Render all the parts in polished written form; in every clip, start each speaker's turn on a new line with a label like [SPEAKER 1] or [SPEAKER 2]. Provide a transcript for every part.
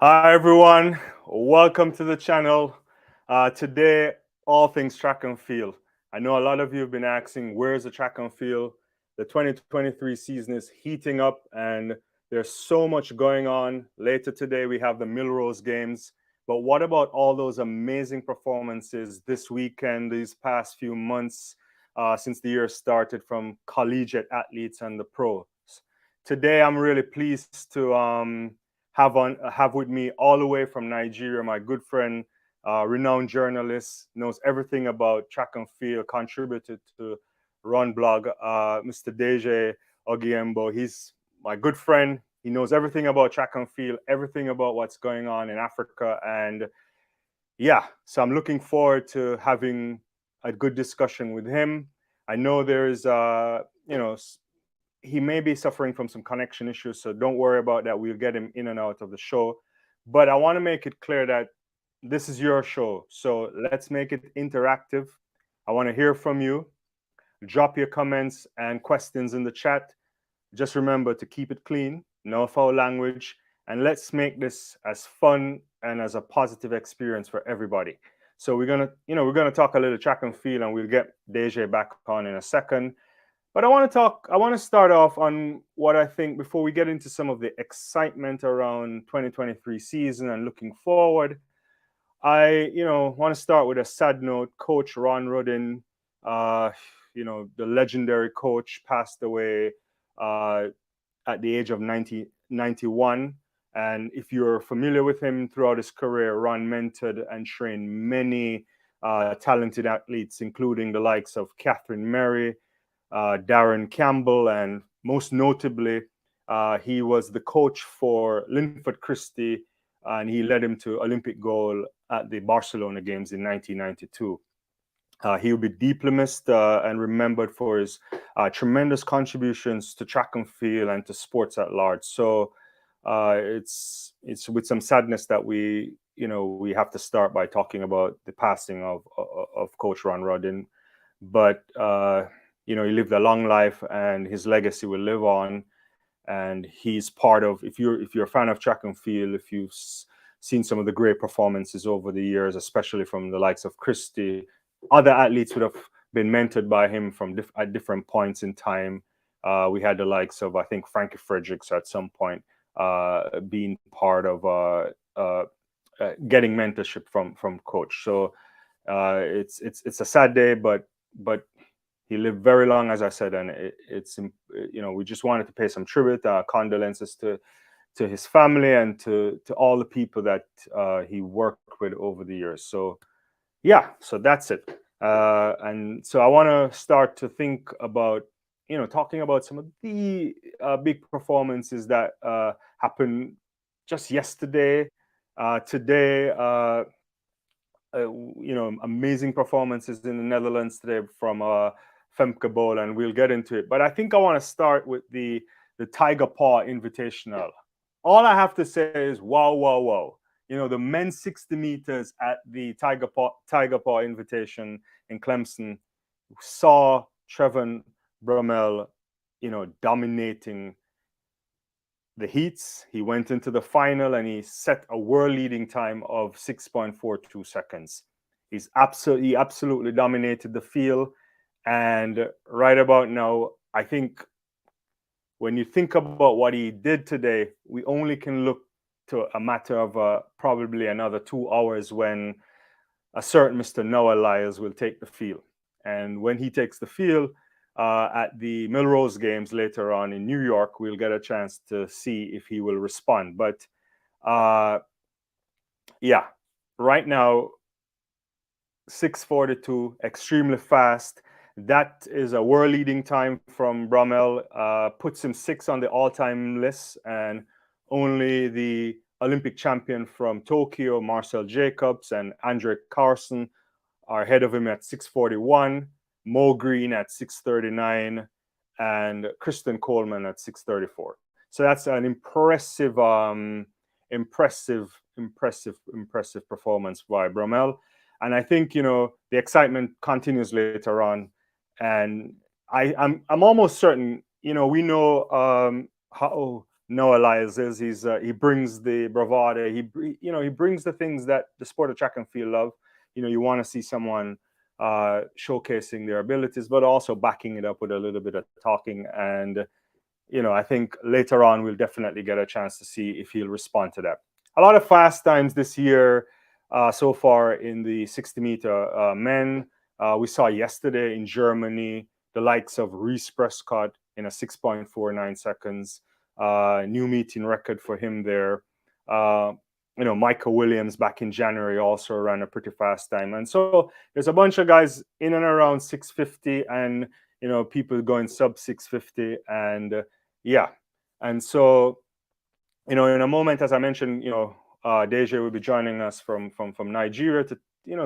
[SPEAKER 1] Hi everyone, welcome to the channel. Today, all things track and field. I know a lot of you have been asking, where's the track and field? The 2023 season is heating up and there's so much going on. Later today, we have the Millrose games. But what about all those amazing performances this weekend, these past few months, since the year started, from collegiate athletes and the pros? Today, I'm really pleased to have with me all the way from Nigeria my good friend, renowned journalist, knows everything about track and field, contributed to Run Blog, Mr. Deje Ogiembo. He's my good friend. He knows everything about track and field, everything about what's going on in Africa, and yeah, so I'm looking forward to having a good discussion with him. I know there's, he may be suffering from some connection issues, so don't worry about that. We'll get him in and out of the show. But I want to make it clear that this is your show, so let's make it interactive. I want to hear from you. Drop your comments and questions in the chat. Just remember to keep it clean, no foul language, and let's make this as fun and as a positive experience for everybody. So we're gonna talk a little track and field, and we'll get Deje back on in a second. But I want to start off on what I think before we get into some of the excitement around 2023 season and looking forward. I want to start with a sad note. Coach Ron Rudin, the legendary coach, passed away uh, at the age of 91. And if you're familiar with him throughout his career, Ron mentored and trained many talented athletes, including the likes of Catherine Murray, Darren Campbell, and most notably, he was the coach for Linford Christie, and he led him to Olympic gold at the Barcelona Games in 1992. He will be deeply missed and remembered for his tremendous contributions to track and field and to sports at large. So it's with some sadness that we have to start by talking about the passing of Coach Ron Rudin. But he lived a long life, and his legacy will live on. And he's part of, if you're a fan of track and field, if you've seen some of the great performances over the years, especially from the likes of Christie, other athletes would have been mentored by him at different points in time. We had the likes of, I think, Frankie Fredericks at some point being part of getting mentorship from coach. So it's a sad day, but he lived very long, as I said, and we just wanted to pay some tribute, condolences to his family and to all the people that he worked with over the years. So yeah, so that's it. And so I want to start to think about, talking about some of the big performances that happened just yesterday, today. Amazing performances in the Netherlands today from Femke Bol, and we'll get into it. But I think I want to start with the Tiger Paw Invitational. All I have to say is wow, wow, wow. The men's 60 meters at the Tiger Paw Invitation in Clemson saw Trevor Brummel, dominating the heats. He went into the final and he set a world-leading time of 6.42 seconds. He absolutely dominated the field. And right about now, I think when you think about what he did today, we only can look to a matter of probably another 2 hours when a certain Mr. Noah Lyles will take the field. And when he takes the field at the Millrose games later on in New York, we'll get a chance to see if he will respond. But yeah, right now, 6:42, extremely fast. That is a world-leading time from Brummel, puts him 6th on the all-time list, and only the Olympic champion from Tokyo, Marcel Jacobs, and Andre Carson are ahead of him at 6:41, Mo Green at 6:39, and Kristen Coleman at 6:34. So that's an impressive performance by Brummel. And I think, the excitement continues later on. And I'm almost certain, we know how Noah Lyles is. He brings the bravado. He brings the things that the sport of track and field love. You want to see someone showcasing their abilities, but also backing it up with a little bit of talking. And I think later on we'll definitely get a chance to see if he'll respond to that. A lot of fast times this year so far in the 60-meter men. We saw yesterday in Germany the likes of Reese Prescott in a 6.49 seconds. New meeting record for him there. Michael Williams back in January also ran a pretty fast time. And so there's a bunch of guys in and around 650 and, people going sub 650. And yeah. And so, in a moment, as I mentioned, Deja will be joining us from Nigeria to,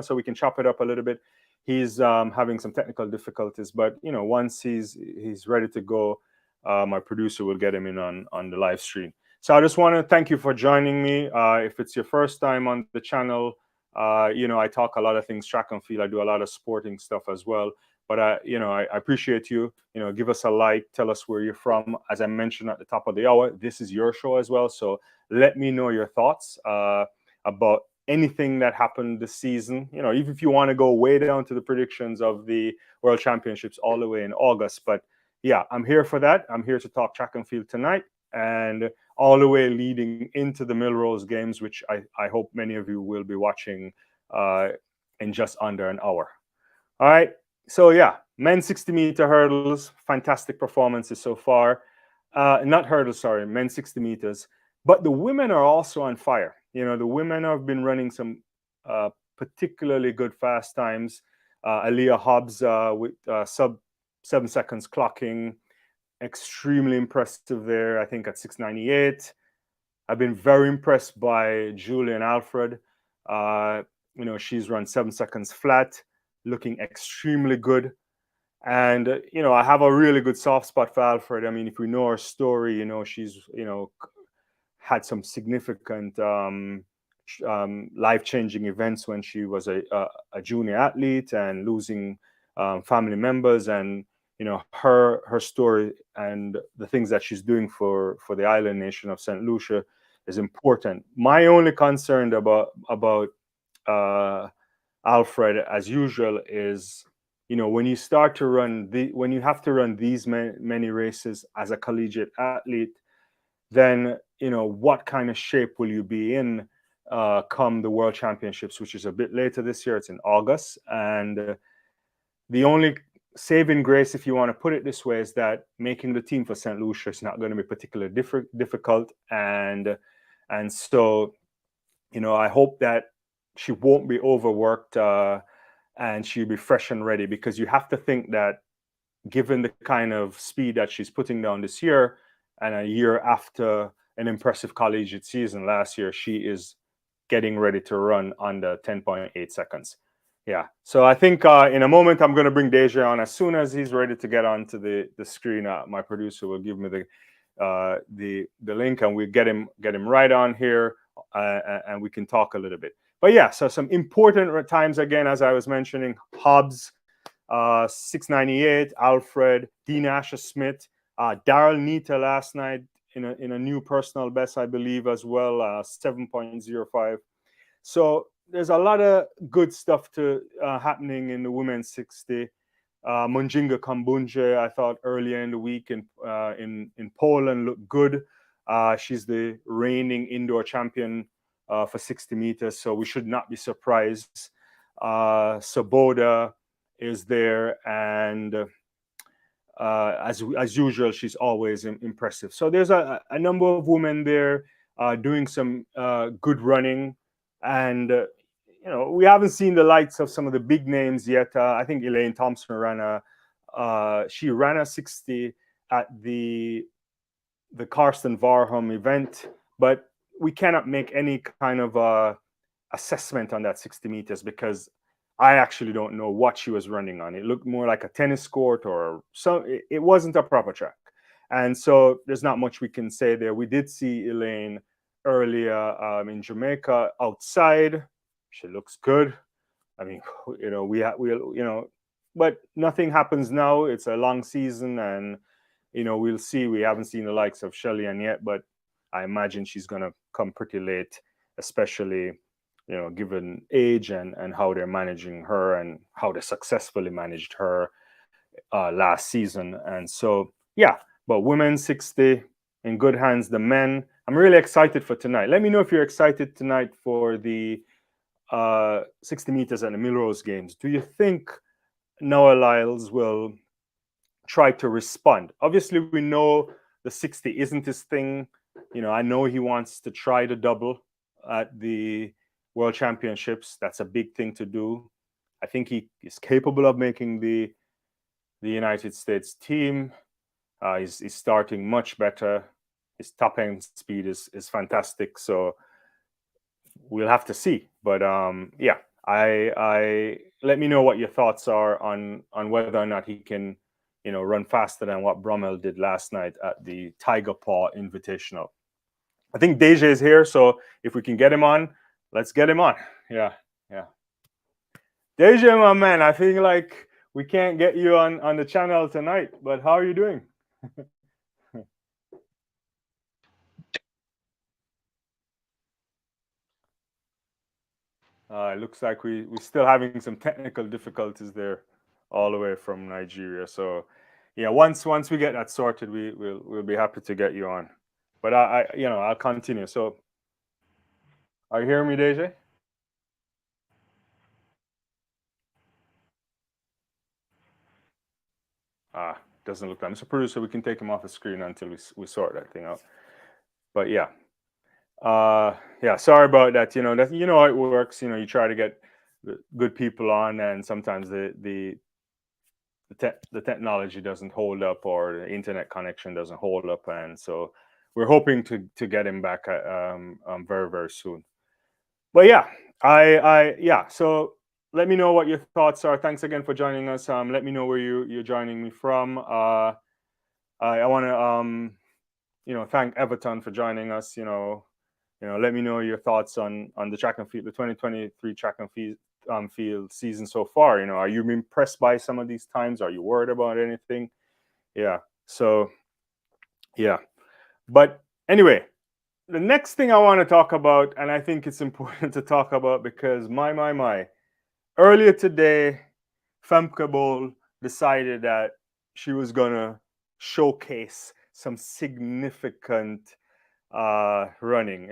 [SPEAKER 1] so we can chop it up a little bit. He's having some technical difficulties, but once he's ready to go, my producer will get him in on the live stream. So I just want to thank you for joining me. If it's your first time on the channel, I talk a lot of things track and field. I do a lot of sporting stuff as well. But I appreciate you. Give us a like. Tell us where you're from. As I mentioned at the top of the hour, this is your show as well. So let me know your thoughts about anything that happened this season. Even if you want to go way down to the predictions of the World Championships all the way in August. But yeah, I'm here for that. I'm here to talk track and field tonight, and all the way leading into the Millrose games, which I hope many of you will be watching in just under an hour. All right. So yeah, men's 60-meter hurdles, fantastic performances so far. Not hurdles, sorry, men's 60 meters. But the women are also on fire. The women have been running some particularly good fast times. Aaliyah Hobbs with sub 7 seconds clocking, extremely impressive there, I think at 6:98. I've been very impressed by Julian Alfred. She's run 7 seconds flat, looking extremely good. And, I have a really good soft spot for Alfred. I mean, if we know her story, she's, had some significant life-changing events when she was a junior athlete and losing family members. And, her story and the things that she's doing for the island nation of St. Lucia is important. My only concern about Alfred, as usual, is when you start to run when you have to run these many races as a collegiate athlete, then what kind of shape will you be in come the World Championships, which is a bit later this year. It's in August, and the only saving grace, if you want to put it this way, is that making the team for St. Lucia is not going to be particularly difficult, and so I hope that she won't be overworked and she'll be fresh and ready, because you have to think that given the kind of speed that she's putting down this year and a year after an impressive collegiate season last year, she is getting ready to run under 10.8 seconds. Yeah. So I think in a moment I'm going to bring Deja on. As soon as he's ready to get onto the screen, my producer will give me the link, and we get him right on here, and we can talk a little bit. But yeah, so some important times again, as I was mentioning: Hobbs, 6:98, Alfred, Dean Asher Smith, Daryl Nita last night in a new personal best, I believe, as well, 7.05. So there's a lot of good stuff happening in the women's 60. Munjinga Kambunje, I thought earlier in the week in Poland, looked good. She's the reigning indoor champion for 60 meters, so we should not be surprised. Saboda is there, and as usual, she's always impressive. So there's a number of women there doing some good running, and we haven't seen the lights of some of the big names yet. I think Elaine Thompson ran a 60 at the Karsten Varholm event, but we cannot make any kind of assessment on that 60 meters because I actually don't know what she was running on. It looked more like a tennis court or so. It wasn't a proper track. And so there's not much we can say there. We did see Elaine earlier in Jamaica outside. She looks good. I mean, but nothing happens now. It's a long season, and we'll see. We haven't seen the likes of Shelly-Ann yet, but I imagine she's going to come pretty late, especially, given age and how they're managing her and how they successfully managed her last season. And so, yeah, but women 60 in good hands. The men, I'm really excited for tonight. Let me know if you're excited tonight for the 60 meters at the Millrose Games. Do you think Noah Lyles will try to respond? Obviously, we know the 60 isn't his thing. I know he wants to try the double at the World Championships. That's a big thing to do. I think he is capable of making the United States team. He's starting much better. His top end speed is fantastic. So we'll have to see. But yeah, I let me know what your thoughts are on whether or not he can, run faster than what Brummel did last night at the Tiger Paw Invitational. I think Deja is here, so if we can get him on, let's get him on. Yeah. Deja, my man, I feel like we can't get you on the channel tonight, but how are you doing? It looks like we're still having some technical difficulties there, all the way from Nigeria. So, yeah, once we get that sorted, we'll be happy to get you on. But I'll continue. So, are you hearing me, Deja? Doesn't look like Mr. Producer. We can take him off the screen until we sort that thing out. But yeah. Sorry about that. That how it works. You try to get good people on, and sometimes the technology doesn't hold up, or the internet connection doesn't hold up, and so we're hoping to get him back very, very soon. But yeah, so let me know what your thoughts are. Thanks again for joining us. Let me know where you're joining me from. I want to thank Everton for joining us. Let me know your thoughts on the track and field, the 2023 track and field season so far. Are you impressed by some of these times? Are you worried about anything? Yeah. So, yeah. But anyway, the next thing I want to talk about, and I think it's important to talk about because my, earlier today, Femke Bol decided that she was gonna showcase some significant running.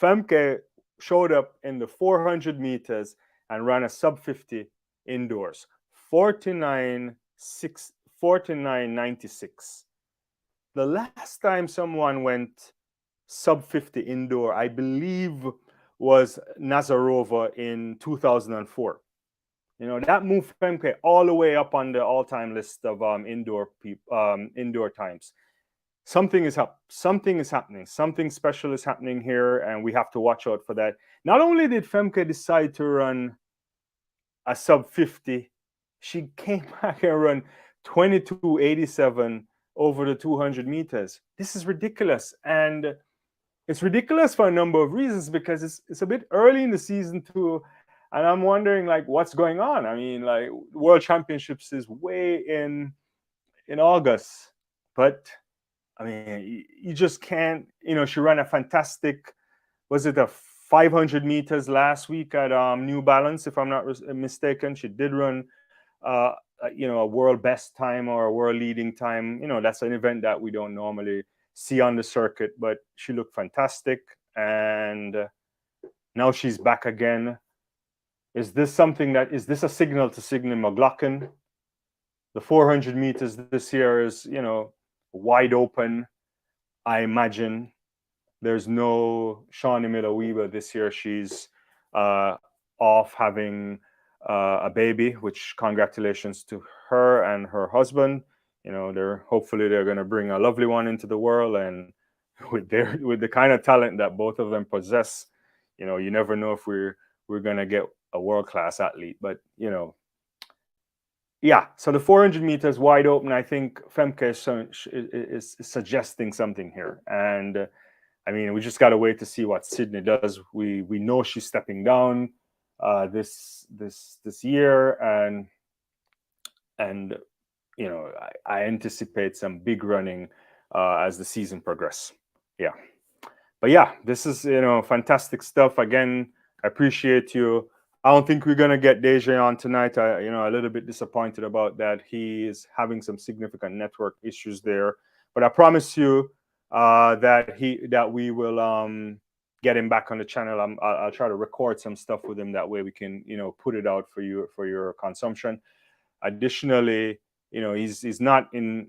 [SPEAKER 1] Femke showed up in the 400 meters and ran a sub 50 indoors, 49.96. The last time someone went sub 50 indoor, I believe, was Nazarova in 2004. That moved Femke all the way up on the all-time list of indoor times. Something is happening. Something special is happening here, and we have to watch out for that. Not only did Femke decide to run a sub 50, she came back and run 22.87 over the 200 meters. This is ridiculous, and it's ridiculous for a number of reasons, because it's a bit early in the season too, and I'm wondering what's going on. World Championships is way in August, but you just can't. She ran a fantastic. Was it a 500 meters last week at New Balance, if I'm not mistaken? She did run a world best time or a world leading time. That's an event that we don't normally see on the circuit, but she looked fantastic, and now she's back again. Is this a signal to Signe McLaughlin? The 400 meters this year is wide open. I imagine there's no Shawnee Miller-Weber this year. She's off having a baby, which congratulations to her and her husband. Hopefully they're going to bring a lovely one into the world, and with the kind of talent that both of them possess, you never know if we're going to get a world-class athlete. But yeah, so the 400 meters wide open. I think Femke is suggesting something here, and we just got to wait to see what Sydney does. We know she's stepping down this year, and I anticipate some big running as the season progresses. Yeah. But yeah, this is fantastic stuff. Again, I appreciate you. I don't think we're gonna get Deja on tonight. A little bit disappointed about that. He is having some significant network issues there. But I promise you that we will get him back on the channel. I'll try to record some stuff with him. That way we can put it out for you for your consumption. Additionally, he's not in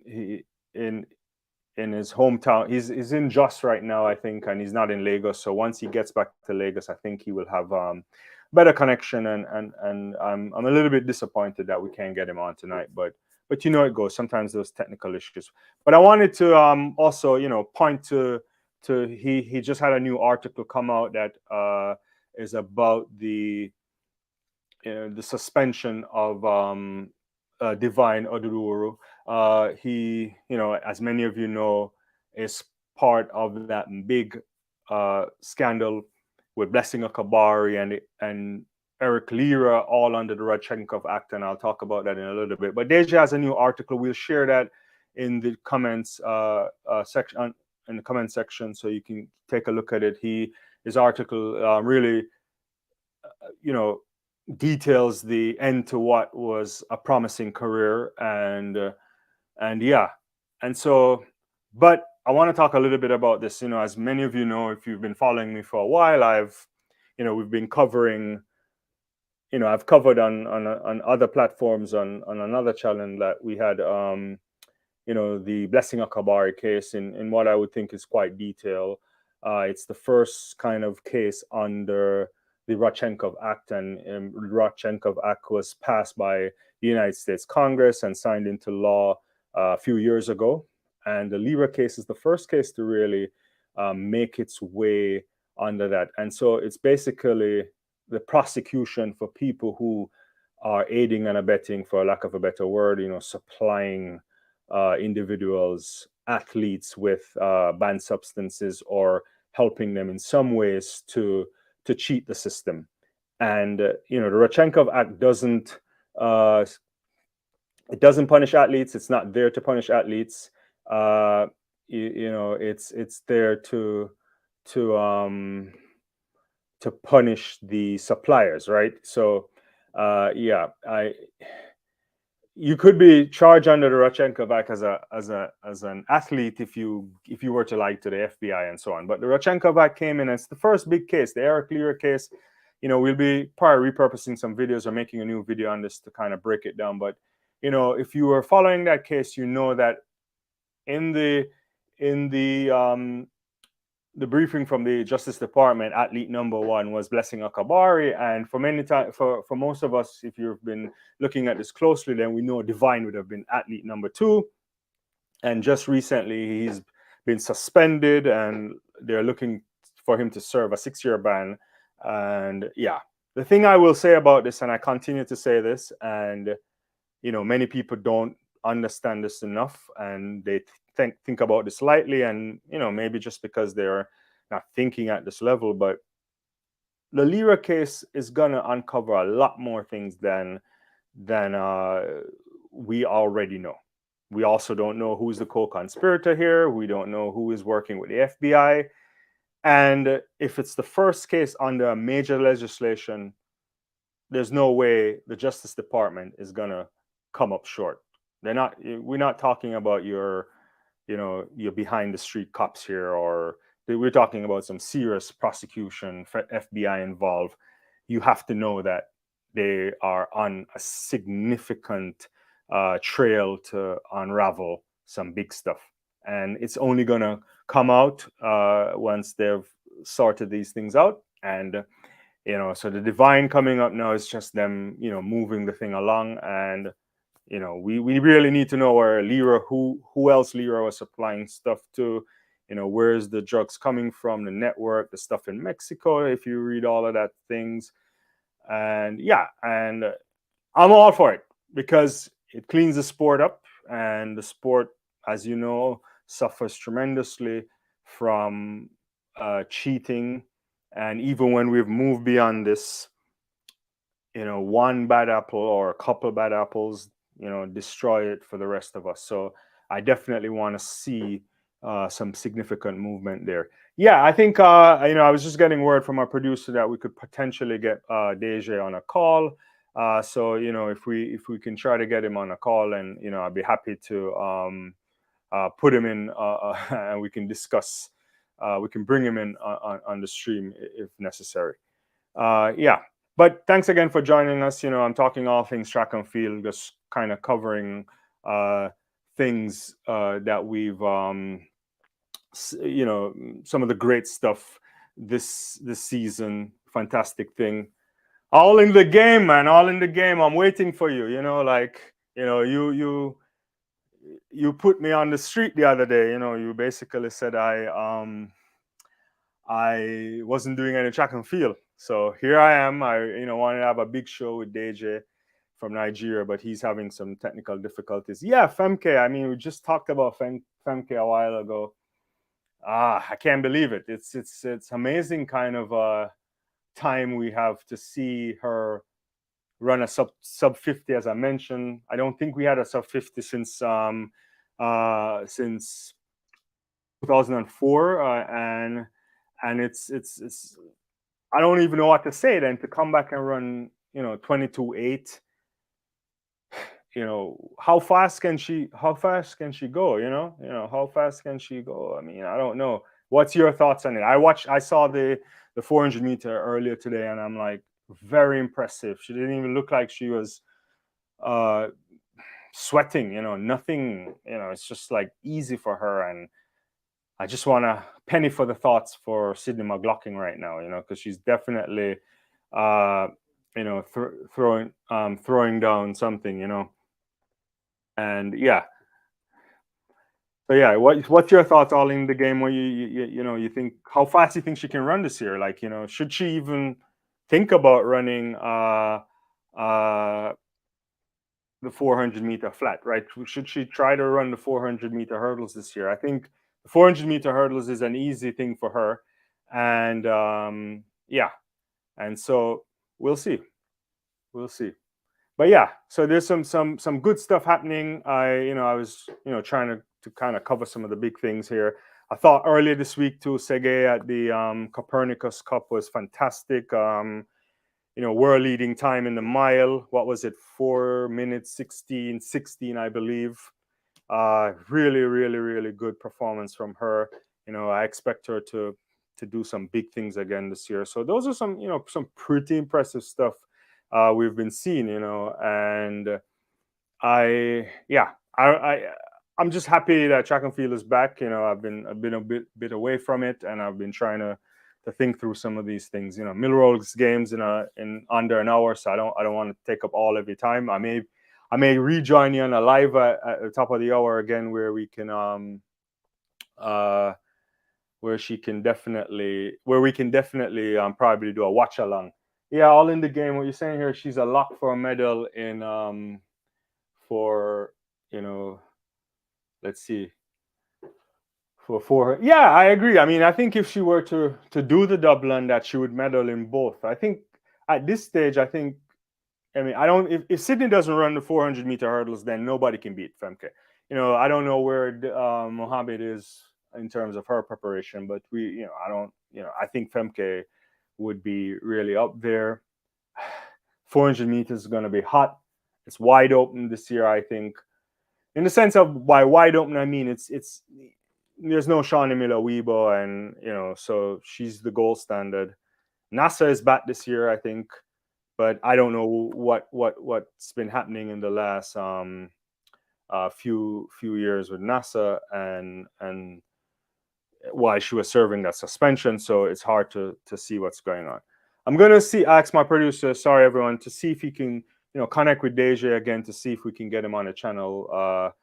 [SPEAKER 1] his hometown. He's in Jos right now, I think, and he's not in Lagos. So once he gets back to Lagos, I think he will have better connection. And I'm a little bit disappointed that we can't get him on tonight. But it goes. Sometimes those technical issues. But I wanted to also point to he just had a new article come out that is about the suspension of Divine Odururu. He, as many of you know, is part of that big scandal with Blessing Akabari and Eric Lira, all under the Rodchenkov Act, and I'll talk about that in a little bit. But Deja has a new article. We'll share that in the comments section, in the comment section, so you can take a look at it. His article really, details the end to what was a promising career, and yeah, and so, but I want to talk a little bit about this. As many of you know, if you've been following me for a while, we've been covering. I've covered on other platforms on another channel that we had. The Blessing Akabari case in what I would think is quite detailed. It's the first kind of case under the Rodchenkov Act, and the Rodchenkov Act was passed by the United States Congress and signed into law a few years ago. And the Lira case is the first case to really make its way under that. And so it's basically the prosecution for people who are aiding and abetting, for lack of a better word, supplying individuals, athletes with banned substances, or helping them in some ways to cheat the system. And the Rodchenkov Act doesn't punish athletes. It's not there to punish athletes. It's there to punish the suppliers, right? So you could be charged under the Rodchenkov Act as an athlete if you were to lie to the FBI and so on. But the Rodchenkov Act came in as the first big case, the Eric Lira case. We'll be probably repurposing some videos or making a new video on this to kind of break it down. But if you were following that case, you know that in the briefing from the Justice Department, athlete number one was Blessing Akabari, and for most of us, if you've been looking at this closely, then we know Divine would have been athlete number two. And just recently, he's been suspended, and they're looking for him to serve a 6-year ban. And yeah, the thing I will say about this, and I continue to say this, and many people don't understand this enough, and they think about this lightly, and maybe just because they're not thinking at this level, but the Lira case is gonna uncover a lot more things than we already know. We also don't know who's the co-conspirator here. We don't know who is working with the FBI, and if it's the first case under a major legislation, there's no way the Justice Department is gonna come up short. We're not talking about your behind the street cops here, or we're talking about some serious prosecution, FBI involved. You have to know that they are on a significant trail to unravel some big stuff. And it's only going to come out once they've sorted these things out. And, so the Divine coming up now is just them, moving the thing along. And, we really need to know where Lira, who else Lira was supplying stuff to, where's the drugs coming from, the network, the stuff in Mexico, if you read all of that things. And yeah, and I'm all for it because it cleans the sport up, and the sport, as you know, suffers tremendously from cheating. And even when we've moved beyond this, one bad apple or a couple bad apples, destroy it for the rest of us. So I definitely want to see some significant movement there. Yeah, I think I was just getting word from our producer that we could potentially get Deja on a call. So if we can try to get him on a call, and I'd be happy to put him in, and we can discuss. We can bring him in on the stream if necessary. Yeah, but thanks again for joining us. I'm talking all things track and field, just kind of covering things that we've some of the great stuff this season. Fantastic thing, all in the game, man, all in the game. I'm waiting for you. You put me on the street the other day. You basically said I wasn't doing any track and field. So here I am. I wanted to have a big show with DJ from Nigeria, but he's having some technical difficulties. Yeah, Femke. I mean, we just talked about Femke a while ago. I can't believe it. It's amazing kind of time we have to see her run a sub 50, as I mentioned. I don't think we had a sub 50 since 2004, and it's I don't even know what to say then, to come back and run 22.8. How fast can she go? How fast can she go? I mean, I don't know. What's your thoughts on it? I saw the 400 meter earlier today, and I'm like, very impressive. She didn't even look like she was sweating, nothing, it's just like easy for her. And I just want to penny for the thoughts for Sydney McLaughlin right now, because she's definitely throwing down something, and yeah. So yeah, what's your thoughts all in the game? Where you think, how fast do you think she can run this year? Like, should she even think about running the 400 meter flat, right? Should she try to run the 400 meter hurdles this year? I think the 400 meter hurdles is an easy thing for her, and yeah, and so we'll see. But yeah, so there's some good stuff happening. I was trying to kind of cover some of the big things here. I thought earlier this week too, Sergey at the Copernicus Cup was fantastic. World leading time in the mile. What was it? 4 minutes 16, I believe. Really, really, really good performance from her. I expect her to do some big things again this year. So those are some pretty impressive stuff we've been seeing. And I'm just happy that track and field is back. I've been a bit away from it, and I've been trying to think through some of these things. Millrose games in under an hour, so I don't want to take up all of your time. I may rejoin you on a live at the top of the hour again, where we can where we can definitely probably do a watch along. Yeah, all in the game. What you're saying here, she's a lock for a medal in let's see. For her. Yeah, I agree. I mean, I think if she were to do the Dublin, that she would medal in both. I think at this stage, I don't. If Sydney doesn't run the 400 meter hurdles, then nobody can beat Femke. I don't know where Mohammed is in terms of her preparation, but I think Femke would be really up there. 400 meters is going to be hot. It's wide open this year, I think. In the sense of, by wide open, I mean it's there's no Shawnee Miller-Weibo, and so she's the gold standard. NASA is back this year, I think, but I don't know what's been happening in the last few years with NASA, and why she was serving that suspension. So it's hard to see what's going on. I'm gonna ask my producer, sorry everyone, to see if he can connect with Deja again, to see if we can get him on a channel,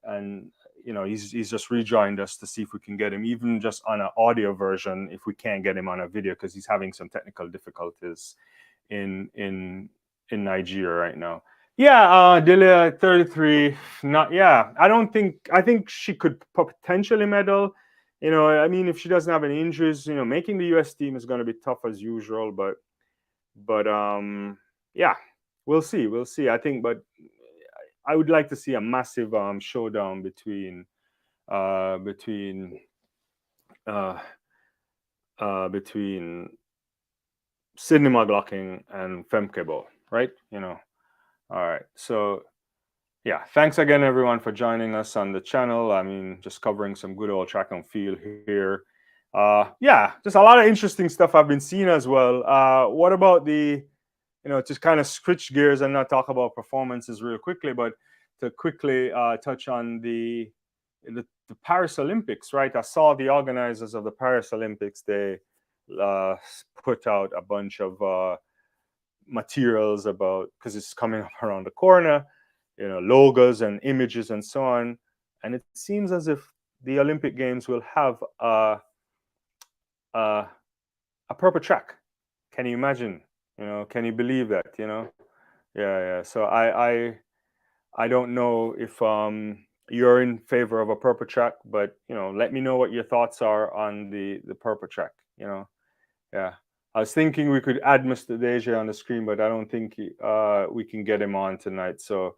[SPEAKER 1] and he's just rejoined us, to see if we can get him even just on an audio version, if we can't get him on a video, because he's having some technical difficulties in Nigeria right now. Yeah, Delia 33. I think she could potentially medal. I mean, if she doesn't have any injuries, making the US team is going to be tough as usual, but yeah, we'll see. I think, but I would like to see a massive showdown between between Sydney McLaughlin and Femke Bol, right? All right. So yeah, thanks again everyone for joining us on the channel. I mean, just covering some good old track and field here. Yeah, just a lot of interesting stuff I've been seeing as well. What about the, just kind of switch gears and not talk about performances real quickly, but to quickly touch on the Paris Olympics, right? I saw the organizers of the Paris Olympics, they put out a bunch of materials about, because it's coming up around the corner, logos and images and so on. And it seems as if the Olympic Games will have a purple track. Can you imagine? Can you believe that? Yeah. So I don't know if you're in favor of a purple track, but let me know what your thoughts are on the purple track. Yeah. I was thinking we could add Mr. Deja on the screen, but I don't think we can get him on tonight. So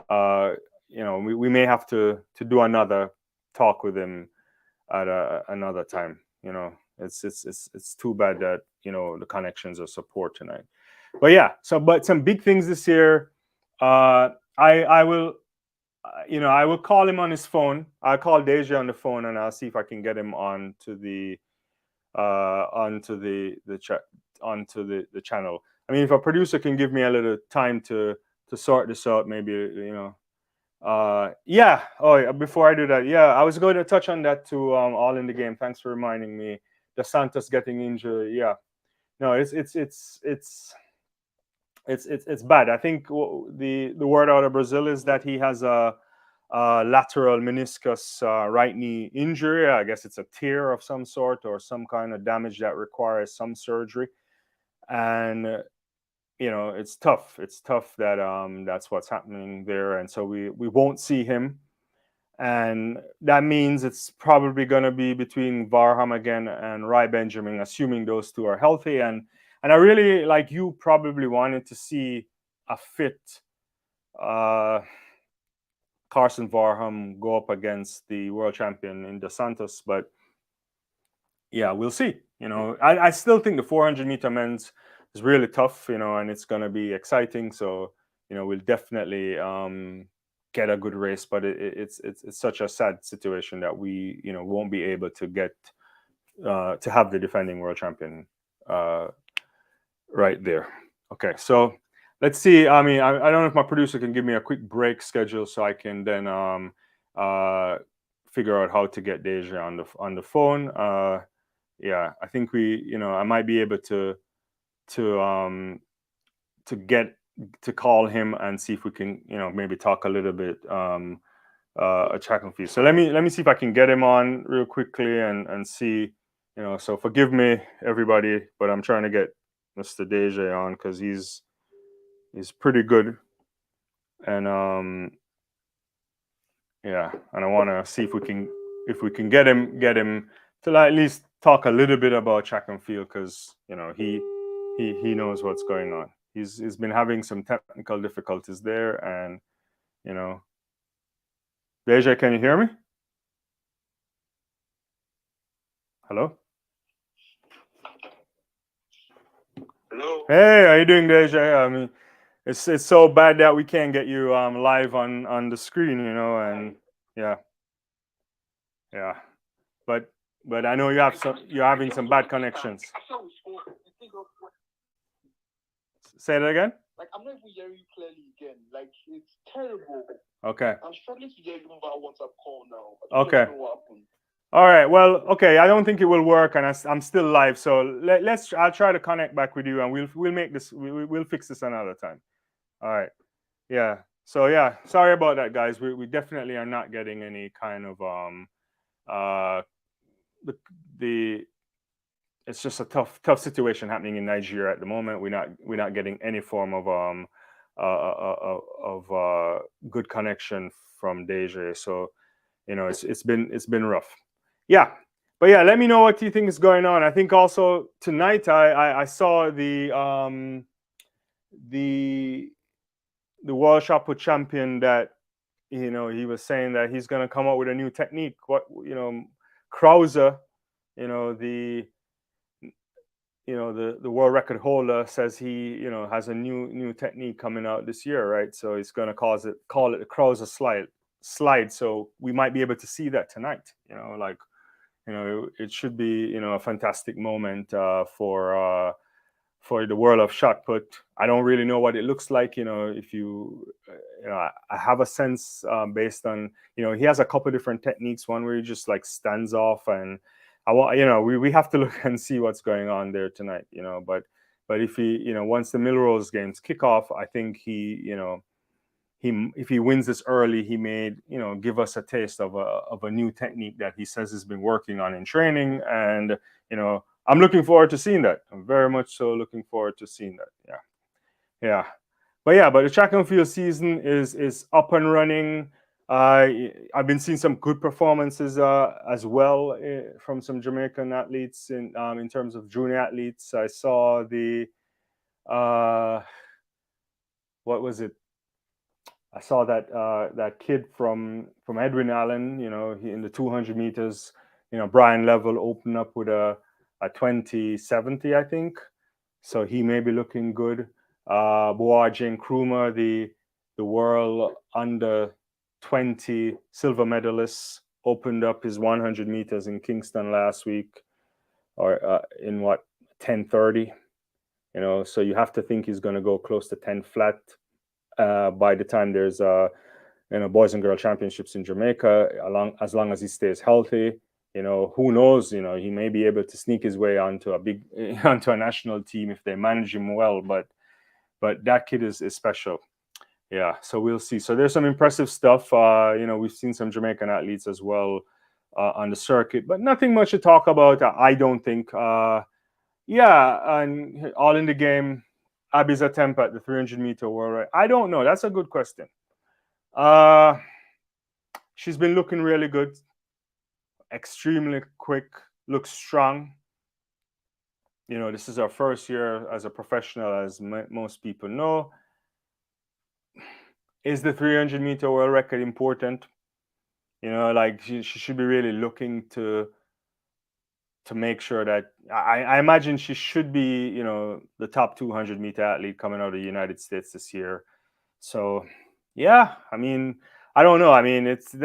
[SPEAKER 1] we may have to do another talk with him at another time. It's too bad that the connections are support tonight. But yeah, but some big things this year. I will I will call him on his phone. I'll call Deja on the phone and I'll see if I can get him onto the channel. I mean, if a producer can give me a little time to sort this out, maybe yeah. Oh yeah, before I do that, yeah, I was going to touch on that too. All in the game. Thanks for reminding me. The Santos getting injured. Yeah. No, it's bad. I think the word out of Brazil is that he has a lateral meniscus right knee injury. I guess it's a tear of some sort or some kind of damage that requires some surgery. And it's tough. It's tough that that's what's happening there, and so we won't see him. And that means it's probably going to be between Varham again and Rai Benjamin, assuming those two are healthy. And I really, like you, probably wanted to see a fit Carson Varham go up against the world champion in Dos Santos. But yeah, we'll see. I still think the 400-meter men's is really tough, and it's going to be exciting. So, we'll definitely get a good race, but it's such a sad situation that we won't be able to get to have the defending world champion right there. Okay, so let's see. I mean, I don't know if my producer can give me a quick break schedule so I can then figure out how to get Deja on the phone. Yeah, I think I might be able to call him and see if we can maybe talk a little bit a track and field. So let me see if I can get him on real quickly and see. So forgive me everybody, but I'm trying to get Mr. Deja on because he's pretty good, and yeah, and I want to see if we can get him to at least talk a little bit about track and field, because he knows what's going on. He's been having some technical difficulties there, and Deja, can you hear me? Hello?
[SPEAKER 2] Hello.
[SPEAKER 1] Hey, how you doing, Deja? I mean, it's so bad that we can't get you live on the screen, and yeah. But I know you're having some bad connections. Say that again.
[SPEAKER 2] Like, I'm not even hearing you clearly again. Like, it's terrible.
[SPEAKER 1] Okay.
[SPEAKER 2] I'm struggling to hear you over a WhatsApp call now.
[SPEAKER 1] Okay.
[SPEAKER 2] Know what happened.
[SPEAKER 1] All right. Well, okay. I don't think it will work, and I'm still live. So let's. I'll try to connect back with you, and we'll make this. We'll fix this another time. All right. Yeah. So yeah. Sorry about that, guys. We definitely are not getting any kind of it's just a tough situation happening in Nigeria at the moment. We're not getting any form of good connection from Deja. So it's been rough. Yeah. But yeah, let me know what you think is going on. I think also tonight I saw the the world shot put champion that he was saying that he's going to come up with a new technique. What Krauser, the the world record holder says he has a new technique coming out this year, right? So he's going to call it the Krauser slide. So we might be able to see that tonight. It should be a fantastic moment for the world of shot put. I don't really know what it looks like. If I have a sense based on he has a couple different techniques. One where he just like stands off, and I want we have to look and see what's going on there tonight. But if he once the Millrose games kick off, I think he if he wins this early, he may give us a taste of a new technique that he says he's been working on in training, and I'm looking forward to seeing that. I'm very much so looking forward to seeing that. Yeah. But the track and field season is up and running. I've been seeing some good performances as well from some Jamaican athletes in terms of junior athletes. I saw the what was it? I saw that kid from Edwin Allen. He, in the 200 meters. Brian Level opened up with a 20:70, I think. So he may be looking good. Boajian Krumah, the world under 20 silver medalist, opened up his 100 meters in Kingston last week, or in what 10:30. So you have to think he's going to go close to 10 flat by the time there's boys and girl championships in Jamaica. As long as he stays healthy. Who knows? He may be able to sneak his way onto a national team if they manage him well. But that kid is special. Yeah. So we'll see. So there's some impressive stuff. We've seen some Jamaican athletes as well on the circuit, but nothing much to talk about. I don't think. And all in the game. Abby's attempt at the 300-meter world record. I don't know. That's a good question. She's been looking really good. Extremely quick, looks strong. This is our first year as a professional, as most people know. Is the 300-meter world record important? She should be really looking to make sure that I imagine she should be, the top 200-meter athlete coming out of the United States this year. So, yeah, I mean, I don't know. I mean, it's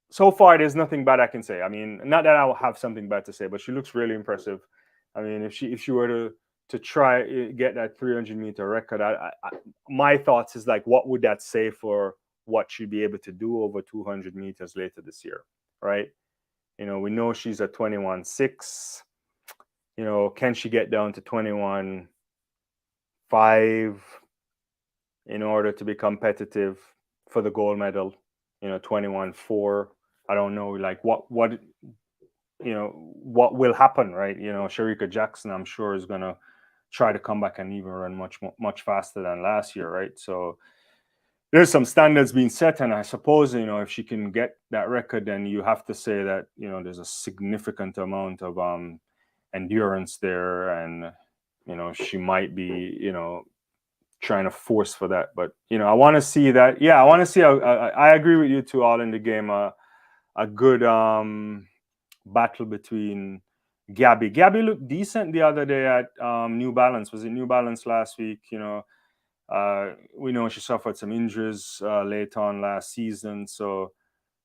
[SPEAKER 1] so far, there's nothing bad I can say. I mean, not that I'll have something bad to say, but she looks really impressive. I mean, if she were to try get that 300-meter record, my thoughts is like, what would that say for what she'd be able to do over 200 meters later this year, right? We know she's at 21.6. Can she get down to 21.5 in order to be competitive for the gold medal? 21.4. I don't know, like what will happen, right? Sharika Jackson, I'm sure, is gonna try to come back and even run much faster than last year, right? So there's some standards being set, and I suppose if she can get that record, then you have to say that there's a significant amount of endurance there, and she might be trying to force for that. But I want to see that. Yeah, I want to see. I agree with you two, all in the game. A good battle between Gabby. Gabby looked decent the other day at New Balance. Was it New Balance last week? We know she suffered some injuries late on last season, so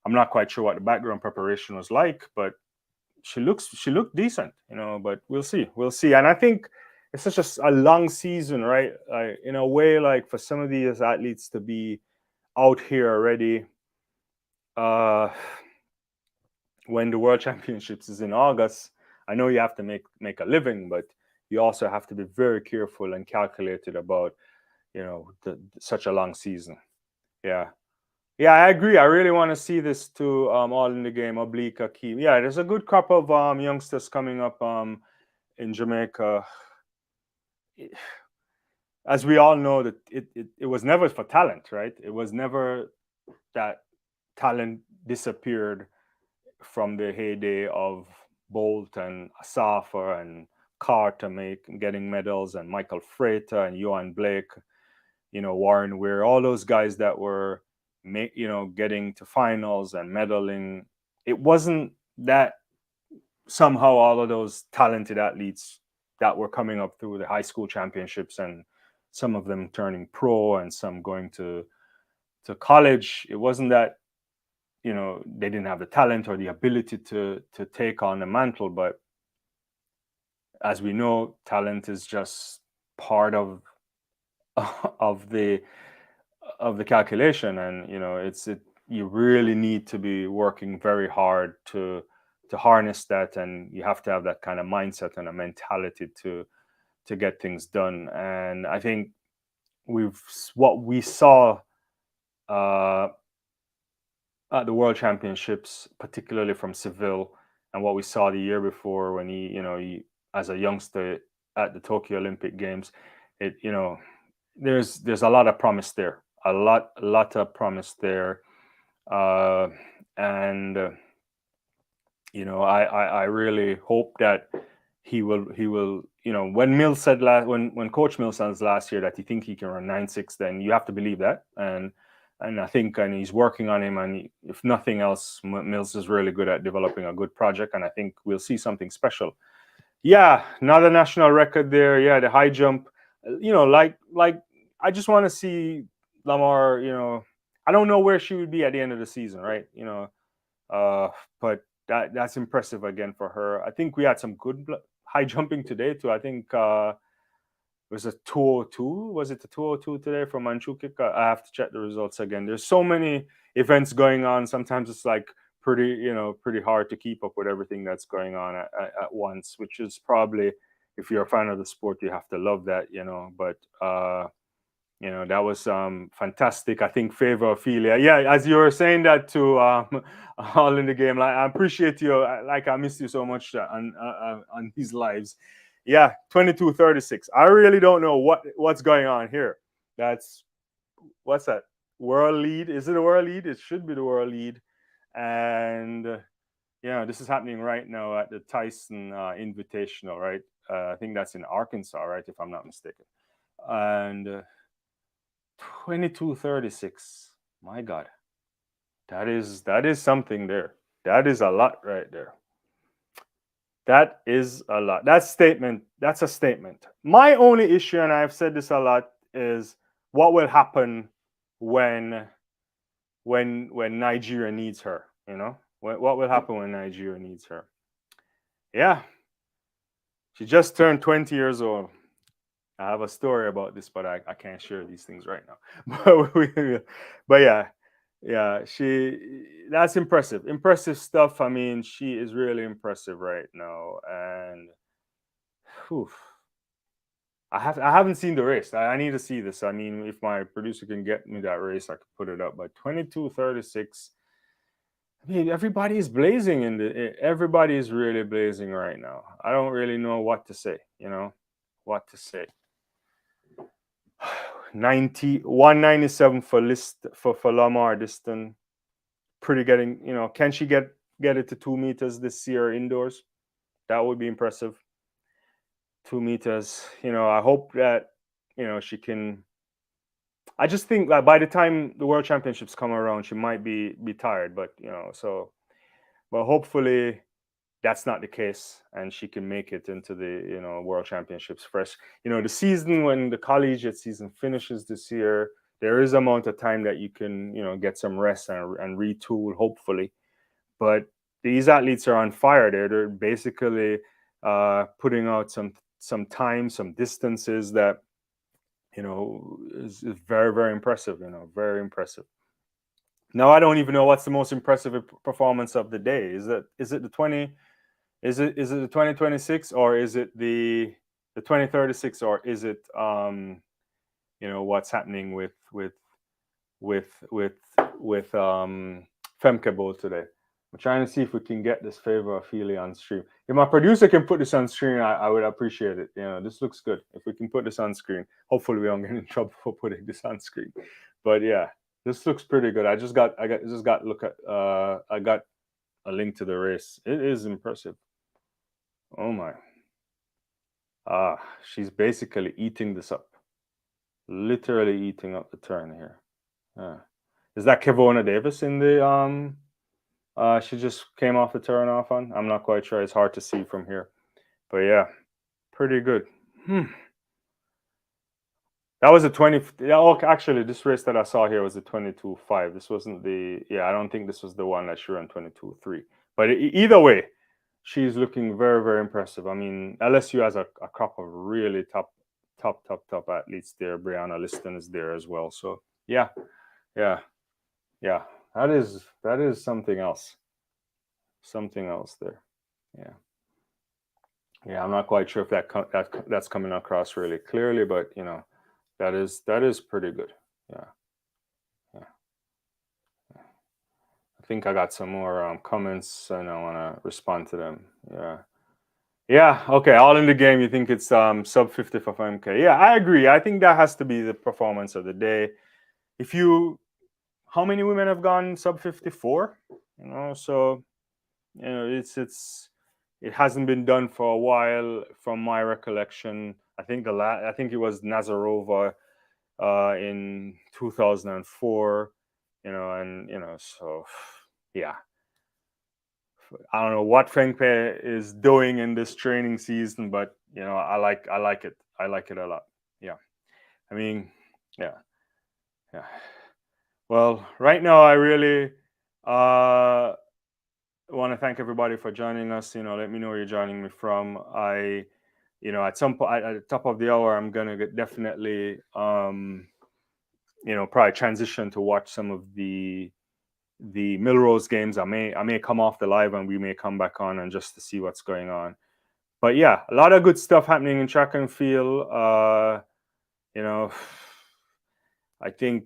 [SPEAKER 1] I'm not quite sure what the background preparation was like, but she looked decent, but we'll see. And I think it's such a long season, right? In a way, like for some of these athletes to be out here already, when the World Championships is in August, I know you have to make a living, but you also have to be very careful and calculated about, such a long season. Yeah, I agree. I really want to see this too. All in the game, Oblique Akeem. Yeah, there's a good crop of youngsters coming up in Jamaica. As we all know, that it was never for talent, right? It was never that talent disappeared from the heyday of Bolt and Asafa and Carter getting medals, and Michael Frater and Johan Blake. Warren Weir, all those guys that were, getting to finals and medaling. It wasn't that somehow all of those talented athletes that were coming up through the high school championships and some of them turning pro and some going to college. It wasn't that they didn't have the talent or the ability to take on the mantle, but as we know, talent is just part of of the of the calculation, and you really need to be working very hard to harness that, and you have to have that kind of mindset and a mentality to get things done. And I think what we saw uh, at the World Championships, particularly from Seville, and what we saw the year before when he as a youngster at the Tokyo Olympic Games, it there's a lot of promise there, a lot of promise there, uh, and I really hope that he will when Mills said when Coach Mills said last year that he think he can run 9.6, then you have to believe that, and I think and he's working on him, and if nothing else, Mills is really good at developing a good project, and I think we'll see something special. Yeah, another national record there. Yeah, the high jump. Like I just want to see Lamar. I don't know where she would be at the end of the season, right? Uh, but that's impressive again for her. I think we had some good high jumping today too. I think it was a 202. Was it the 202 today from Manchukik? I have to check the results again. There's so many events going on. Sometimes it's like pretty hard to keep up with everything that's going on at once, which is probably, if you're a fan of the sport, you have to love that. But that was fantastic. I think Favor Ophelia. Yeah, as you were saying that to all in the game, like, I appreciate you. Like, I miss you so much on these lives. Yeah, 22:36. I really don't know what's going on here. What's that? World lead? Is it a world lead? It should be the world lead. And this is happening right now at the Tyson Invitational, right? I think that's in Arkansas, right? If I'm not mistaken. And 22:36. My God, that is something there. That is a lot right there. That is a lot. That's a statement. My only issue, and I've said this a lot, is what will happen when Nigeria needs her. What will happen when Nigeria needs her? Yeah, she just turned 20 years old. I have a story about this, but I can't share these things right now. But yeah, that's impressive. Impressive stuff. I mean, she is really impressive right now. And whew, I haven't seen the race. I need to see this. I mean, if my producer can get me that race, I could put it up. But 22:36. I mean, everybody is blazing everybody is really blazing right now. I don't really know what to say, what to say. 197 for Lamar Diston. Pretty getting, can she get it to 2 meters this year indoors? That would be impressive. 2 meters. I hope that she can. I just think that by the time the World Championships come around, she might be tired. But but hopefully that's not the case, and she can make it into the World Championships fresh. The season, when the collegiate season finishes this year, there is amount of time that you can get some rest and retool, hopefully. But these athletes are on fire. They're basically putting out some time, some distances that is very, very impressive. Very impressive. Now I don't even know what's the most impressive performance of the day. Is it the 20? Is it the 2026, or is it the 2036, or is it what's happening with Femke Bowl today? I'm trying to see if we can get this Favor Ophelia on stream. If my producer can put this on screen, I would appreciate it. This looks good. If we can put this on screen, hopefully we don't get in trouble for putting this on screen. But yeah, this looks pretty good. I got a link to the race. It is impressive. Oh my. She's basically eating this up. literally eating up the turn here. Is that Kevona Davis in the she just came off the turn off on? I'm not quite sure. It's hard to see from here. But yeah, pretty good. That was a 20. Yeah, okay, actually, this race that I saw here was a 22.5. This wasn't the. Yeah, I don't think this was the one that she ran 22.3. But either way, she's looking very, very impressive. I mean, LSU has a crop of really top athletes there. Brianna Liston is there as well. So yeah, yeah, yeah. That is something else. Something else there. Yeah. Yeah, I'm not quite sure if that's coming across really clearly, but that is pretty good. Yeah, yeah. I think I got some more comments and I want to respond to them. Yeah, yeah. Okay, all in the game. You think it's sub 50 for MK? Yeah, I agree. I think that has to be the performance of the day. If you, how many women have gone sub 54? So it hasn't been done for a while from my recollection. I think I think it was Nazarova in 2004. So yeah, I don't know what Fengpe is doing in this training season, but I like it. I like it a lot. Yeah, I mean, yeah, yeah. Well, right now I really want to thank everybody for joining us. Let me know where you're joining me from. At some point at the top of the hour, I'm gonna definitely, probably transition to watch some of the Millrose games. I may come off the live and we may come back on and just to see what's going on. But yeah, a lot of good stuff happening in track and field. I think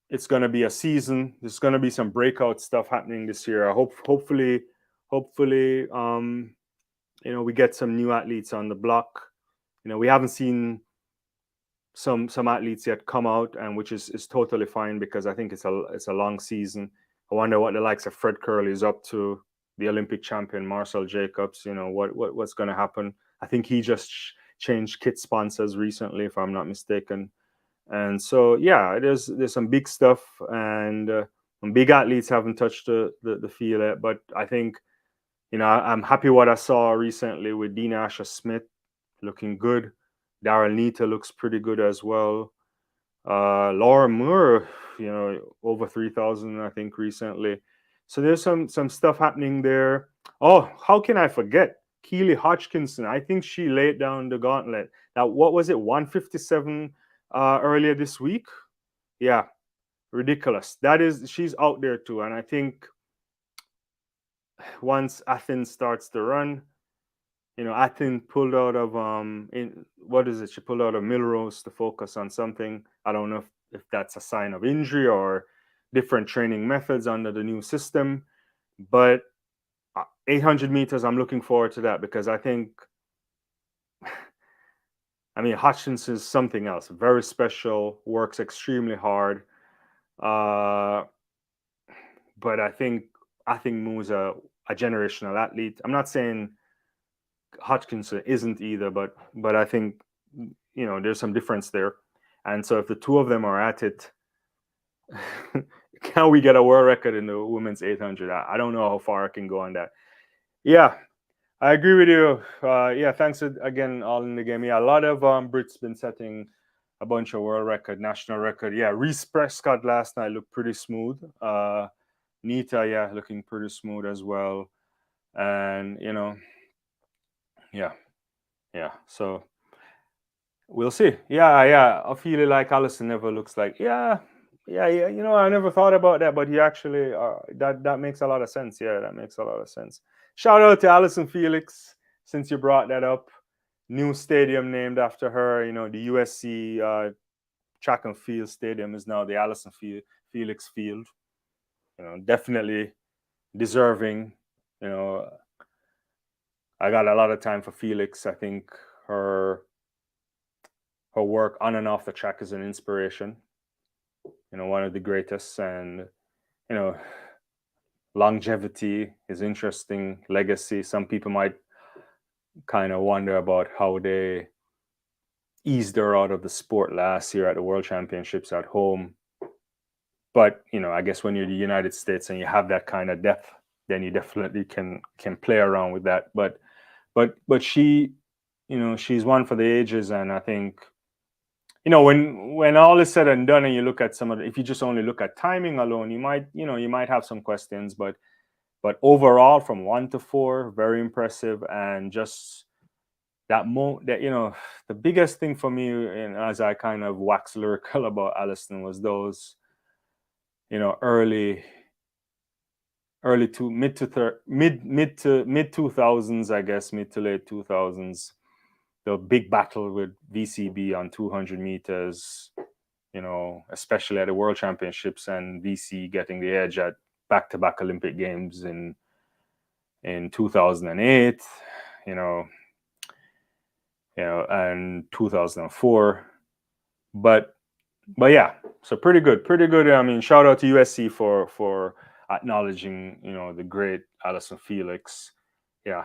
[SPEAKER 1] it's going to be a season. There's going to be some breakout stuff happening this year. I hopefully, we get some new athletes on the block. We haven't seen some athletes yet come out, and which is totally fine because I think it's a long season. I wonder what the likes of Fred Curley is up to, the Olympic champion Marcel Jacobs. What's going to happen. I think he just changed kit sponsors recently, if I'm not mistaken. And so yeah, there's some big stuff, and big athletes haven't touched the field yet. But I think I'm happy what I saw recently with Dina Asher Smith looking good. Daryl Nita looks pretty good as well. Laura Moore, over 3,000 I think recently. So there's some stuff happening there. Oh, how can I forget Keely Hodgkinson? I think she laid down the gauntlet. Now, what was it? 157 earlier this week. Yeah, ridiculous. She's out there too, and I think once Athens starts to run, Athens pulled out of she pulled out of Millrose to focus on something. I don't know if that's a sign of injury or different training methods under the new system, but 800 meters, I'm looking forward to that because I think, Hutchins is something else, very special, works extremely hard. But I think Moo's a generational athlete. I'm not saying Hodgkinson isn't either, but I think there's some difference there. And so if the two of them are at it, can we get a world record in the women's 800? I don't know how far I can go on that. Yeah, I agree with you. Yeah, thanks again, all in the game. Yeah, a lot of Brits been setting a bunch of world record, national record. Yeah, Reese Prescott last night looked pretty smooth. Nita, yeah, looking pretty smooth as well. And yeah. So we'll see. Yeah. I feel like Allison never looks like. Yeah. I never thought about that, but he actually that makes a lot of sense. Yeah, that makes a lot of sense. Shout out to Allison Felix, since you brought that up. New stadium named after her. The USC track and field stadium is now the Allison Felix Field. Definitely deserving. I got a lot of time for Felix. I think her work on and off the track is an inspiration. One of the greatest, and longevity is interesting. Legacy. Some people might kind of wonder about how they eased her out of the sport last year at the World Championships at home. But I guess when you're the United States and you have that kind of depth, then you definitely can play around with that. But she, she's one for the ages, and I think when all is said and done, and you look at some of the, if you just only look at timing alone, you might have some questions, but overall, from 1 to 4, very impressive, and just that the biggest thing for me, and as I kind of wax lyrical about Alliston, was those early to mid 2000s, I guess, mid to late 2000s, the big battle with VCB on 200 meters, especially at the World Championships, and VC getting the edge at back-to-back Olympic Games in 2008, and 2004. But yeah, so pretty good. I mean, shout out to USC for acknowledging the great Allyson Felix. Yeah.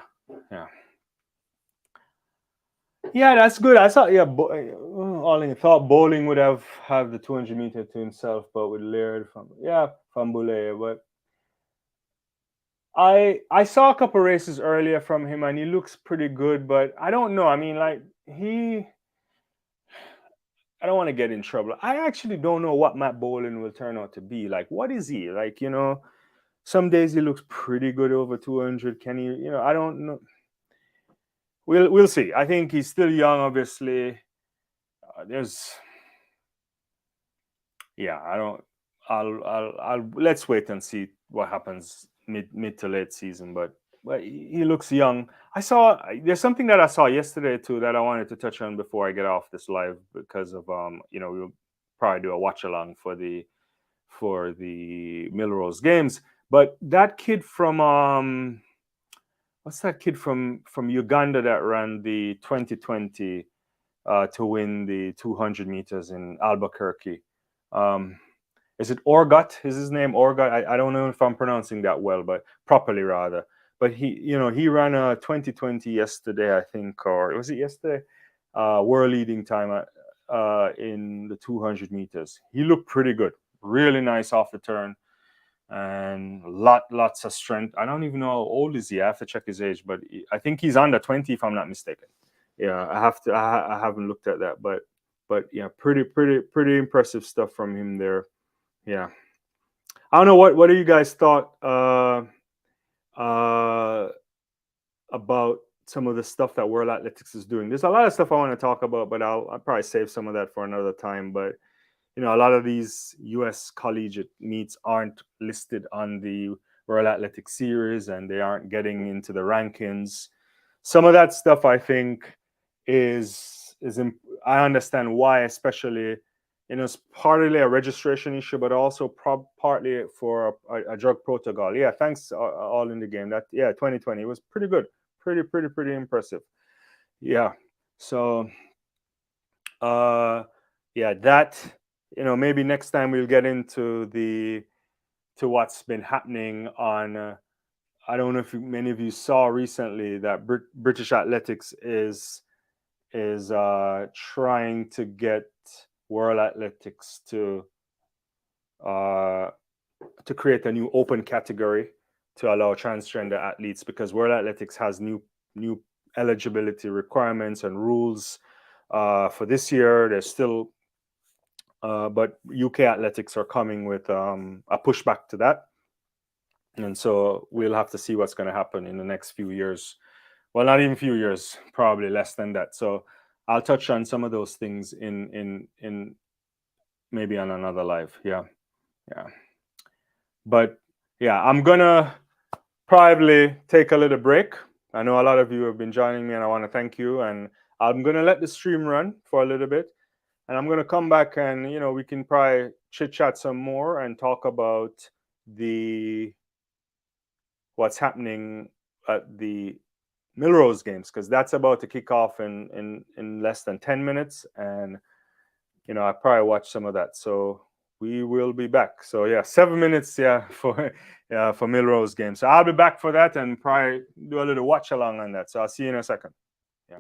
[SPEAKER 1] Yeah, that's good. I thought, all in thought Bowling would have the 200 meter to himself, but with Laird from Boulay. But I saw a couple races earlier from him, and he looks pretty good. But I don't know. I mean, like I don't want to get in trouble. I actually don't know what Matt Bowling will turn out to be. Like, what is he like? Some days he looks pretty good over 200. Can he? I don't know. We'll see. I think he's still young, obviously. I don't. I'll let's wait and see what happens mid to late season. But he looks young. There's something that I saw yesterday too that I wanted to touch on before I get off this live, because of we'll probably do a watch along for the Millrose games. But that kid from what's that kid from Uganda that ran the 2020 to win the 200 meters in Albuquerque? Is it Orgut? Is his name Orgut? I don't know if I'm pronouncing that well, but properly rather. But he ran a 2020 yesterday, I think, or was it yesterday? World leading time in the 200 meters. He looked pretty good, really nice off the turn, and lots of strength. I don't even know how old is he. I have to check his age, but I think he's under 20 if I'm not mistaken. Yeah, I have to. I haven't looked at that, but yeah, pretty impressive stuff from him there. Yeah, I don't know what do you guys thought about some of the stuff that World Athletics is doing. There's a lot of stuff I want to talk about, but I'll probably save some of that for another time. But a lot of these U.S. collegiate meets aren't listed on the World Athletics series, and they aren't getting into the rankings. Some of that stuff, I think, is I understand why, especially it's partly a registration issue, but also partly for a drug protocol. Yeah, thanks all in the game. 2020 was pretty good, pretty impressive. Yeah, so that maybe next time we'll get into what's been happening on. I don't know if many of you saw recently that British Athletics is trying to get World Athletics to create a new open category to allow transgender athletes, because World Athletics has new eligibility requirements and rules for this year. There's still but UK Athletics are coming with a pushback to that, and so we'll have to see what's going to happen in the next few years. Well, not even few years, probably less than that. So I'll touch on some of those things in maybe on another live. Yeah. But yeah, I'm gonna probably take a little break. I know a lot of you have been joining me, and I want to thank you. And I'm gonna let the stream run for a little bit, and I'm gonna come back, and we can probably chit chat some more and talk about what's happening at the Millrose games, because that's about to kick off in less than 10 minutes, and I probably watch some of that. So we will be back. So yeah, 7 minutes for Millrose game. So I'll be back for that and probably do a little watch along on that. So I'll see you in a second. Yeah.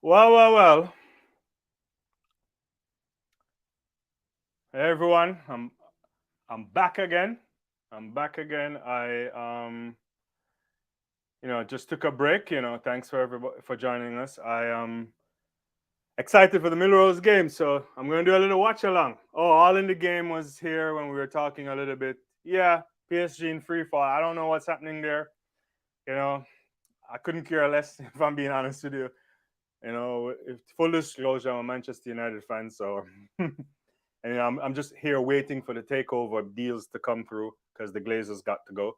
[SPEAKER 1] Well. Hey everyone, I'm back again. I just took a break. Thanks for everybody for joining us. I am excited for the Millrose game, so I'm going to do a little watch along. Oh, All in the Game was here when we were talking a little bit. Yeah, PSG in free fall. I don't know what's happening there. You know, I couldn't care less if I'm being honest with you. If full disclosure, I'm a Manchester United fan, so and I'm just here waiting for the takeover deals to come through because the Glazers got to go.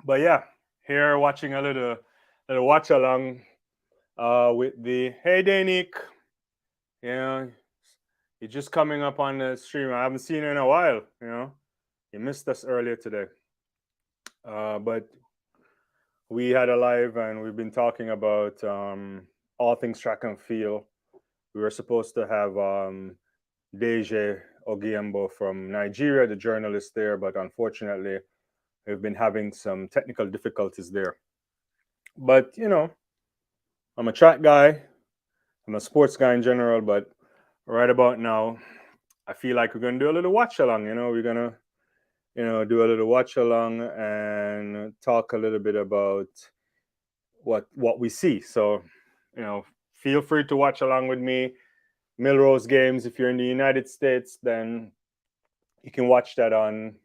[SPEAKER 1] But yeah, here watching a little watch along with the hey Danik. Yeah, you're just coming up on the stream. I haven't seen you in a while. You missed us earlier today. But we had a live and we've been talking about all things track and field. We were supposed to have Deje Ogiembo from Nigeria, the journalist there, but unfortunately, we've been having some technical difficulties there. But I'm a track guy, I'm a sports guy in general, but right about now, I feel like we're gonna do a little watch along. We're gonna do a little watch along and talk a little bit about what we see. So, feel free to watch along with me. Millrose games. If you're in the United States, then you can watch that on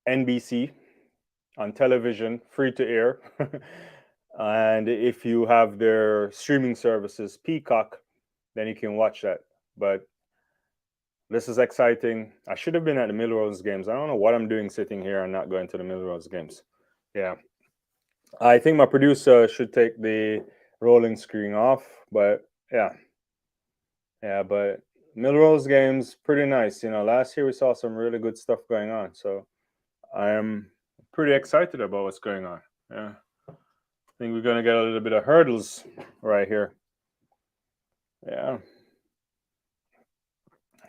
[SPEAKER 1] NBC on television, free to air. And if you have their streaming services, Peacock, then you can watch that. But this is exciting. I should have been at the Millrose games. I don't know what I'm doing sitting here and not going to the Millrose games. Yeah. I think my producer should take the rolling screen off, but yeah. Yeah, but Millrose games, pretty nice. Last year we saw some really good stuff going on. So I am pretty excited about what's going on. Yeah. I think we're going to get a little bit of hurdles right here. Yeah.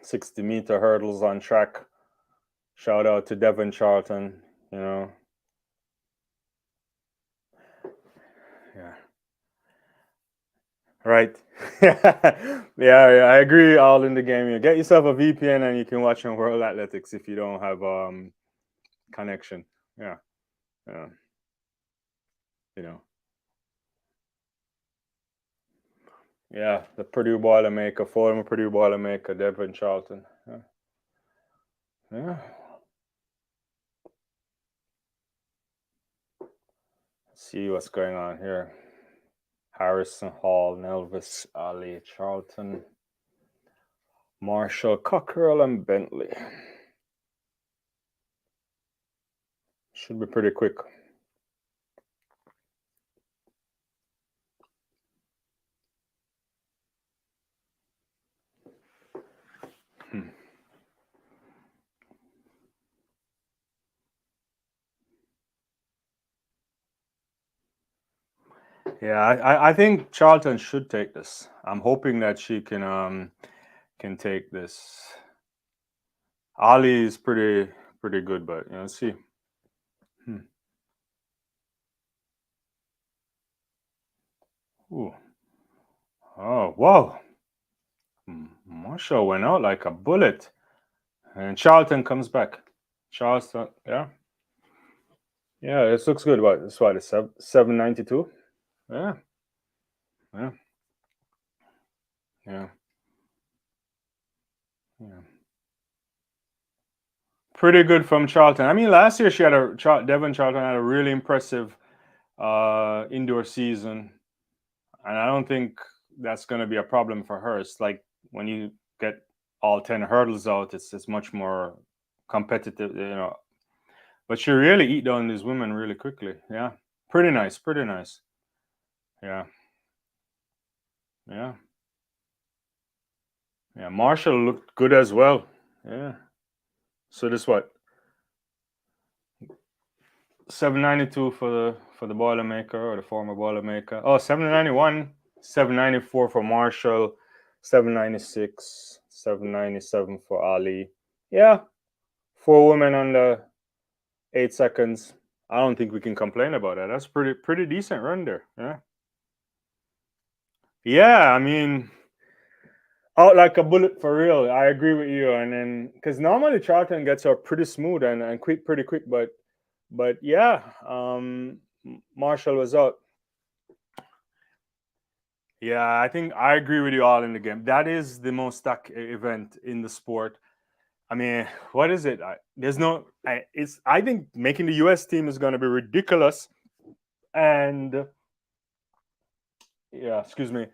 [SPEAKER 1] 60-meter hurdles on track. Shout out to Devon Charlton, Yeah. Right. Yeah, I agree. All in the game. You get yourself a VPN and you can watch on World Athletics if you don't have connection. Yeah. Yeah. Yeah, the Purdue Boilermaker, former Purdue Boilermaker, Devon Charlton. Yeah. Let's see what's going on here. Harrison Hall, Nelvis, Ali, Charlton, Marshall, Cockrell, and Bentley. Should be pretty quick. Yeah, I think Charlton should take this. I'm hoping that she can take this. Ali is pretty good, but let's see. Ooh. Oh, whoa. Marshall went out like a bullet. And Charlton comes back. Charlton, yeah. Yeah, this looks good. It's 792? Yeah. Yeah. Yeah. Yeah. Pretty good from Charlton. I mean, last year Devon Charlton had a really impressive indoor season. And I don't think that's going to be a problem for her. It's like when you get all 10 hurdles out, it's much more competitive, But she really eat down these women really quickly. Yeah. Pretty nice. Yeah. Yeah. Yeah. Marshall looked good as well. Yeah. So this what? 792 for the Boilermaker or the former Boilermaker. Oh, 791, 794 for Marshall, 796, 797 for Ali. Yeah. 4 women under 8 seconds. I don't think we can complain about that. That's pretty decent run there. Yeah. Yeah, I mean, out like a bullet for real. I agree with you. And then because normally Charlton gets out pretty smooth and quick, pretty quick, but yeah, Marshall was out. Yeah, I think I agree with you all in the game. That is the most stuck event in the sport. I mean, what is it? There's no. It's. I think making the U.S. team is going to be ridiculous, and yeah, excuse me,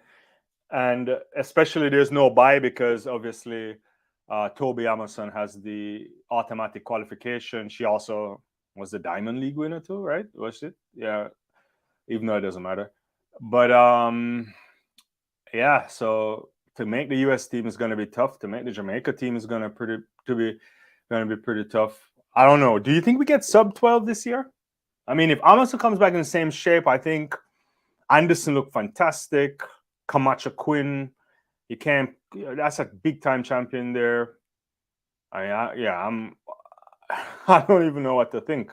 [SPEAKER 1] and especially there's no buy because obviously Toby Amerson has the automatic qualification. She also was the Diamond League winner too, right? Was it? Yeah, even though it doesn't matter. But yeah, so to make the US team is going to be tough. To make the Jamaica team is going to be pretty tough. I don't know. Do you think we get sub 12 this year? I mean, if Amerson comes back in the same shape, I think Anderson looked fantastic. Camacho Quinn, you can't. That's a big time champion there. Yeah, I'm. I don't even know what to think.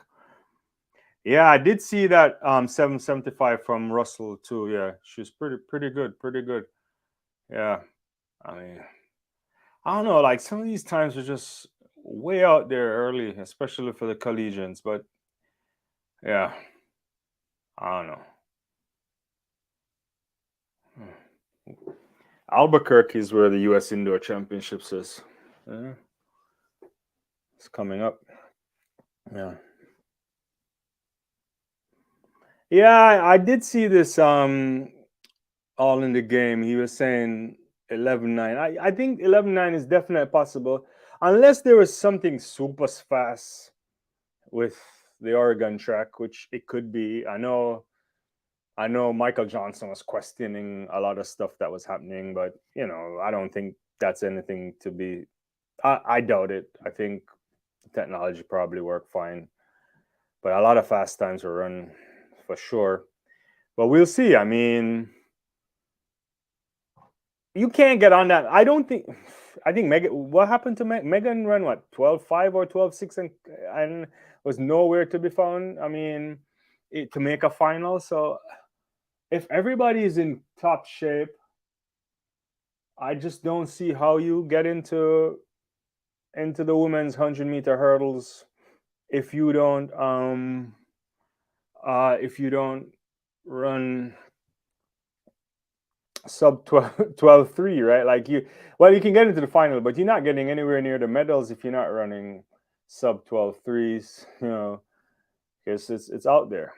[SPEAKER 1] Yeah, I did see that 775 from Russell too. Yeah, she's pretty good, pretty good. Yeah, I mean, I don't know. Like some of these times are just way out there early, especially for the collegians. But yeah, I don't know. Albuquerque is where the U.S. Indoor Championships is. Yeah, it's coming up. Yeah. Yeah, I did see this all in the game. He was saying 11-9. I think 11-9 is definitely possible unless there was something super fast with the Oregon track, which it could be. I know Michael Johnson was questioning a lot of stuff that was happening, but you know, I don't think that's anything to be I doubt it. I think the technology probably worked fine. But a lot of fast times were run for sure. But we'll see. I mean, you can't get on that. I don't think. I think Megan. What happened to Megan? Ran what 12-5 or 12-6 and was nowhere to be found. I mean, to make a final. So if everybody is in top shape, I just don't see how you get into the women's 100-meter hurdles if you don't if you don't run sub 12-3, right? Like you, well, you can get into the final, but you're not getting anywhere near the medals if you're not running sub 12-3s, you know, because it's out there.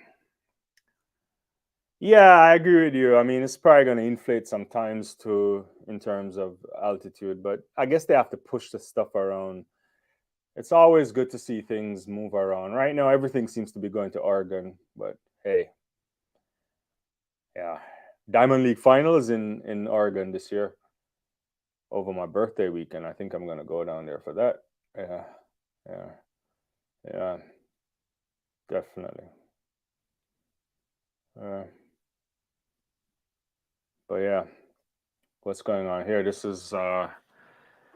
[SPEAKER 1] Yeah, I agree with you. I mean, it's probably going to inflate sometimes too in terms of altitude, but I guess they have to push the stuff around. It's always good to see things move around. Right now, everything seems to be going to Oregon, but hey, yeah, Diamond League finals in Oregon this year over my birthday weekend. I think I'm gonna go down there for that. Yeah, yeah, yeah, definitely. Uh, but yeah, what's going on here? This is hi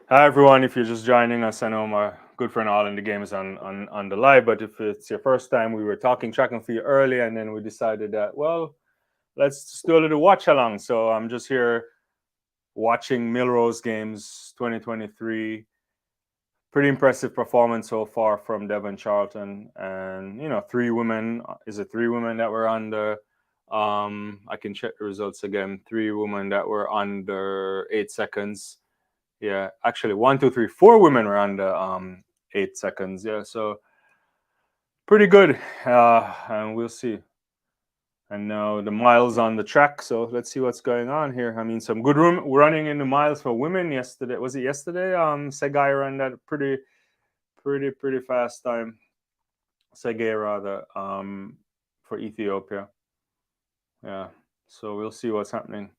[SPEAKER 1] everyone. If you're just joining us, I know my good friend All in the Game is on the live. But if it's your first time, we were talking track and field early, and then we decided that let's just do a little watch along. So I'm just here watching Millrose games 2023. Pretty impressive performance so far from Devon Charlton, and you know, three women. Is it three women that were on the? I can check the results again. Three women that were under 8 seconds. Yeah, actually, one, two, three, four women were under 8 seconds. Yeah, so pretty good. And we'll see. And now the miles on the track. So let's see what's going on here. I mean, some good room running in the miles for women yesterday. Was it yesterday? Segai ran that pretty fast time. Segai rather, for Ethiopia. Yeah. So we'll see what's happening.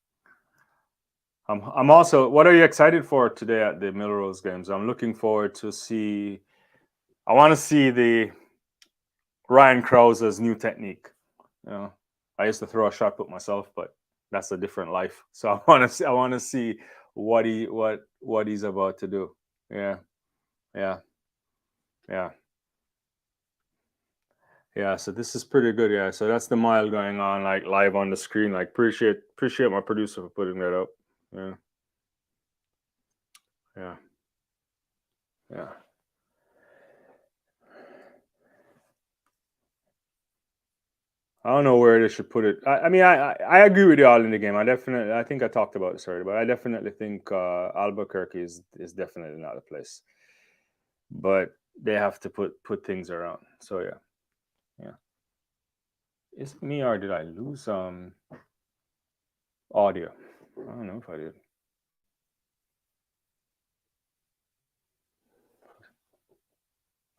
[SPEAKER 1] I'm also. What are you excited for today at the Millrose games? I'm looking forward to see. I want to see the Ryan Krause's new technique. You know, I used to throw a shot put myself, but that's a different life. So I want to see what he's about to do. Yeah, yeah, yeah, Yeah, so this is pretty good. Yeah, so that's the mile going on like live on the screen. Like appreciate my producer for putting that up. Yeah, yeah, yeah. I don't know where they should put it. I mean, I agree with you all in the game. I think I talked about this already, but I definitely think Albuquerque is definitely not a place. But they have to put things around. So yeah, yeah. Is it me or did I lose audio? I don't know if I did.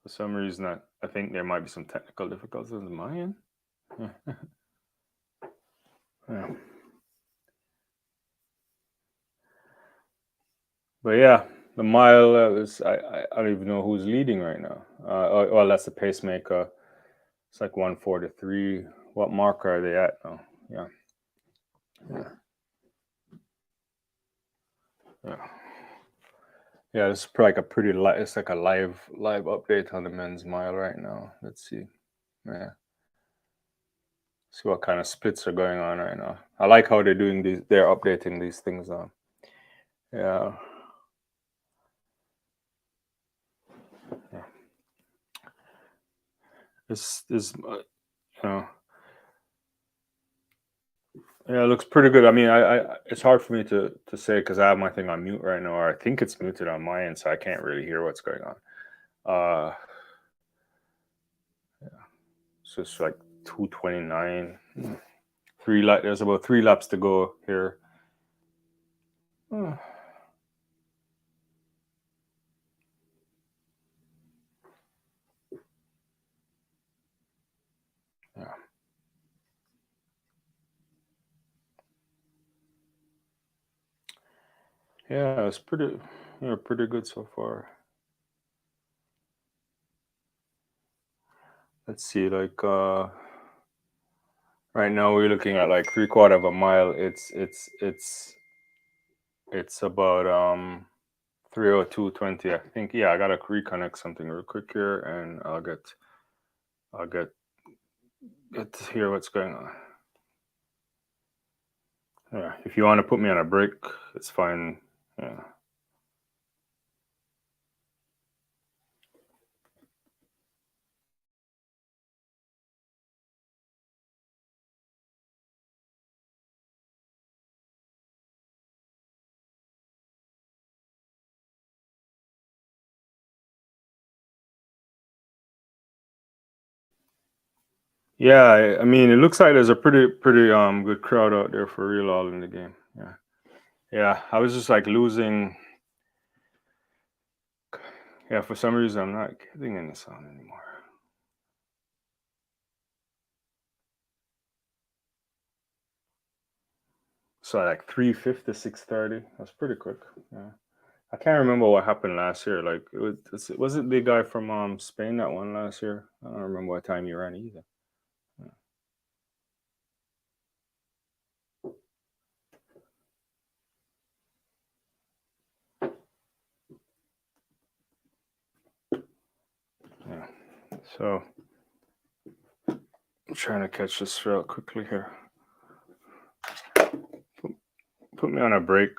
[SPEAKER 1] For some reason, I think there might be some technical difficulties on my end. Yeah. But yeah, the mile is I don't even know who's leading right now. Well, that's the pacemaker. It's like 143. What mark are they at now? Yeah, yeah, yeah. Yeah, it's like a pretty it's like a live update on the men's mile right now. Let's see. Yeah. See what kind of splits are going on right now. I like how they're doing these. They're updating these things on. Yeah. Yeah. This you know, yeah, it looks pretty good. I mean, it's hard for me to say because I have my thing on mute right now, or I think it's muted on my end, so I can't really hear what's going on. Yeah, so it's like 229. There's about 3 laps to go here. Yeah. Yeah, it's pretty good so far. Let's see, like right now we're looking at like 3/4 of a mile. It's about 302.20. I think. Yeah, I gotta reconnect something real quick here, and I'll get to hear what's going on. Yeah, if you want to put me on a break, it's fine. Yeah. Yeah, I mean, it looks like there's a pretty good crowd out there for real all in the game. Yeah. Yeah, I was just like losing. Yeah, for some reason I'm not getting any sound anymore. So like 350, 630. That's pretty quick. Yeah. I can't remember what happened last year. Like was it the guy from Spain that won last year? I don't remember what time he ran either. Yeah. Yeah. So I'm trying to catch this real quickly here. Put me on a break.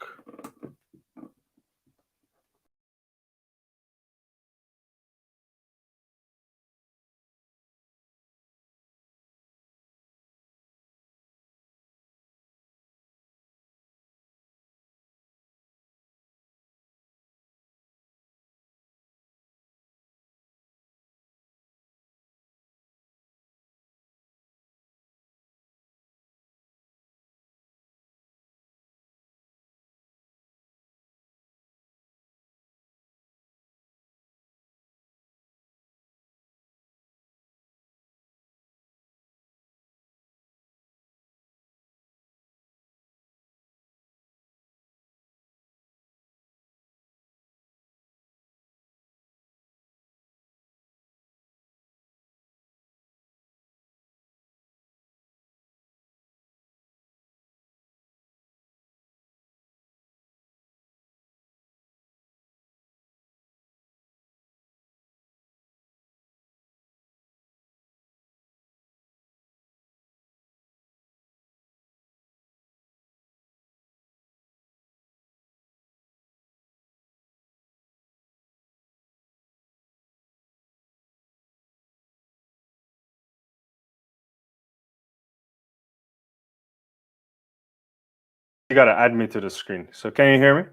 [SPEAKER 1] You gotta add me to the screen. So can you hear me?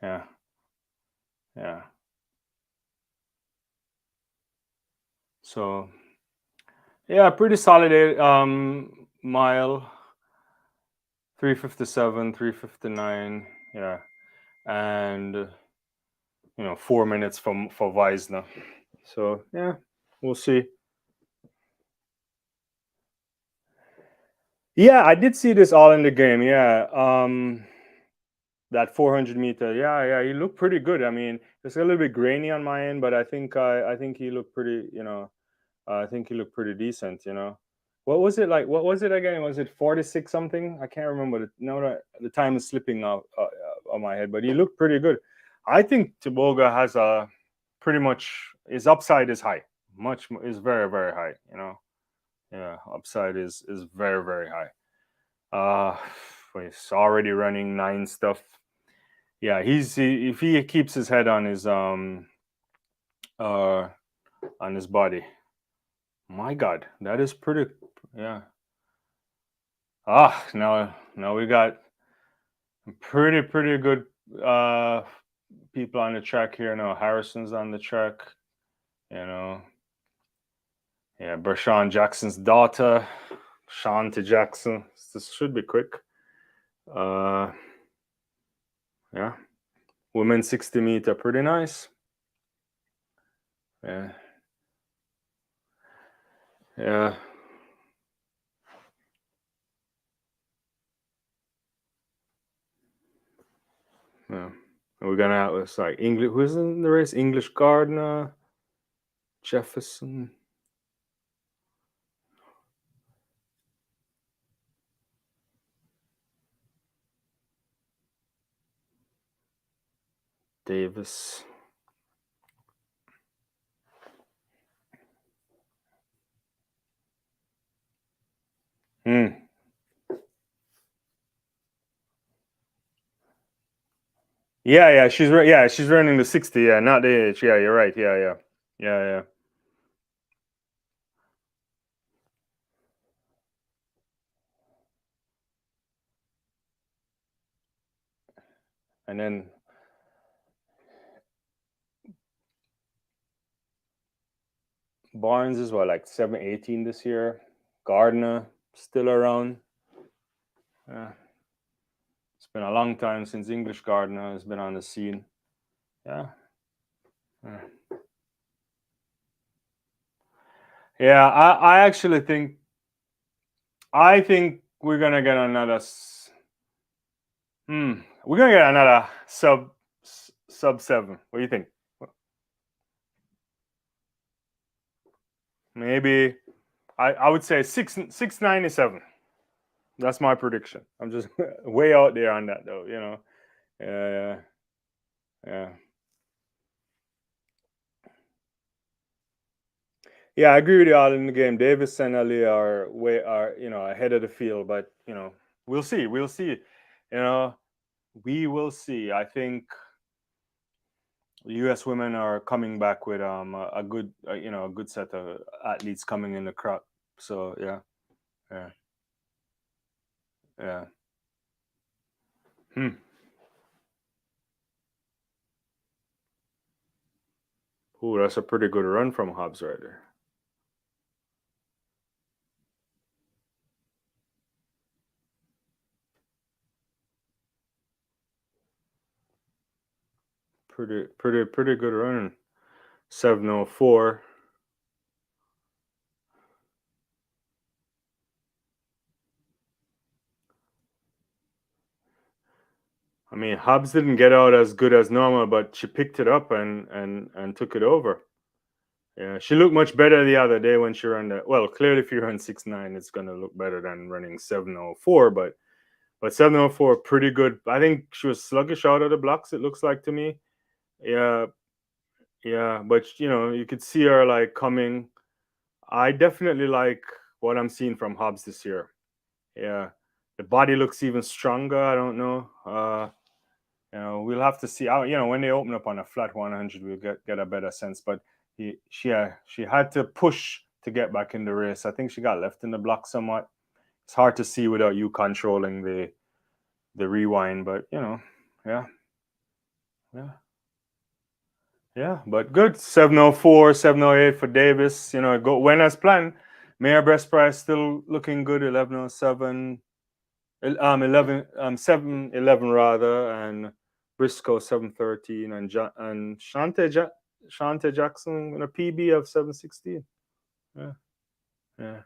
[SPEAKER 1] Yeah. Yeah. So yeah, pretty solid mile 357, 359. Yeah. And 4 minutes for Weisner. So yeah, we'll see. Yeah, I did see this all in the game. Yeah. That 400 meter. Yeah, yeah, he looked pretty good. I mean, it's a little bit grainy on my end, but I think he looked pretty, I think he looked pretty decent. What was it like? What was it again? Was it 46 something? I can't remember. The time is slipping out on my head, but he looked pretty good. I think Taboga has a pretty much his upside is high. Is very very high. Yeah, upside is very very high. Uh, he's already running 9 stuff. Yeah, if he keeps his head uh on his body. My God, that is pretty. Yeah. Now we got pretty good people on the track here. Now Harrison's on the track. You know, yeah, Bershawn Jackson's daughter, Shante Jackson. This should be quick. Yeah, women's 60 meter, pretty nice. Yeah, yeah. Yeah. We're gonna have it's like English. Who's in the race? English Gardner, Jefferson, Davis. Hmm. Yeah, she's running the 60. Yeah, not the age. Yeah, you're right. Yeah. And then Barnes is what, like 7-18 this year. Gardner still around. Yeah. It's been a long time since English Gardner has been on the scene. Yeah. Yeah, I actually think we're gonna get another. We're gonna get another sub 7. What do you think? Maybe I would say 697. That's my prediction. I'm just way out there on that though. Yeah, yeah. Yeah, I agree with you all in the game. Davis and Ali are ahead of the field, but we'll see. We'll see. We will see. I think the U.S. women are coming back with a good a good set of athletes coming in the crop. So yeah. Yeah. Hmm. Ooh, that's a pretty good run from Hobbs right there. Pretty good run. 704. I mean, Hobbs didn't get out as good as normal, but she picked it up and took it over. Yeah, she looked much better the other day when she ran that. Well, clearly, if you run 6.9, it's gonna look better than running 704. But 704, pretty good. I think she was sluggish out of the blocks. It looks like to me. Yeah, yeah. But you could see her like coming. I definitely like what I'm seeing from Hobbs this year. Yeah, the body looks even stronger. I don't know. We'll have to see. When they open up on a flat 100, we'll get a better sense. But she had to push to get back in the race. I think she got left in the block somewhat. It's hard to see without you controlling the rewind, but yeah, yeah. Yeah, but good. 704, 708 for Davis. Go went as planned. Mayor Best Price still looking good. 1107, 11, 711 rather, and Briscoe 713, and Shante Jackson in a PB of 716. Yeah, yeah.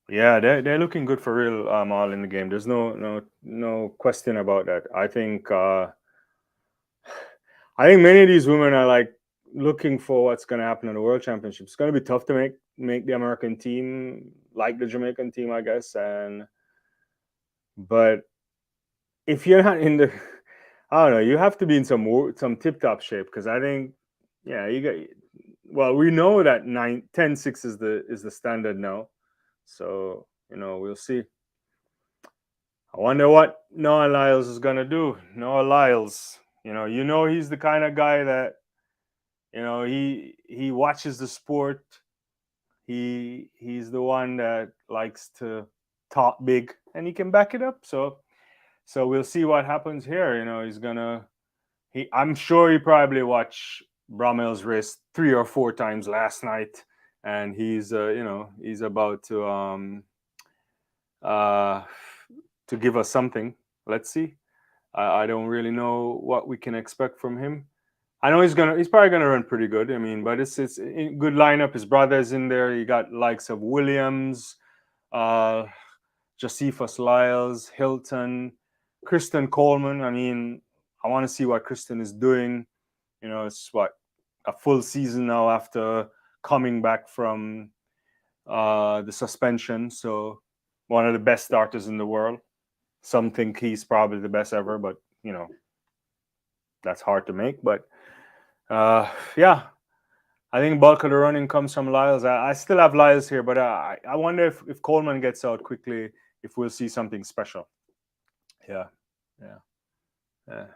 [SPEAKER 1] Yeah, they're looking good for real. All in the game. There's no question about that. I think many of these women are like looking for what's going to happen in the World Championship. It's going to be tough to make the American team like the Jamaican team, I guess. But if you're not in the, I don't know, you have to be in some tip top shape because I think, yeah, you got. Well, we know that 10-6 is the standard now, so we'll see. I wonder what Noah Lyles is gonna do. Noah Lyles, he's the kind of guy that he watches the sport. He's the one that likes to talk big, and he can back it up. So we'll see what happens here. He's gonna. I'm sure he probably watched Bromell's race 3 or 4 times last night, and he's about uh to give us something. Let's see. I don't really know what we can expect from him. I know he's probably gonna run pretty good. I mean, but it's a good lineup. His brother's in there. You got likes of Williams, uh, Josephus Lyles, Hilton, Kristen Coleman. I mean, I want to see what Kristen is doing. It's what a full season now after coming back from the suspension. So one of the best starters in the world. Some think he's probably the best ever, but that's hard to make. But yeah, I think bulk of the running comes from Lyles. I still have Lyles here, but I wonder if Coleman gets out quickly, if we'll see something special. Yeah, yeah, yeah,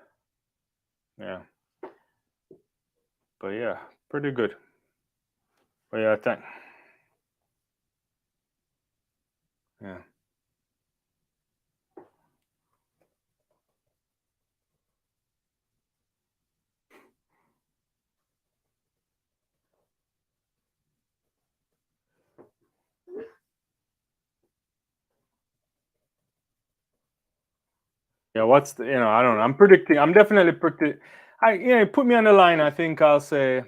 [SPEAKER 1] yeah. But yeah, pretty good. But yeah, thank. Yeah, yeah. What's the? I don't know. I'm predicting. I'm definitely predicting. Put me on the line. I think I'll say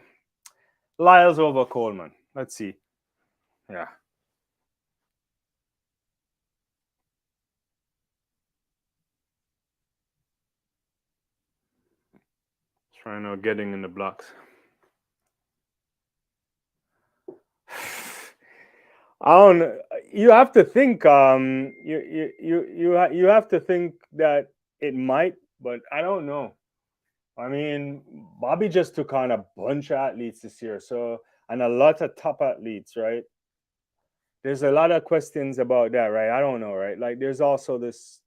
[SPEAKER 1] Lyles over Coleman. Let's see. Yeah. Trying to getting in the blocks. I don't. You have to think. You have to think that it might, but I don't know. I mean, Bobby just took on a bunch of athletes this year, and a lot of top athletes, right? There's a lot of questions about that, right? I don't know, right? Like, there's also this,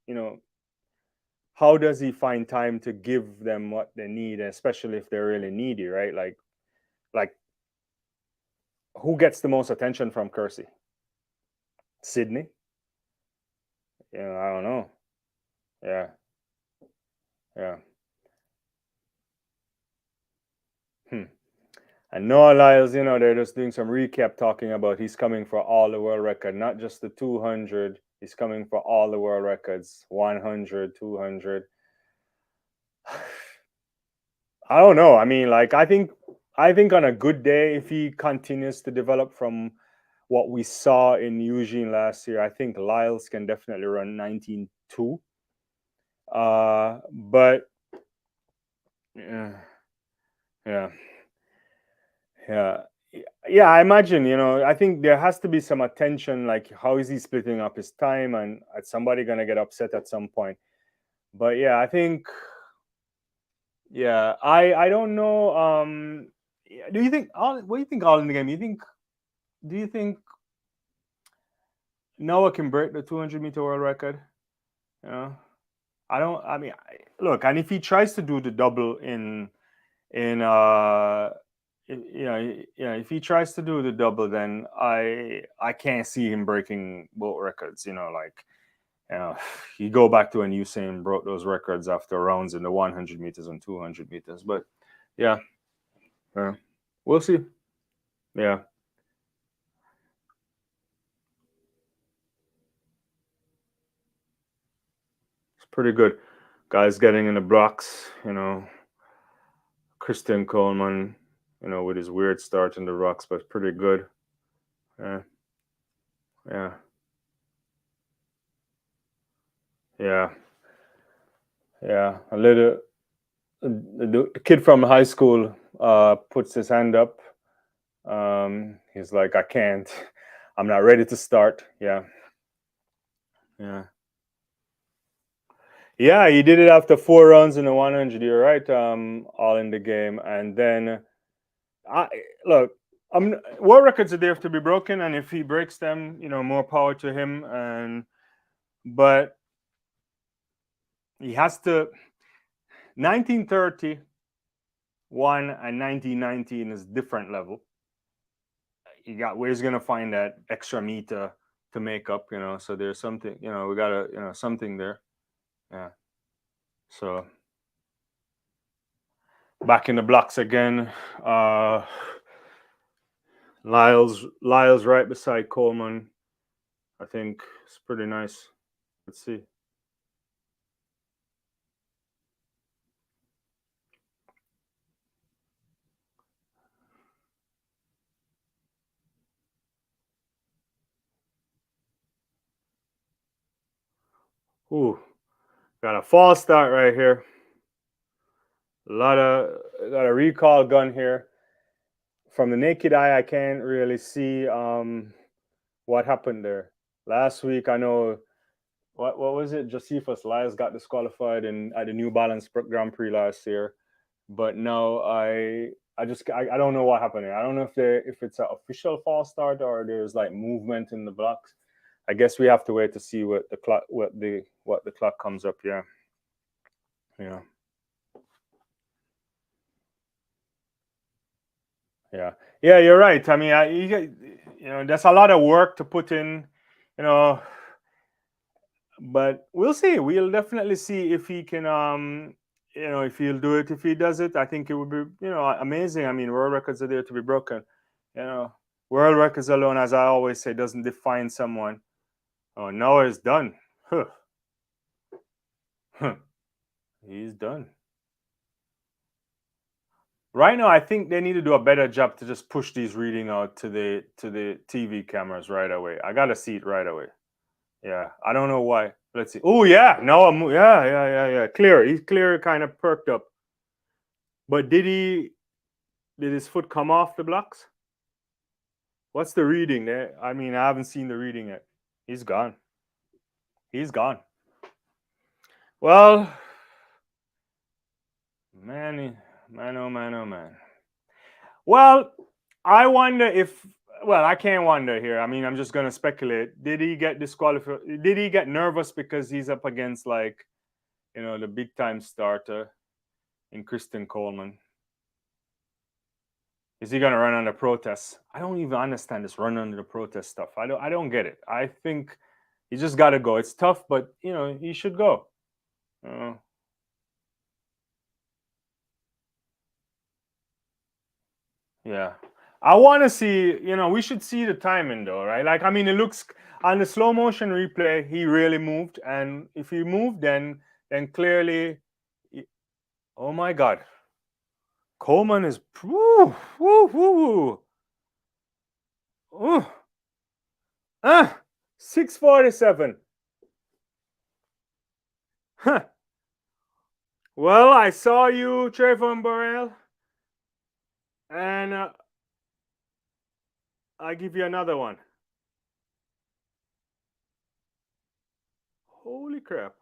[SPEAKER 1] how does he find time to give them what they need, especially if they're really needy, right? Like who gets the most attention from Kersey? Sydney? I don't know. Yeah, yeah. Hmm. And Noah Lyles, they're just doing some recap talking about he's coming for all the world record, not just the 200. He's coming for all the world records, 100, 200. I don't know. I mean, like, I think on a good day, if he continues to develop from what we saw in Eugene last year, I think Lyles can definitely run 19.2. But yeah, yeah. Yeah. Yeah, I imagine, I think there has to be some attention, like how is he splitting up his time, and somebody gonna get upset at some point. But yeah, I think, yeah, I don't know. Do you think what do you think all in the game? Do you think Noah can break the 200-meter world record? You know, I don't. Look, and if he tries to do the double in Yeah. If he tries to do the double, then I can't see him breaking both records. Like you know, you go back to when Usain broke those records after rounds in the 100 meters and 200 meters. But yeah, uh, we'll see. Yeah, it's pretty good. Guys getting in the blocks. Christian Coleman. With his weird start in the rocks, but pretty good. Yeah, yeah, yeah, yeah. A little. The kid from high school puts his hand up. He's like, I can't. I'm not ready to start. Yeah, yeah, yeah. He did it after 4 runs in the 100. You're right. All in the game, and then I look. World records are there to be broken, and if he breaks them, more power to him. But he has to. 1931 and 1919 is different level. You got where's gonna find that extra meter to make up, so there's something, we gotta, something there. Yeah. So back in the blocks again. Lyle's right beside Coleman. I think it's pretty nice. Let's see. Ooh, got a false start right here. Got a recall gun here. From the naked eye, I can't really see what happened there. Last week, I know what was it? Josephus Lyles got disqualified at the New Balance Grand Prix last year, but now I don't know what happened here. I don't know if it's an official false start or there's like movement in the blocks. I guess we have to wait to see what the clock comes up. Yeah, yeah, yeah, yeah. You're right. I mean, that's a lot of work to put in. You know, but we'll see. We'll definitely see if he can if he'll do it. If he does it, I think it would be amazing. I mean, world records are there to be broken. you know World records alone, as I always say, doesn't define someone. Oh, Noah is done. Huh. Huh. He's done. Right now, I think they need to do a better job to just push these reading out to the TV cameras right away. I gotta see it right away. Yeah, I don't know why. Let's see. Oh yeah, no, yeah, yeah, yeah, yeah. Clear. He's clear, kind of perked up. But did his foot come off the blocks? What's the reading there? I mean, I haven't seen the reading yet. He's gone. He's gone. Well, man, man, oh man, oh man. Well, I wonder if. Well, I can't wonder here. I mean, I'm just gonna speculate. Did he get disqualified? Did he get nervous because he's up against like, the big time starter in Kristen Coleman? Is he gonna run under protest? I don't even understand this run under the protest stuff. I don't get it. I think he just gotta go. It's tough, but he should go. Uh, yeah. I want to see. We should see the timing though, right? Like, I mean, it looks on the slow motion replay, he really moved, and if he moved, then clearly, oh my God, Coleman is woo, woo, woo, woo. 647. Huh. Well, I saw you, Trayvon Burrell, and I give you another one. Holy crap!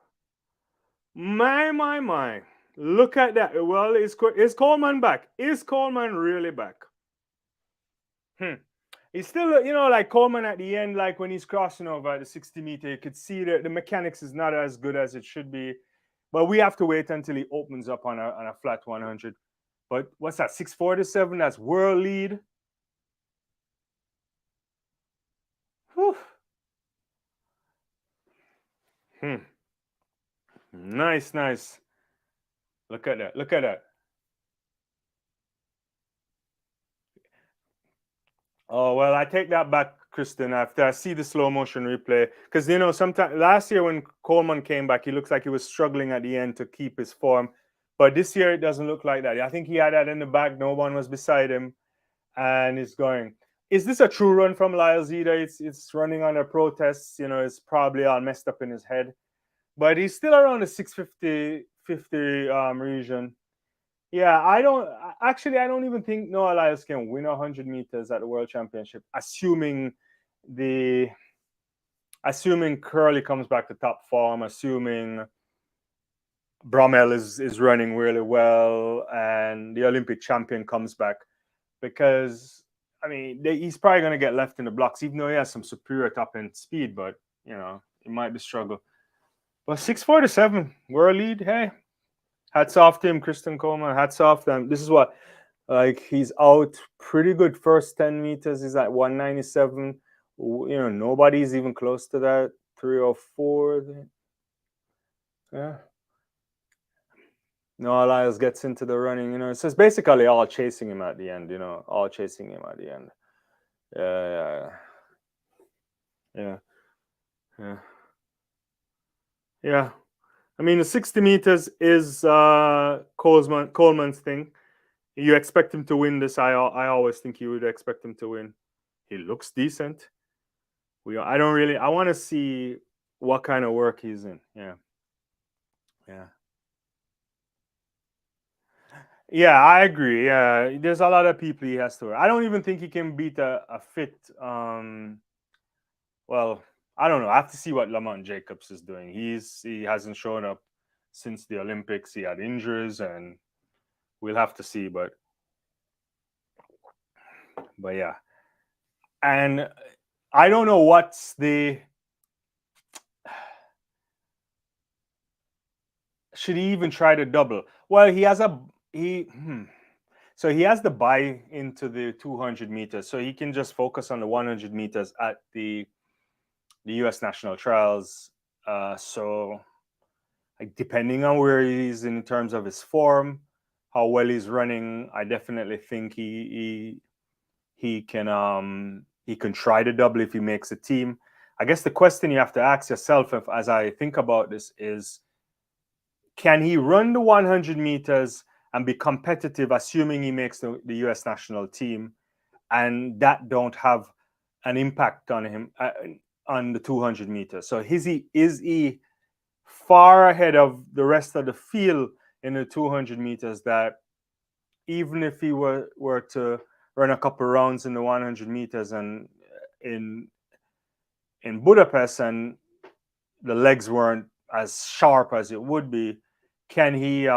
[SPEAKER 1] My! Look at that. Well, is Coleman back? Is Coleman really back? Hmm. He's still, like Coleman at the end, like when he's crossing over the 60 meter, you could see that the mechanics is not as good as it should be. But we have to wait until he opens up on a flat 100. But what's that? 647. That's world lead. Whew. Nice, nice. Look at that. Look at that. Oh well, I take that back, Kristen. After I see the slow motion replay, because sometimes last year when Coleman came back, he looks like he was struggling at the end to keep his form. But this year it doesn't look like that. I think he had that in the back. No one was beside him, and he's going. Is this a true run from Lyles either? It's running under protests. It's probably all messed up in his head. But he's still around the 650 region. Yeah, I don't even think Noah Lyles can win 100 meters at the World Championship, the assuming Curly comes back to top form, assuming Bromell is running really well, and the Olympic champion comes back, because he's probably going to get left in the blocks, even though he has some superior top end speed, but it might be struggle. But 647 world lead, hey. Hats off to him, Kristen Coleman. Hats off to him. This is what, he's out pretty good first 10 meters. He's at 197. Nobody's even close to that. 304. Yeah. Noah Lyles gets into the running. So it's basically all chasing him at the end. All chasing him at the end. Yeah. The 60 meters is Coleman's thing. You expect him to win this. I always think you would expect him to win. He looks decent. I want to see what kind of work he's in. Yeah, I agree. Yeah, there's a lot of people he has to. I don't even think he can beat a fit. Well, I don't know. I have to see what Lamont Jacobs is doing. He hasn't shown up since the Olympics. He had injuries, and we'll have to see. But yeah, and I don't know what's the. Should he even try to double? Well, he has So he has the buy into the 200 meters, so he can just focus on the 100 meters at the U.S. national trials. So, depending on where he's in terms of his form, how well he's running, I definitely think he can try to double if he makes a team. I guess the question you have to ask yourself, as I think about this, is can he run the 100 meters and be competitive, assuming he makes the U.S. national team, and that don't have an impact on him on the 200 meters? So is he far ahead of the rest of the field in the 200 meters that even if he were to run a couple rounds in the 100 meters and in Budapest and the legs weren't as sharp as it would be, can he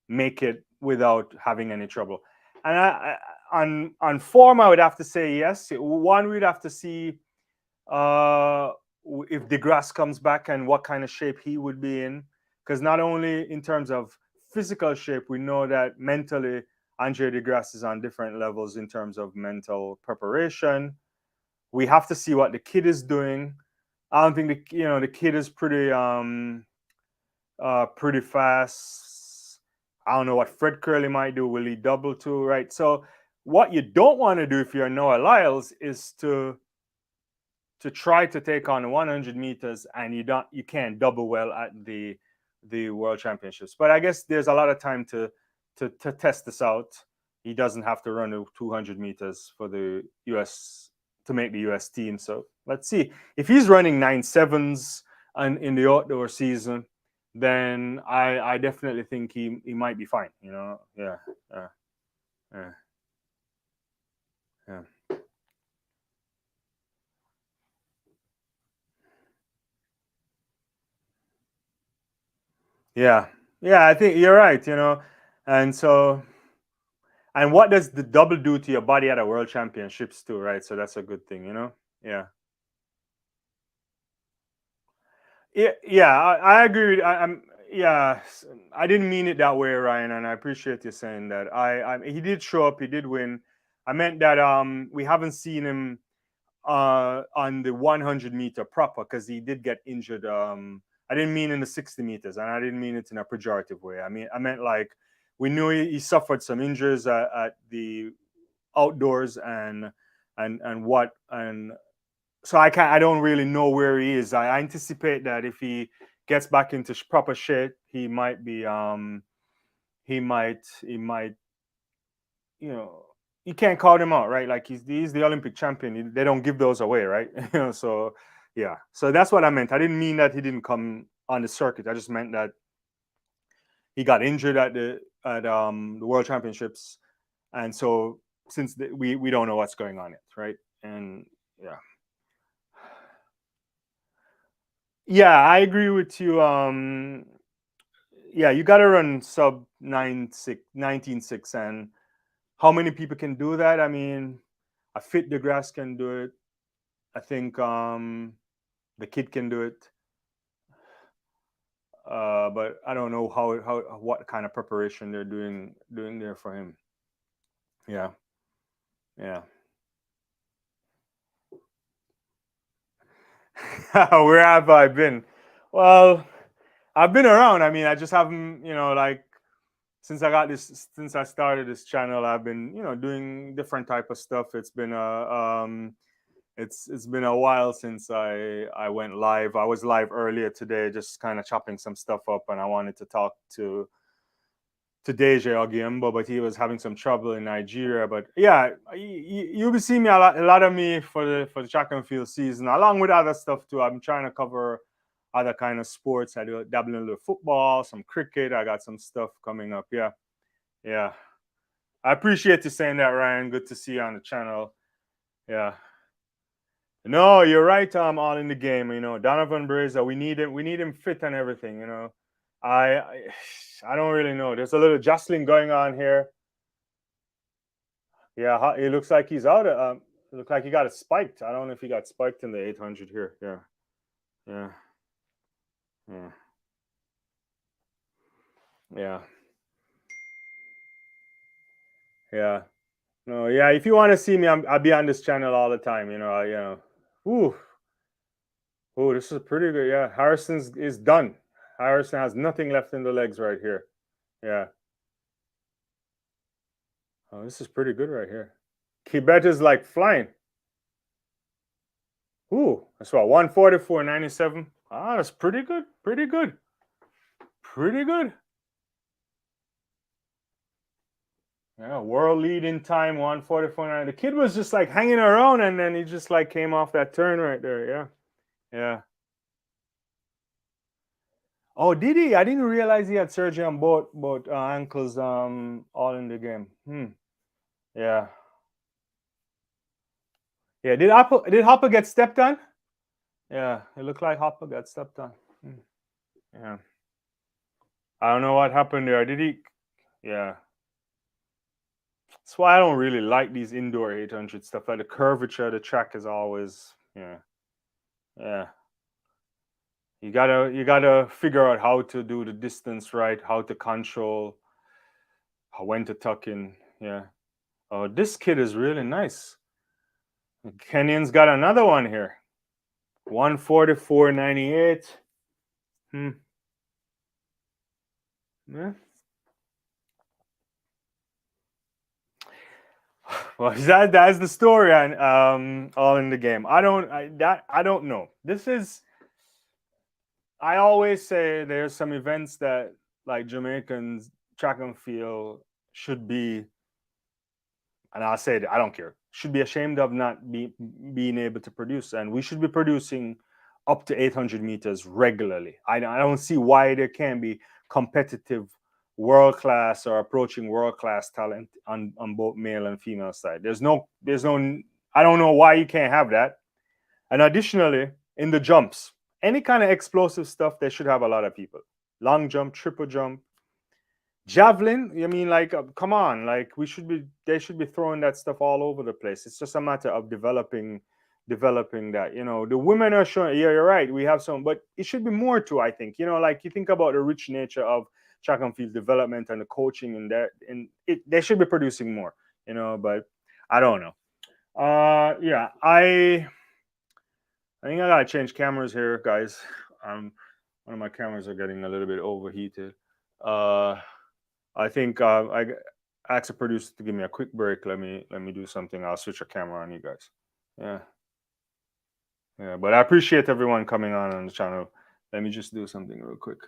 [SPEAKER 1] make it without having any trouble? And on form, I would have to say yes. One, we'd have to see if DeGrasse comes back and what kind of shape he would be in. Because not only in terms of physical shape, we know that mentally, Andre DeGrasse is on different levels in terms of mental preparation. We have to see what the kid is doing. I don't think the kid is pretty fast. I don't know what Fred Curley might do. Will he double too? Right. So what you don't want to do if you're Noah Lyles is to try to take on 100 meters and you can't double well at the World Championships. But I guess there's a lot of time to test this out. He doesn't have to run the 200 meters for the US to make the US team. So let's see. If he's running 9.7s in the outdoor season, then I definitely think he might be fine. Yeah. Yeah, I think you're right. And so, and what does the double do to your body at a World Championships too, right? So that's a good thing. Yeah. Yeah, I agree. yeah, I didn't mean it that way, Ryan, and I appreciate you saying that. He did show up, he did win. I meant that we haven't seen him on the 100-meter proper because he did get injured. I didn't mean in the 60 meters, and I didn't mean it in a pejorative way. I meant like we knew he suffered some injuries at the outdoors and what and so I don't really know where he is. I anticipate that if he gets back into proper shape, he might be he might you can't call him out, right? Like he's the Olympic champion. They don't give those away, right? So yeah. So that's what I meant. I didn't mean that he didn't come on the circuit. I just meant that he got injured at the World Championships, and so since we don't know what's going on yet, right? And yeah. Yeah, I agree with you. Yeah, you got to run sub 9.6, 19.6, and how many people can do that? I mean, a fit DeGrasse can do it. I think the kid can do it. But I don't know how what kind of preparation they're doing there for him. Yeah, yeah. Where have I been? Well, I've been around. I mean, I just haven't, like since I started this channel, I've been, doing different type of stuff. It's been a while since I went live. I was live earlier today, just kind of chopping some stuff up, and I wanted to talk to Deja Ogiembo, but he was having some trouble in Nigeria. But yeah, you'll be seeing me a lot of me for the track and field season, along with other stuff too. I'm trying to cover other kind of sports. I do dabbling a little football, some cricket. I got some stuff coming up. Yeah, yeah. I appreciate you saying that, Ryan. Good to see you on the channel. Yeah. No, you're right. All in the game. Donovan Brazier. We need him. We need him fit and everything. I, I I don't really know. There's a little jostling going on here. Yeah, it looks like he's out. It looks like he got it spiked. I don't know if he got spiked in the 800 here. Yeah, yeah, yeah, yeah, yeah. No, yeah. If you want to see me, I'll be on this channel all the time. Ooh, ooh, this is pretty good. Yeah, Harrison's is done. Harrison has nothing left in the legs right here. Yeah. Oh, this is pretty good right here. Kibet is like flying. Ooh, that's what 144.97. Ah, that's pretty good. Pretty good. Pretty good. Yeah, world lead in time 144.9. The kid was just like hanging around, and then he just like came off that turn right there. Yeah, yeah. Oh, did he? I didn't realize he had surgery on both ankles. All in the game. Yeah, yeah. Did Hopper get stepped on? Yeah, it looked like Hopper got stepped on. Yeah. I don't know what happened there. Did he? Yeah. That's why I don't really like these indoor 800 stuff. Like the curvature of the track is always, yeah, yeah. You gotta figure out how to do the distance right, how to control, when to tuck in. Yeah. Oh, this kid is really nice. Kenyon's got another one here. 144.98. Yeah. Well, that's the story, and all in the game. I don't know. I always say there's some events that like Jamaicans track and field should be, and I'll say it, I don't care, should be ashamed of not being able to produce, and we should be producing up to 800 meters regularly. I don't see why there can't be competitive world class or approaching world class talent on both male and female side. There's no I don't know why you can't have that. And additionally, in the jumps, any kind of explosive stuff, they should have a lot of people. Long jump, triple jump, javelin. I mean, like, come on, like they should be throwing that stuff all over the place. It's just a matter of developing developing that. The women are showing. Yeah, you're right. We have some, but it should be more too. I think. Like you think about the rich nature of track and field development and the coaching in that, and they should be producing more. But I don't know. Yeah, I think I gotta change cameras here, guys. One of my cameras are getting a little bit overheated. Uh, I think I asked the producer to give me a quick break. Let me do something. I'll switch a camera on you guys. Yeah, yeah. But I appreciate everyone coming on the channel. Let me just do something real quick.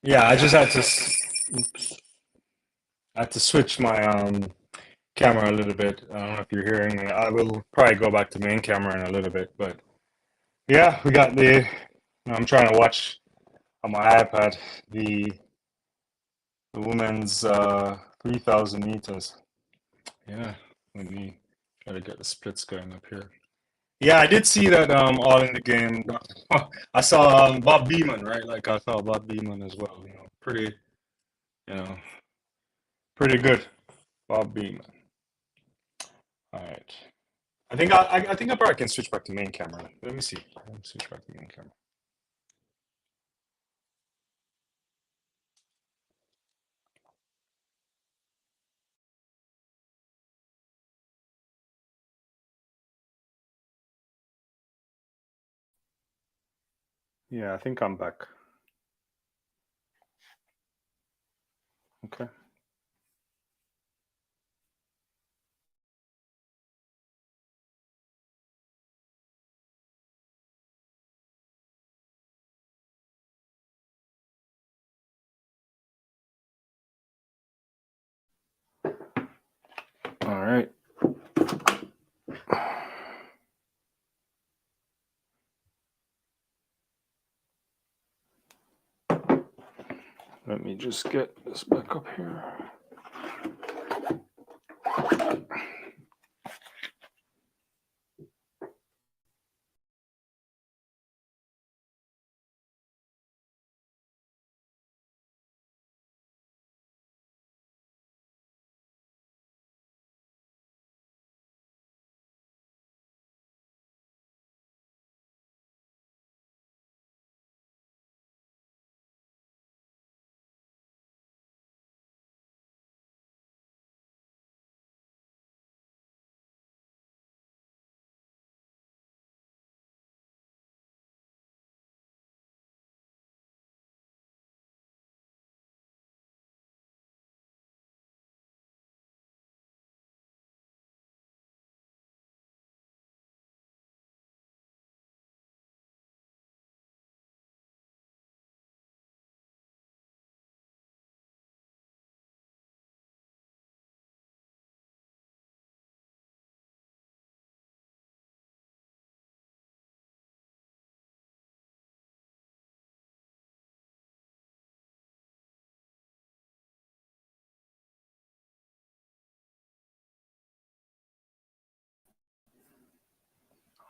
[SPEAKER 1] Yeah, I just had to. Oops. I had to switch my camera a little bit. I don't know if you're hearing me. I will probably go back to main camera in a little bit, but yeah, we got the. I'm trying to watch on my iPad the women's 3,000 meters. Yeah, let me try to get the splits going up here. Yeah, I did see that all in the game. I saw Bob Beeman, right? Like I saw Bob Beeman as well. You know, pretty good, Bob Beeman. All right. I think I probably can switch back to main camera. Let me see. Let me switch back to main camera. Yeah, I think I'm back. Okay. All right. Let me just get this back up here.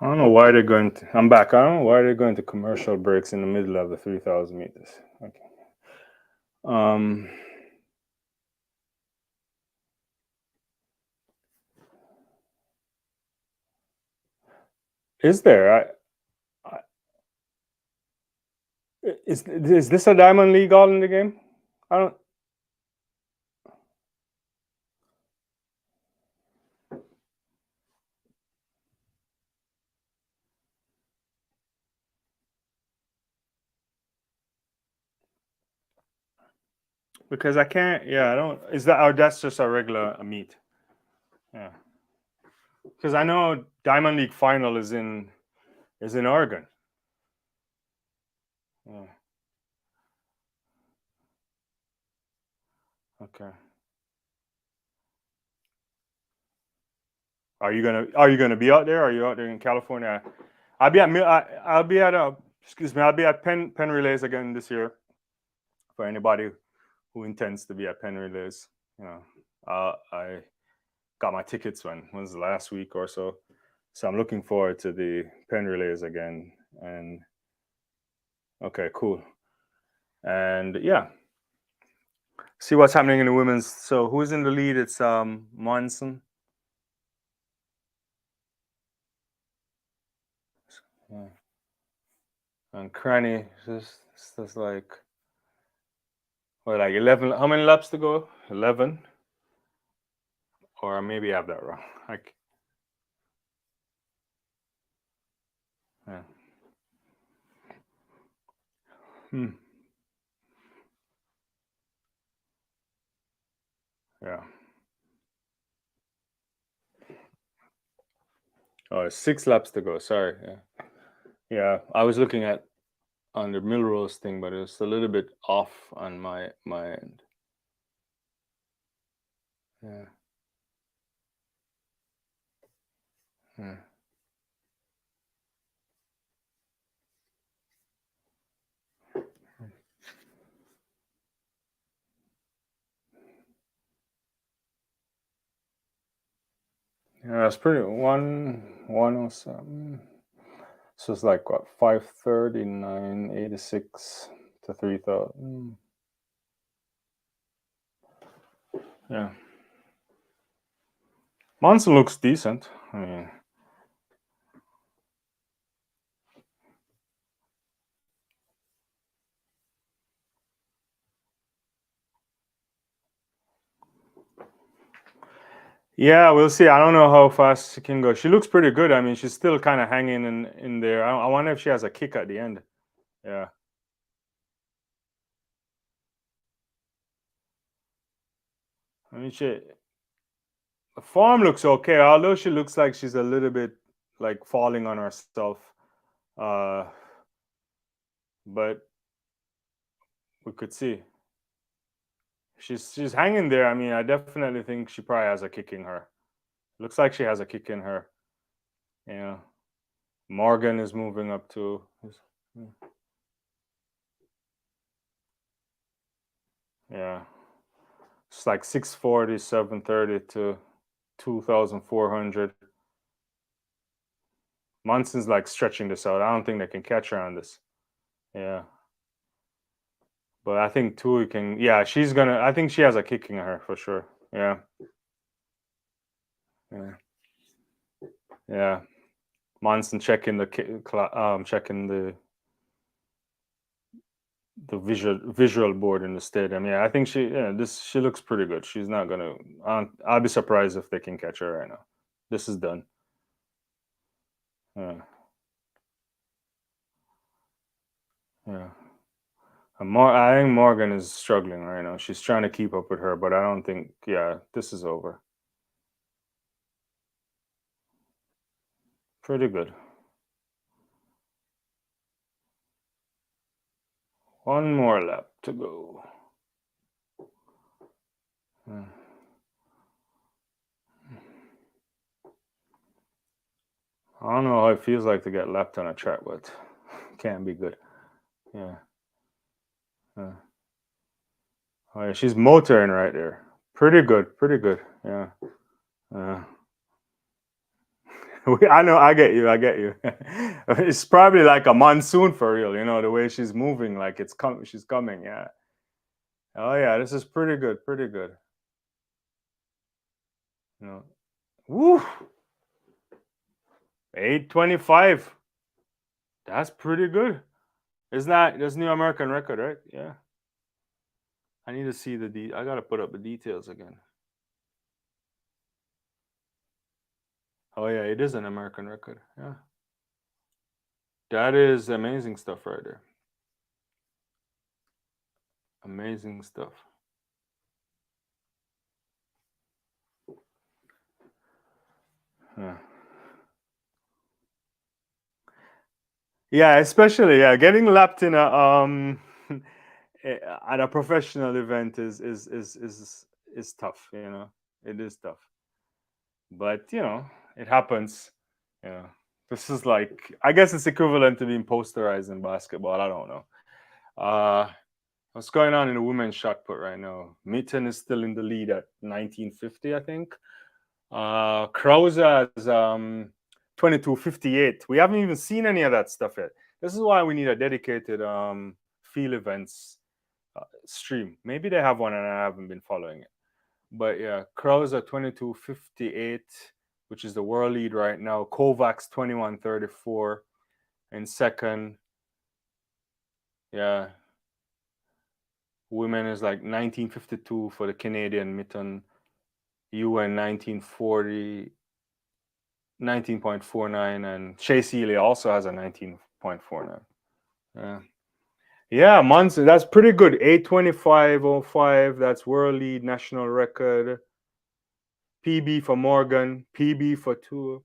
[SPEAKER 1] I don't know why they're going to. I'm back. I don't know why they're going to commercial breaks in the middle of the 3,000 meters. Okay. Is there? Is this a Diamond League all in the game? I don't. Because I can't. Yeah, I don't. Is that? Or that's just a regular meet. Yeah. Because I know Diamond League final is in Oregon. Yeah. Okay. Are you gonna be out there? Are you out there in California? I'll be at I'll be at excuse me. I'll be at Penn Relays again this year. For anybody who intends to be at Penn Relays, you know, I got my tickets when was the last week or so. So I'm looking forward to the Penn Relays again. And okay, cool. And yeah, see what's happening in the women's. So who's in the lead? It's Monson. Yeah. And Cranny. This like what, like 11. How many laps to go? 11. Or maybe I have that wrong. Like, yeah. Hmm. Yeah. Oh, it's 6 laps to go. Sorry. Yeah. Yeah. I was looking at on the Millrose thing, but it's a little bit off on my end. Yeah. Yeah. Yeah, it's pretty 107. So it's like what 539.86 to 3,000. Yeah. Monson looks decent. I mean, yeah, we'll see. I don't know how fast she can go. She looks pretty good. I mean, she's still kind of hanging in there. I wonder if she has a kick at the end. Yeah. I mean, the form looks okay, although she looks like she's a little bit like falling on herself. Uh, but we could see. She's hanging there. I mean, I definitely think she probably has a kick in her. Looks like she has a kick in her. Yeah. Morgan is moving up to. Yeah. It's like 640, 730 to 2,400. Munson's like stretching this out. I don't think they can catch her on this. Yeah. But I think Tui can. Yeah, she's gonna. I think she has a kick in her for sure. Yeah. Yeah. Yeah. Monson checking checking the visual board in the stadium. Yeah, I think she looks pretty good. She's not gonna. I'll be surprised if they can catch her right now. This is done. Yeah. Yeah. I think Morgan is struggling right now. She's trying to keep up with her, but I don't think. Yeah, this is over. Pretty good. One more lap to go. Yeah. I don't know how it feels like to get left on a track, but can be good. Yeah. Yeah. Oh yeah, she's motoring right there. Pretty good. Pretty good. Yeah. I know. I get you. I get you. It's probably like a monsoon for real. The way she's moving, like it's coming. She's coming. Yeah. Oh yeah, this is pretty good. Pretty good. You know. Woo. 8:25. That's pretty good. Isn't that's new American record, right? Yeah. I need to see I gotta put up the details again. Oh yeah, it is an American record. Yeah. That is amazing stuff right there. Amazing stuff. Yeah. Yeah, especially getting lapped in a at a professional event is tough. It is tough, but it happens. Yeah, this is like, I guess it's equivalent to being posterized in basketball. I don't know. What's going on in the women's shot put right now? Mitten is still in the lead at 1950, I think. Krause has 22:58. We haven't even seen any of that stuff yet. This is why we need a dedicated field events stream. Maybe they have one and I haven't been following it. But yeah, Krause at 22:58, which is the world lead right now. Kovacs 21:34 in second. Yeah. Women is like 19:52 for the Canadian Mitten. UN 19:40. 19.49, and Shea Sealy also has a 19.49. Yeah, Munson, that's pretty good. 8:25:05. That's world lead, national record. PB for Morgan, PB for Tua.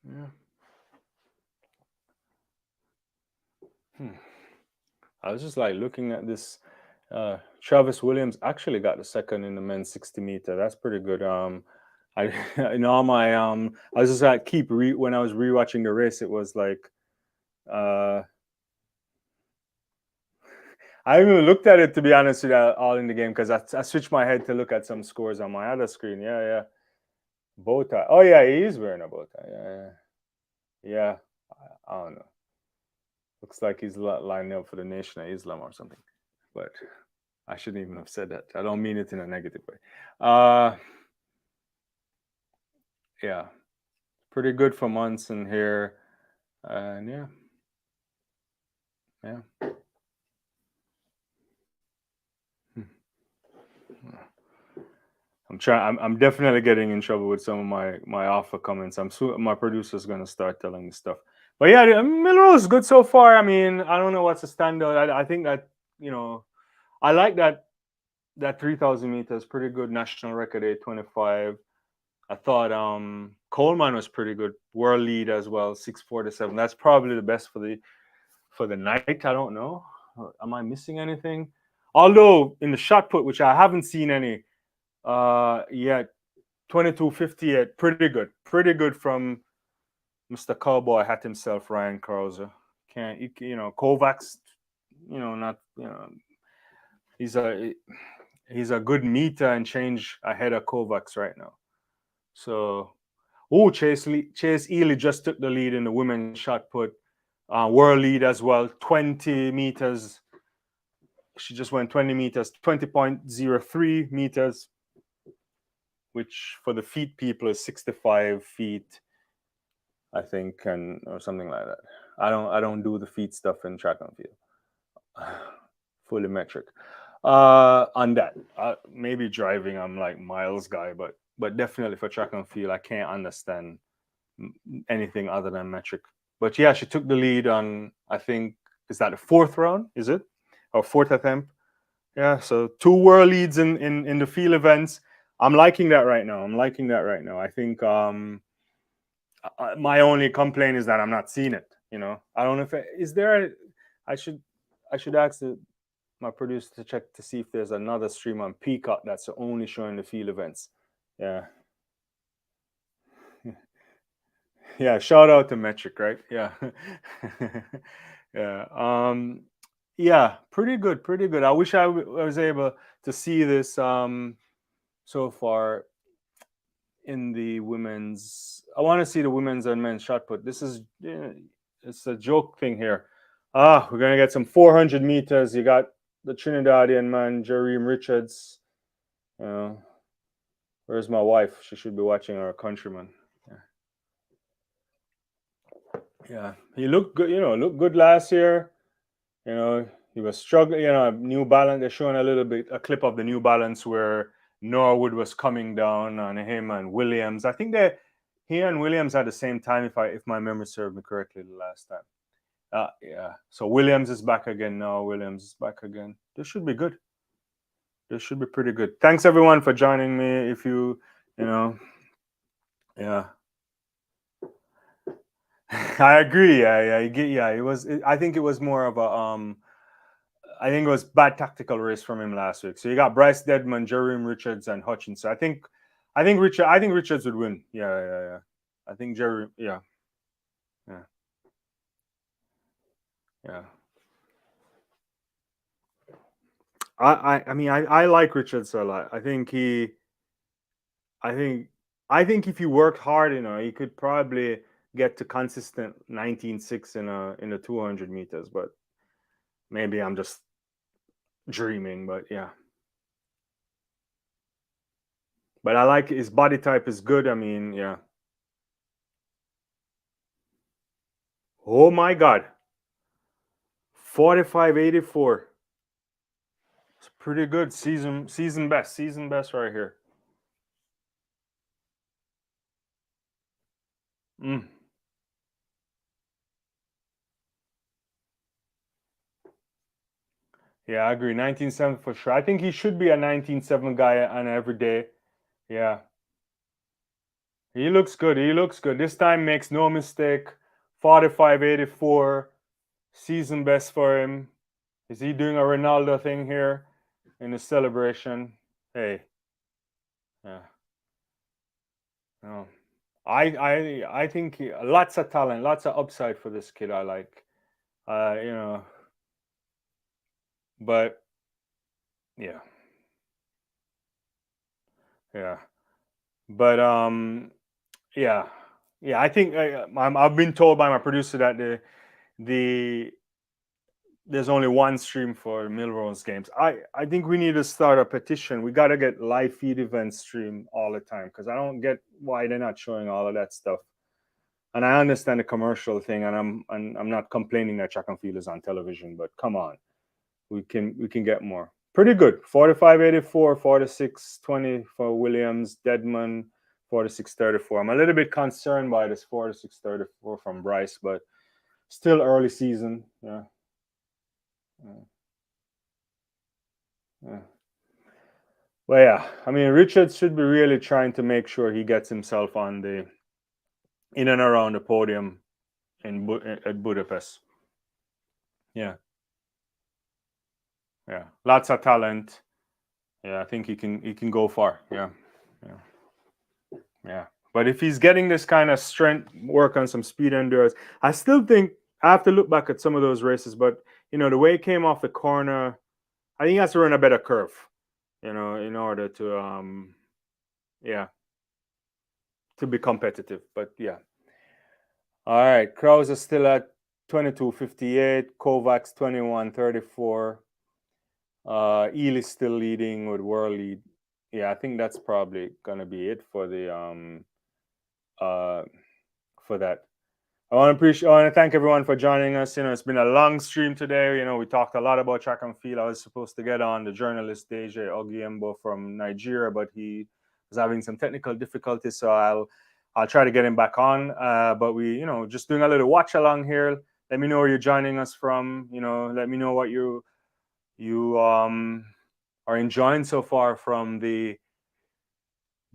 [SPEAKER 1] Yeah. I was just like looking at this. Travis Williams actually got the second in the men's 60 meter. That's pretty good. I in all my I was just like when I was rewatching the race, it was like I even looked at it, to be honest with you, all in the game, because I switched my head to look at some scores on my other screen. Yeah. Bow tie. Oh yeah, he is wearing a bow tie. Yeah. I don't know. Looks like he's lining up for the Nation of Islam or something. But I shouldn't even have said that. I don't mean it in a negative way. Yeah, pretty good for Munson here, and yeah. I'm definitely getting in trouble with some of my alpha comments. My producer's gonna start telling me stuff. But yeah, Millrose is good so far. I mean, I don't know what's a standout. I think that I like that 3,000 meters, pretty good national record 8:25. I thought Coleman was pretty good, world lead as well, 6:47. That's probably the best for the night. I don't know. Am I missing anything? Although in the shot put, which I haven't seen any yet, 22:58, pretty good from Mr. Cowboy Hat himself, Ryan Krauser. Can't Kovacs, not he's a good meter and change ahead of Kovacs right now. So, Chase Ely just took the lead in the women's shot put, world lead as well, 20 meters. She just went 20 meters, 20.03 meters, which for the feet people is 65 feet, I think, and or something like that. I don't do the feet stuff in track and field. Fully metric. On that, maybe driving, I'm like miles guy, but definitely for track and field, I can't understand anything other than metric. But yeah, she took the lead on, I think, is that the fourth round? Is it or fourth attempt? Yeah, so two world leads in the field events. I'm liking that right now. I think my only complaint is that I'm not seeing it. I don't know if is there. I should ask my producer to check to see if there's another stream on Peacock that's only showing the field events. Yeah. Yeah, shout out to Metric, right? Yeah. Yeah. Yeah, pretty good, pretty good. I wish I was able to see this so far in the women's. I want to see the women's and men's shot put. This is it's a joke thing here. We're gonna get some 400 meters. You got the Trinidadian man, Jareem Richards. Where's my wife? She should be watching our countryman. Yeah, he looked good. Looked good last year. He was struggling. New Balance. They're showing a clip of the New Balance where Norwood was coming down on him and Williams. I think he and Williams at the same time, if my memory served me correctly, the last time. Yeah. So Williams is back again now. This should be good. This should be pretty good. Thanks everyone for joining me. If yeah. I agree. Yeah. It was. I think it was more of a I think it was bad tactical race from him last week. So you got Bryce Deadman, Jareem Richards, and Hutchinson. I think Richards would win. Yeah. I think Jerry. Yeah. I mean I like Richards a lot. I think if he worked hard, he could probably get to consistent 19.6 in the 200 meters. But maybe I'm just dreaming. But yeah. But I like his body type is good. I mean, yeah. Oh my God. 45.84. It's pretty good. Season best. Season best right here. Yeah, I agree. 19.7 for sure. I think he should be a 19.7 guy on every day. Yeah. He looks good. This time makes no mistake. 45.84. Season best for him. Is he doing a Ronaldo thing here in the celebration? Hey. Yeah. No. I think lots of talent, lots of upside for this kid. I like. But yeah. Yeah. But yeah. I think I've been told by my producer that there's only one stream for Millrose games. I think we need to start a petition. We got to get live feed events stream all the time because I don't get why they're not showing all of that stuff. And I understand the commercial thing, and I'm not complaining that track and field is on television, but come on, we can get more. Pretty good. 45.84, 46.20 for Williams, Deadman, 46.34. I'm a little bit concerned by this 46.34 from Bryce, but still early season. Yeah. Well, yeah. I mean, Richards should be really trying to make sure he gets himself on in and around the podium at Budapest. Yeah. Yeah, lots of talent. Yeah, I think he can go far. Yeah, yeah, yeah. But if he's getting this kind of strength, work on some speed endurance, I still think I have to look back at some of those races. But the way he came off the corner, I think he has to run a better curve. In order to yeah, to be competitive. But yeah. All right, Kraus is still at 22:58. Kovacs 21:34. Eel is still leading with world lead. Yeah, I think that's probably gonna be it for the uh for that. I want to thank everyone for joining us. It's been a long stream today. We talked a lot about track and field. I was supposed to get on the journalist Deje Ogiembo from Nigeria, but he was having some technical difficulties, so I'll try to get him back on. But we, just doing a little watch along here. Let me know where you're joining us from. Let me know what you are enjoying so far from the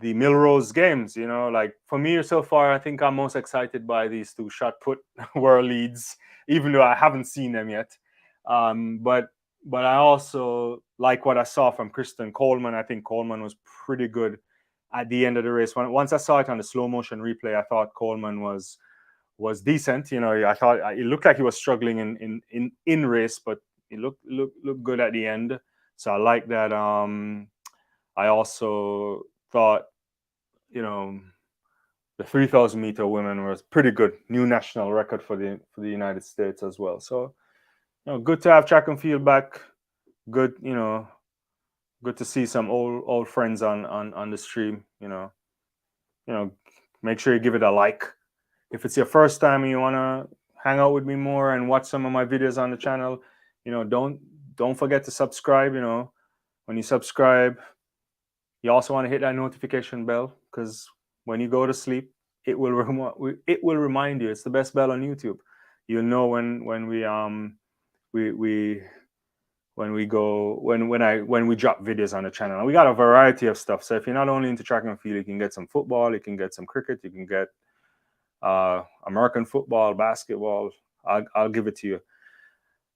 [SPEAKER 1] Millrose games. Like for me so far, I think I'm most excited by these two shot put world leads, even though I haven't seen them yet. But I also like what I saw from Kristen Coleman. I think Coleman was pretty good at the end of the race. Once I saw it on the slow motion replay, I thought Coleman was decent. I thought it looked like he was struggling in race, but he looked good at the end. So I like that. I also thought, the 3,000 meter women was pretty good, new national record for the United States as well. So, good to have track and field back. Good, good to see some old friends on the stream. Make sure you give it a like. If it's your first time and you want to hang out with me more and watch some of my videos on the channel, don't forget to subscribe. When you subscribe, you also want to hit that notification bell, because when you go to sleep, it will remind you. It's the best bell on YouTube. You'll know when we drop videos on the channel. And we got a variety of stuff. So if you're not only into track and field, you can get some football, you can get some cricket, you can get American football, basketball. I'll give it to you.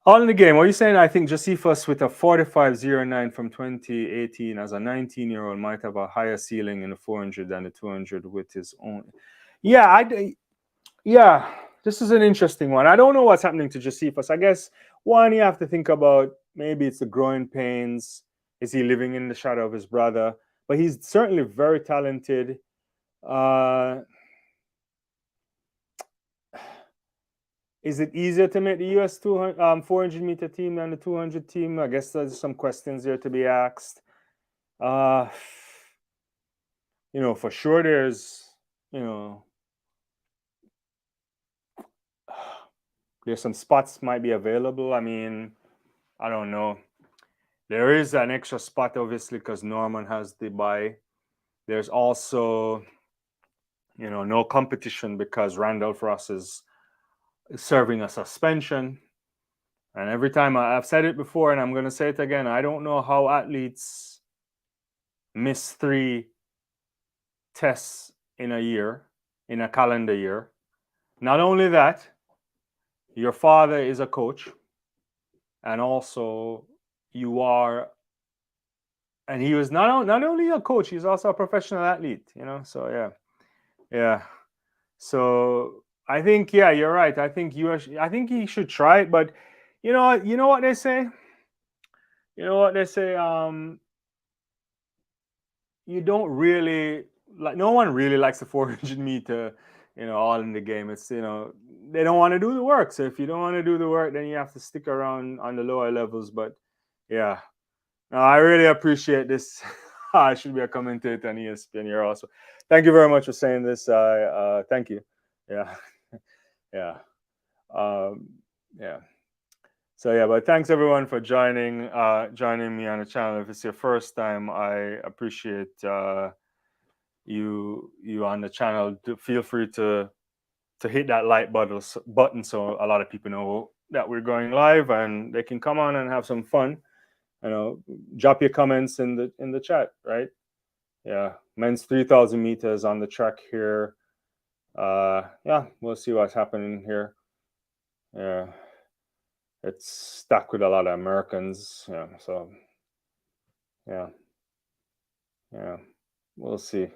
[SPEAKER 1] All in the game. What are you saying? I think Josephus with a 45.09 from 2018 as a 19-year-old might have a higher ceiling in the 400 than the 200 with his own. Yeah, this is an interesting one. I don't know what's happening to Josephus. I guess one, you have to think about maybe it's the growing pains. Is he living in the shadow of his brother? But he's certainly very talented. Is it easier to make the US 400 meter team than the 200 team? I guess there's some questions there to be asked. For sure there's some spots might be available. I mean, I don't know. There is an extra spot, obviously, because Norman has the bye. There's also, no competition because Randolph Ross is serving a suspension. And every time I've said it before, and I'm going to say it again, I don't know how athletes miss 3 tests in a calendar year. Not only that, your father is a coach, and also you are, and he was not only a coach, he's also a professional athlete, so yeah. So I think, you're right. I think he should try it, but you know what they say? You don't really no one really likes the 400 meter, all in the game. It's, they don't want to do the work. So if you don't want to do the work, then you have to stick around on the lower levels. But yeah, no, I really appreciate this. I should be a commentator on ESPN here also. Thank you very much for saying this. Thank you. Yeah. Yeah. Yeah. So yeah, but thanks everyone for joining me on the channel. If it's your first time, I appreciate you on the channel. Feel free to hit that like button so a lot of people know that we're going live and they can come on and have some fun. Drop your comments in the chat, right? Yeah, men's 3,000 meters on the track here. Yeah, we'll see what's happening here. Yeah. it's stuck with a lot of Americans. Yeah, so yeah, yeah, we'll see.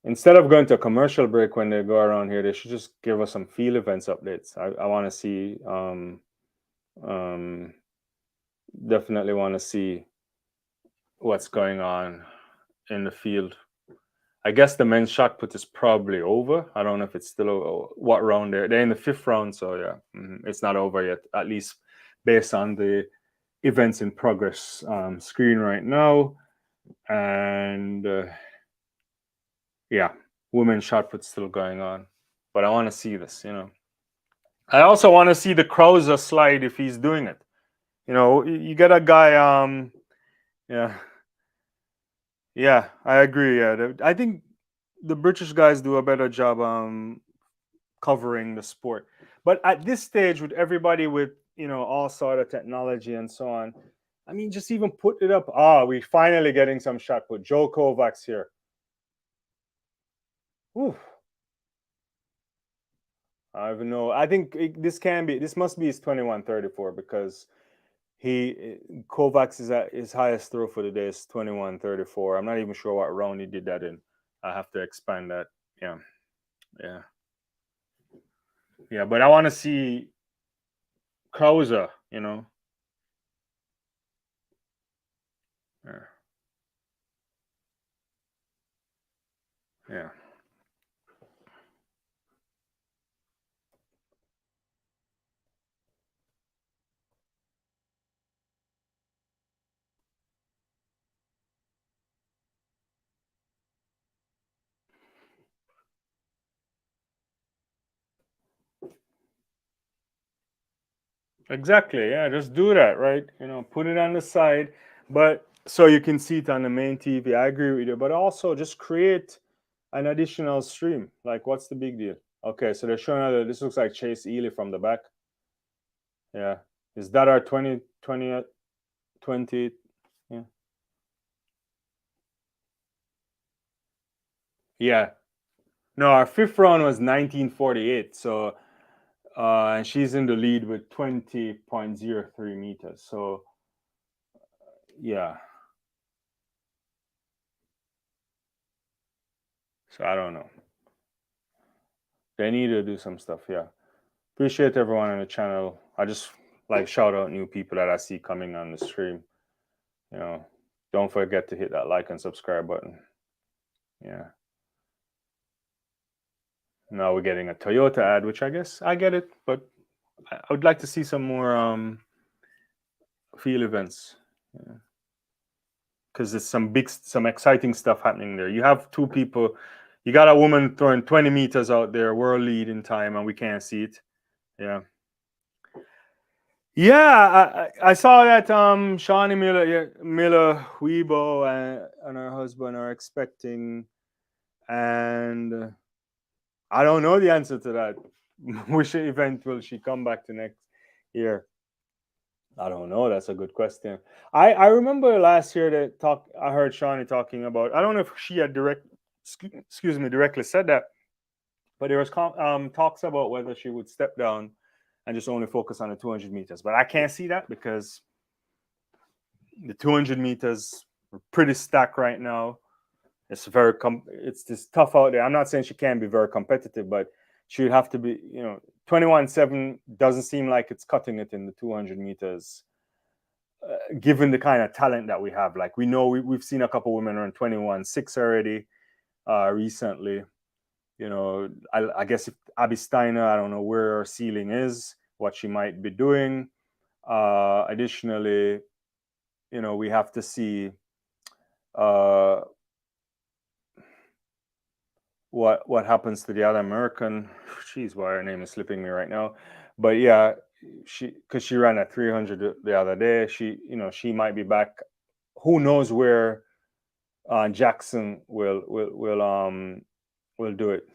[SPEAKER 1] Instead of going to a commercial break when they go around here, they should just give us some field events updates. I want to see, um, definitely want to see what's going on in the field. I guess the men's shot put is probably over. I don't know if it's still what round they're in the fifth round, so yeah, it's not over yet. At least based on the events in progress screen right now, and yeah, women's shot put still going on. But I want to see this, you know. I also want to see the Krauser slide if he's doing it. You know, you get a guy. Yeah, yeah, I agree. Yeah, I think the British guys do a better job covering the sport. But at this stage, with everybody with all sort of technology and so on, I mean, just even put it up. We finally getting some shot put. Joe Kovacs here. Ooh, I don't even know. I think this must be his 21:34 because Kovacs is at his highest throw for the day is 21:34. I'm not even sure what round he did that in. I have to expand that. Yeah, yeah, yeah. But I want to see Krauser. Yeah, yeah. Exactly. Yeah, just do that, right? Put it on the side, but so you can see it on the main TV. I agree with you, but also just create an additional stream. Like, what's the big deal? Okay, so they're showing that this looks like Chase Ely from the back. Yeah, is that our 20? Yeah, yeah. No, our fifth round was 1948. So, and she's in the lead with 20.03 meters. So, yeah. So I don't know. They need to do some stuff. Yeah. Appreciate everyone on the channel. I just like shout out new people that I see coming on the stream. Don't forget to hit that like and subscribe button. Yeah. Now we're getting a Toyota ad, which I guess I get it, but I would like to see some more field events. Yeah. Because there's some exciting stuff happening there. You have two people. You got a woman throwing 20 meters out there, world lead in time, and we can't see it. Yeah. Yeah, I saw that Shawnee Miller, yeah, Miller Weibo and her husband are expecting, and I don't know the answer to that. Which event will she come back to next year? I don't know. That's a good question. I remember last year that I heard Shawnee talking about. I don't know if she had directly said that, but there was talks about whether she would step down and just only focus on the 200 meters. But I can't see that because the 200 meters are pretty stacked right now. It's it's just tough out there. I'm not saying she can be very competitive, but she would have to be, 21.7 doesn't seem like it's cutting it in the 200 meters, given the kind of talent that we have. Like, we know we've seen a couple women run 21.6 already recently. I guess if Abby Steiner, I don't know where her ceiling is, what she might be doing. Additionally, we have to see what happens to the other American. Jeez, why her name is slipping me right now. But yeah, because she ran at 300 the other day. She might be back. Who knows where Jackson will do it.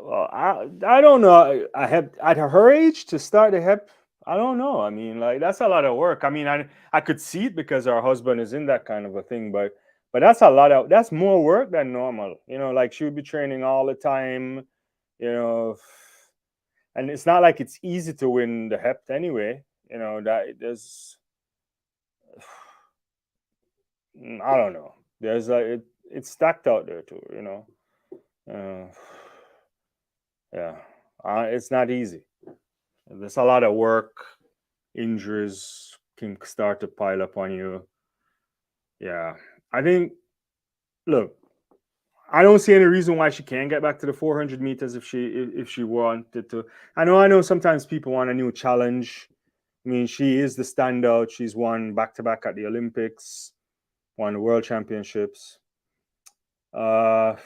[SPEAKER 1] Well, I don't know. I have at her age to start a hip. I don't know. I mean, like, that's a lot of work. I mean, I could see it because our husband is in that kind of a thing, but that's more work than normal. Like, she would be training all the time, you know, and it's not like it's easy to win the Hept anyway. That there's I don't know. There's it's stacked out there too. Uh, yeah, it's not easy. There's a lot of work. Injuries can start to pile up on you. Yeah, I think. Look, I don't see any reason why she can't get back to the 400 meters if she wanted to. I know. Sometimes people want a new challenge. I mean, she is the standout. She's won back to back at the Olympics, won the World Championships. Uh,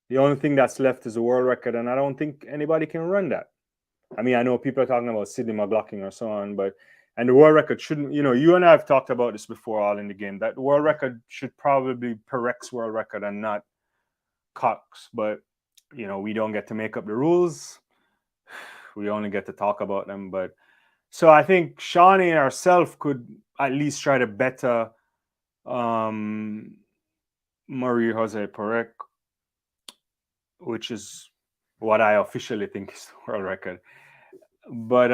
[SPEAKER 1] the only thing that's left is a world record, and I don't think anybody can run that. I mean, I know people are talking about Sydney McLaughlin or so on, and the world record shouldn't. You and I have talked about this before, all in the game. That the world record should probably be Perek's world record and not Cox. But we don't get to make up the rules. We only get to talk about them. But so I think Shawnee herself could at least try to better Marie Jose Perec, which is what I officially think is the world record. But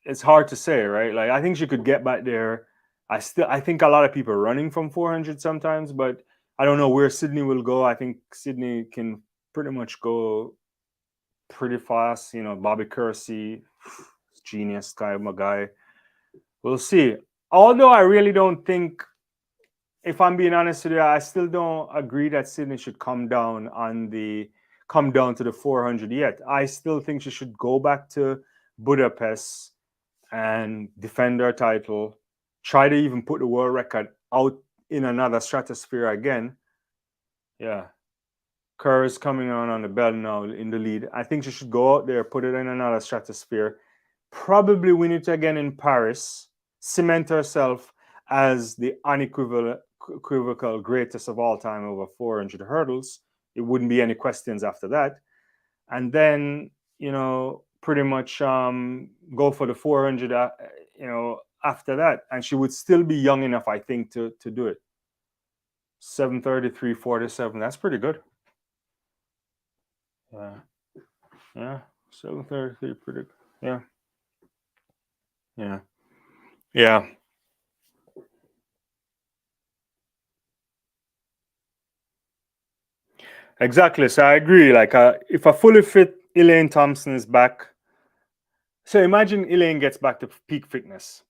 [SPEAKER 1] it's hard to say, right? Like, I think she could get back there. I think a lot of people are running from 400 sometimes, but I don't know where Sydney will go. I think Sydney can pretty much go pretty fast. Bobby Kersey, genius type of guy. We'll see. Although I really don't think, if I'm being honest with you, I still don't agree that Sydney should come down to the 400 yet. I still think she should go back to Budapest and defend her title, try to even put the world record out in another stratosphere again. Yeah. Kerr is coming on the bell now in the lead. I think she should go out there, put it in another stratosphere, probably win it again in Paris, cement herself as the unequivocal greatest of all time over 400 hurdles. It wouldn't be any questions after that. And then, pretty much go for the 400, after that. And she would still be young enough, I think, to do it. 7:33, 47. That's pretty good. Yeah. 7:33, pretty good. Yeah. Exactly. So I agree. Like, if a fully fit Elaine Thompson is back, so imagine Elaine gets back to peak fitness.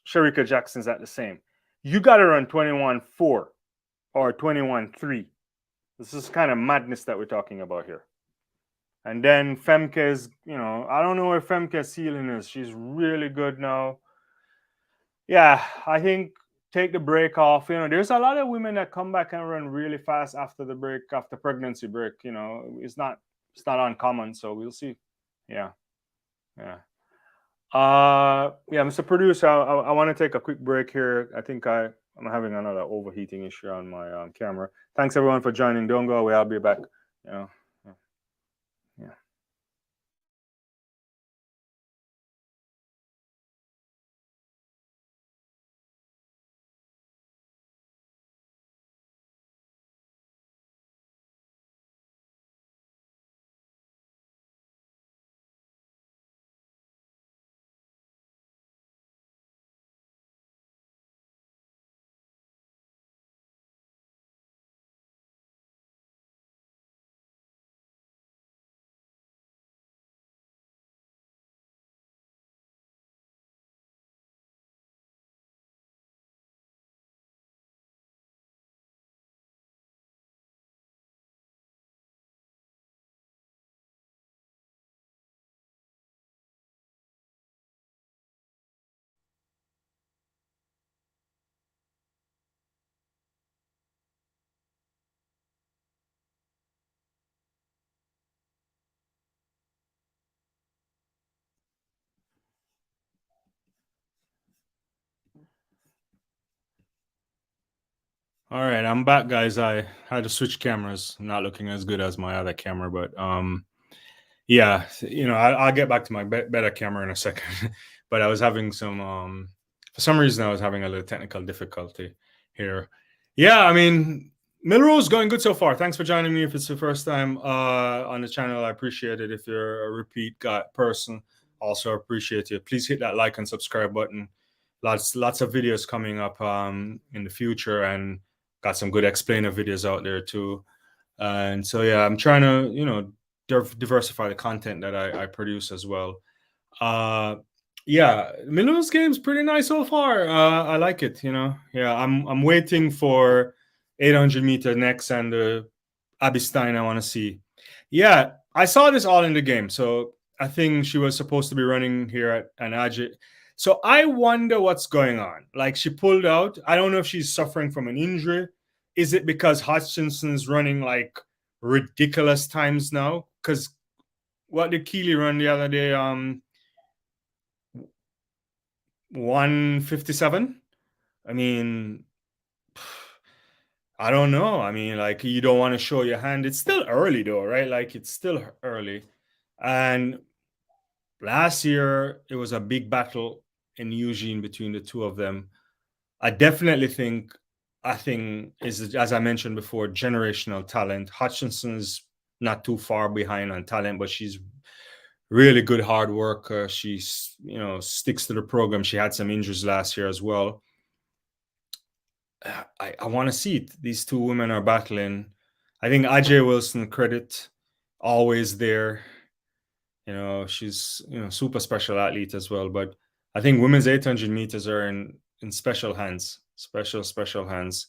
[SPEAKER 1] Shericka Jackson's at the same. You got to run 21.4 or 21.3. This is kind of madness that we're talking about here. And then Femke's, I don't know where Femke's ceiling is. She's really good now. Yeah, I think take the break off. There's a lot of women that come back and run really fast after the break, after pregnancy break. It's not uncommon. So we'll see. Yeah. Mr. Producer, I want to take a quick break here. I think I'm having another overheating issue on my camera. Thanks everyone for joining. Don't go away. I'll be back. Yeah. All right, I'm back, guys. I had to switch cameras. I'm not looking as good as my other camera, but yeah, I'll get back to my better camera in a second. But I was having for some reason, I was having a little technical difficulty here. Yeah, I mean, Millrose going good so far. Thanks for joining me. If it's the first time on the channel, I appreciate it. If you're a repeat person, also appreciate it. Please hit that like and subscribe button. Lots of videos coming up in the future, and got some good explainer videos out there too. And so yeah, I'm trying to diversify the content that I produce as well. Yeah, Millrose game's pretty nice so far. I like it. Yeah, I'm waiting for 800-meter next and the Abbystein I want to see. Yeah, I saw this all in the game. So I think she was supposed to be running here at an Ajit. So I wonder what's going on. Like, she pulled out. I don't know if she's suffering from an injury. Is it because Hutchinson's running like ridiculous times now? Because what did Keely run the other day? 157. I mean, I don't know. I mean, like, you don't want to show your hand. It's still early though, right? Like, it's still early. And last year it was a big battle in Eugene between the two of them. I definitely think is, as I mentioned before, generational talent. Hutchinson's not too far behind on talent, but she's really good hard worker. She's sticks to the program. She had some injuries last year as well. I want to see it. These two women are battling. I think Ajay Wilson, credit, always there. She's super special athlete as well. But I think women's 800 meters are in special hands, special hands.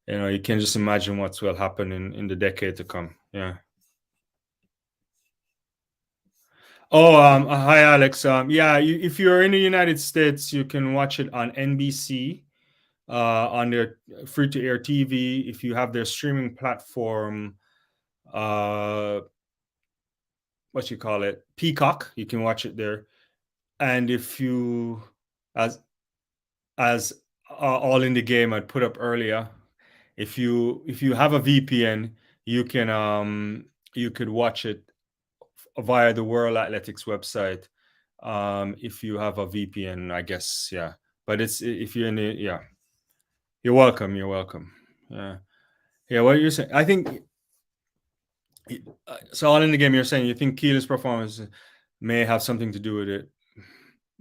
[SPEAKER 1] You can just imagine what will happen in the decade to come. Yeah. Oh, hi Alex. Yeah, if you're in the United States, you can watch it on NBC, on their free-to-air TV. If you have their streaming platform, what you call it, Peacock, you can watch it there. And if you, as all in the game I'd put up earlier, if you have a VPN, you could watch it via the World Athletics website. If you have a VPN, I guess, yeah. But it's, if you're in the, yeah, you're welcome. Yeah. What you're saying, I think. So all in the game, you're saying you think Keela's performance may have something to do with it.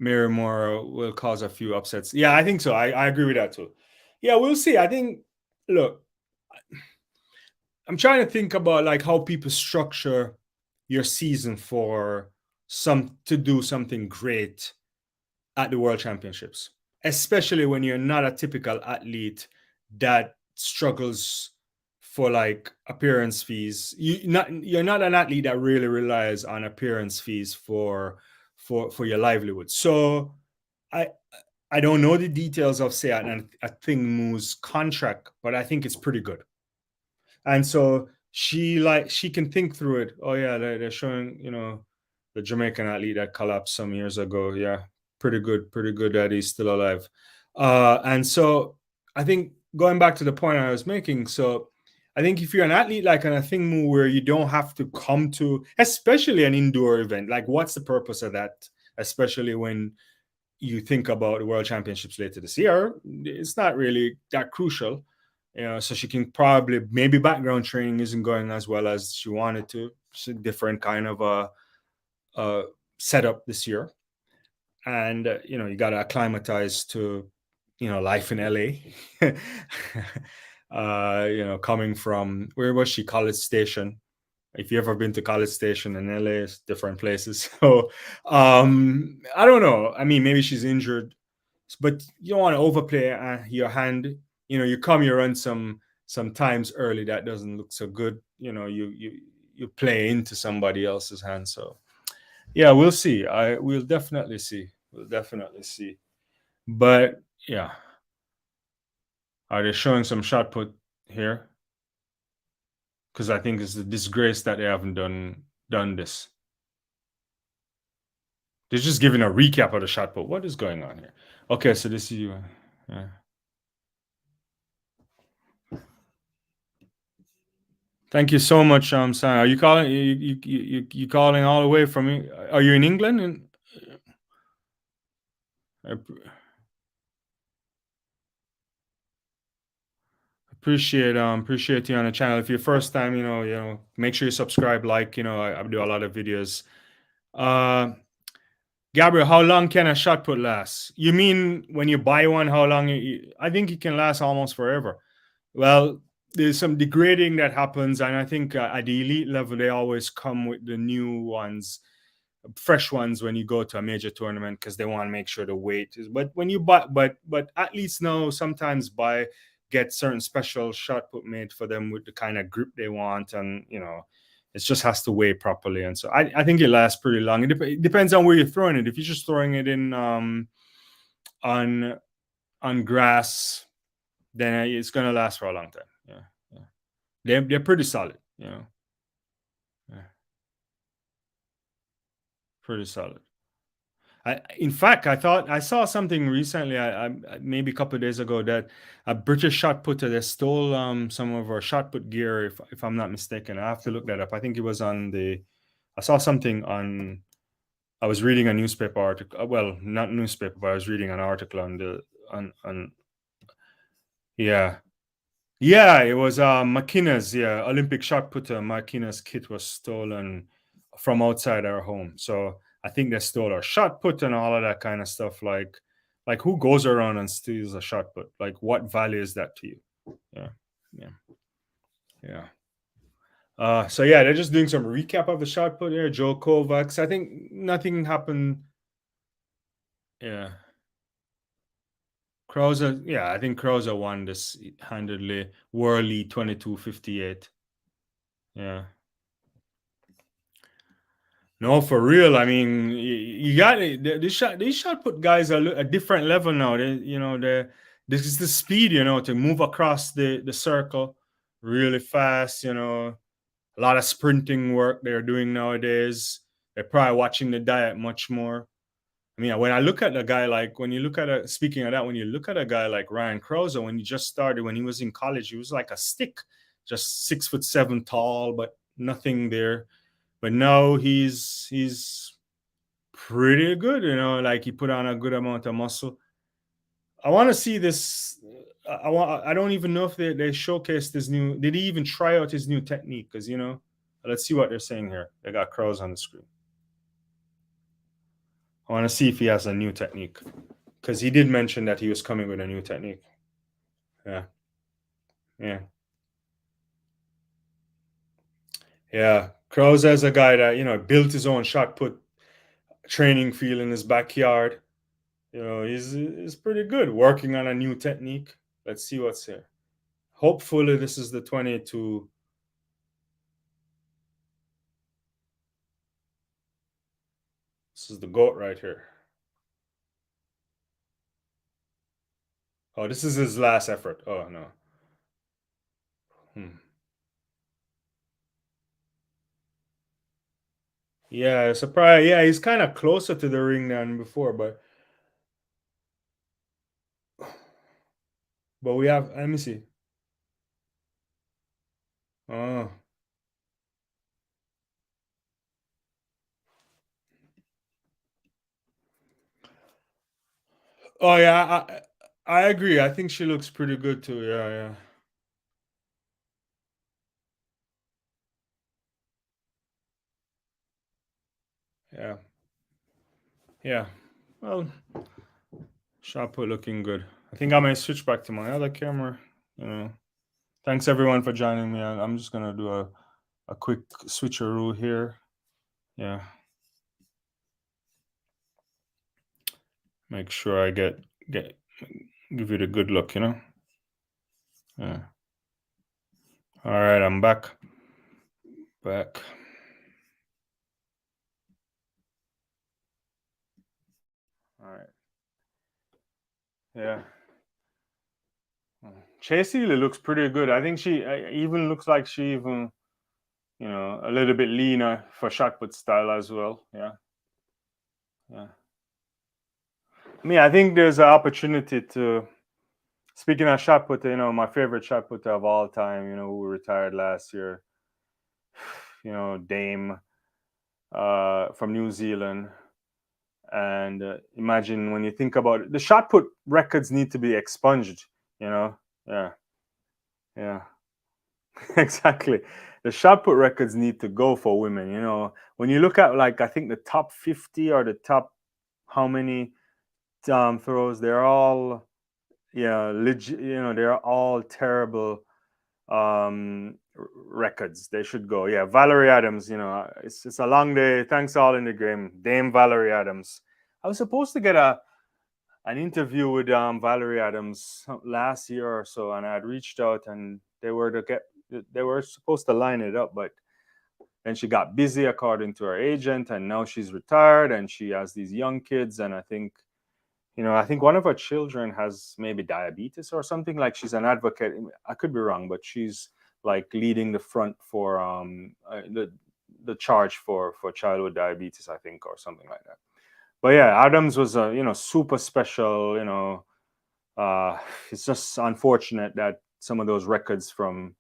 [SPEAKER 1] Miramore will cause a few upsets. Yeah, I think so. I agree with that too. Yeah, we'll see. I think, look, I'm trying to think about like how people structure your season for to do something great at the World Championships, especially when you're not a typical athlete that struggles for like appearance fees. You're not an athlete that really relies on appearance fees for your livelihood. So I don't know the details of, say, a Thing Moo's contract, but I think it's pretty good. And so she can think through it. Oh yeah, they're showing the Jamaican athlete that collapsed some years ago. Yeah, pretty good that he's still alive. And so I think, going back to the point I was making, so I think if you're an athlete like an Thing Moo, where you don't have to come to, especially an indoor event, like, what's the purpose of that? Especially when you think about the World Championships later this year, it's not really that crucial. So she can probably, maybe background training isn't going as well as she wanted to. It's a different kind of a setup this year. And, you got to acclimatize to, life in LA. Coming from, where was she? College Station. If you've ever been to College Station in LA, it's different places. So I don't know. I mean, maybe she's injured, but you don't want to overplay your hand. You run some times early that doesn't look so good. You play into somebody else's hand. So yeah, we'll see. We'll definitely see. But yeah, are they showing some shot put here? Because I think it's a disgrace that they haven't done this. They're just giving a recap of the shot put. What is going on here? Okay, so this is you. Yeah. Thank you so much, Sam. Are you calling? You calling all the way from? Are you in England? appreciate you on the channel. If you're first time, make sure you subscribe, like, I do a lot of videos. Gabriel, how long can a shot put last? You mean when you buy one, how long? I think it can last almost forever. Well, there's some degrading that happens, and I think at the elite level, they always come with the new ones, fresh ones when you go to a major tournament because they want to make sure the weight is. But when you buy, but at least now sometimes buy get certain special shot put made for them with the kind of grip they want, and it just has to weigh properly. And so I think it lasts pretty long. It depends on where you're throwing it. If you're just throwing it in on grass, then it's gonna last for a long time. Yeah. They're pretty solid. Yeah. Pretty solid. In fact, I thought I saw something recently. I maybe a couple of days ago that a British shot putter they stole some of our shot put gear. If I'm not mistaken, I have to look that up. I think it was on the. I saw something on. I was reading a newspaper article. Well, not newspaper, but I was reading an article on the on. Yeah, yeah, it was McKenna's. Yeah, Olympic shot putter McKenna's kit was stolen from outside our home. So I think they stole our shot put and all of that kind of stuff. Like who goes around and steals a shot put? Like what value is that to you? Yeah, yeah, yeah. So yeah, they're just doing some recap of the shot put here. Joe Kovacs. I think nothing happened. Yeah. Krauser, yeah, I think Krauser won this handedly. Worley 22-58. Yeah. No, for real. I mean, you got it. These shot put guys are a different level now. This is the speed, to move across the circle really fast. A lot of sprinting work they're doing nowadays. They're probably watching the diet much more. I mean, when I look at a guy like when you look at speaking of that, when you look at a guy like Ryan Krauser, when he just started, when he was in college, he was like a stick, just 6'7" tall, but nothing there. But now he's pretty good, like he put on a good amount of muscle. I want to see this. I don't even know if they showcased his new. Did he even try out his new technique? Because let's see what they're saying here. They got Crows on the screen. I want to see if he has a new technique because he did mention that he was coming with a new technique. Yeah, yeah, yeah. Crows as a guy that built his own shot put training field in his backyard. He's pretty good working on a new technique. Let's see what's here. Hopefully, this is the 22. This is the GOAT right here. Oh, this is his last effort. Oh, no. Yeah, surprise. Yeah, he's kind of closer to the ring than before, but we have. Let me see. Oh, oh yeah. I agree. I think she looks pretty good too. Yeah, yeah, yeah, yeah. Well, shot put looking good. I think I might switch back to my other camera. Thanks everyone for joining me. I'm just gonna do a quick switcheroo here. Yeah. Make sure I give it a good look. Yeah. All right, I'm back. Back. All right. Yeah. Chase Ely looks pretty good. I think she even looks like she even, a little bit leaner for shot put style as well. Yeah. Yeah. I mean, I think there's an opportunity to. Speaking of shot putter, my favorite shot putter of all time, who retired last year, Dame from New Zealand. And imagine when you think about it, the shot put records need to be expunged, Yeah. Yeah. Exactly. The shot put records need to go for women. When you look at, like, I think the top 50 or the top how many throws, they're all, yeah, legit. They're all terrible records. They should go. Yeah, Valerie Adams. It's a long day. Thanks all in the game. Dame Valerie Adams. I was supposed to get an interview with Valerie Adams last year or so, and I had reached out, and they were supposed to line it up, but then she got busy according to her agent, and now she's retired, and she has these young kids, and I think one of her children has maybe diabetes or something. Like, she's an advocate. I could be wrong, but she's like leading the front for the charge for childhood diabetes, I think, or something like that. But yeah, Adams was a super special. It's just unfortunate that some of those records from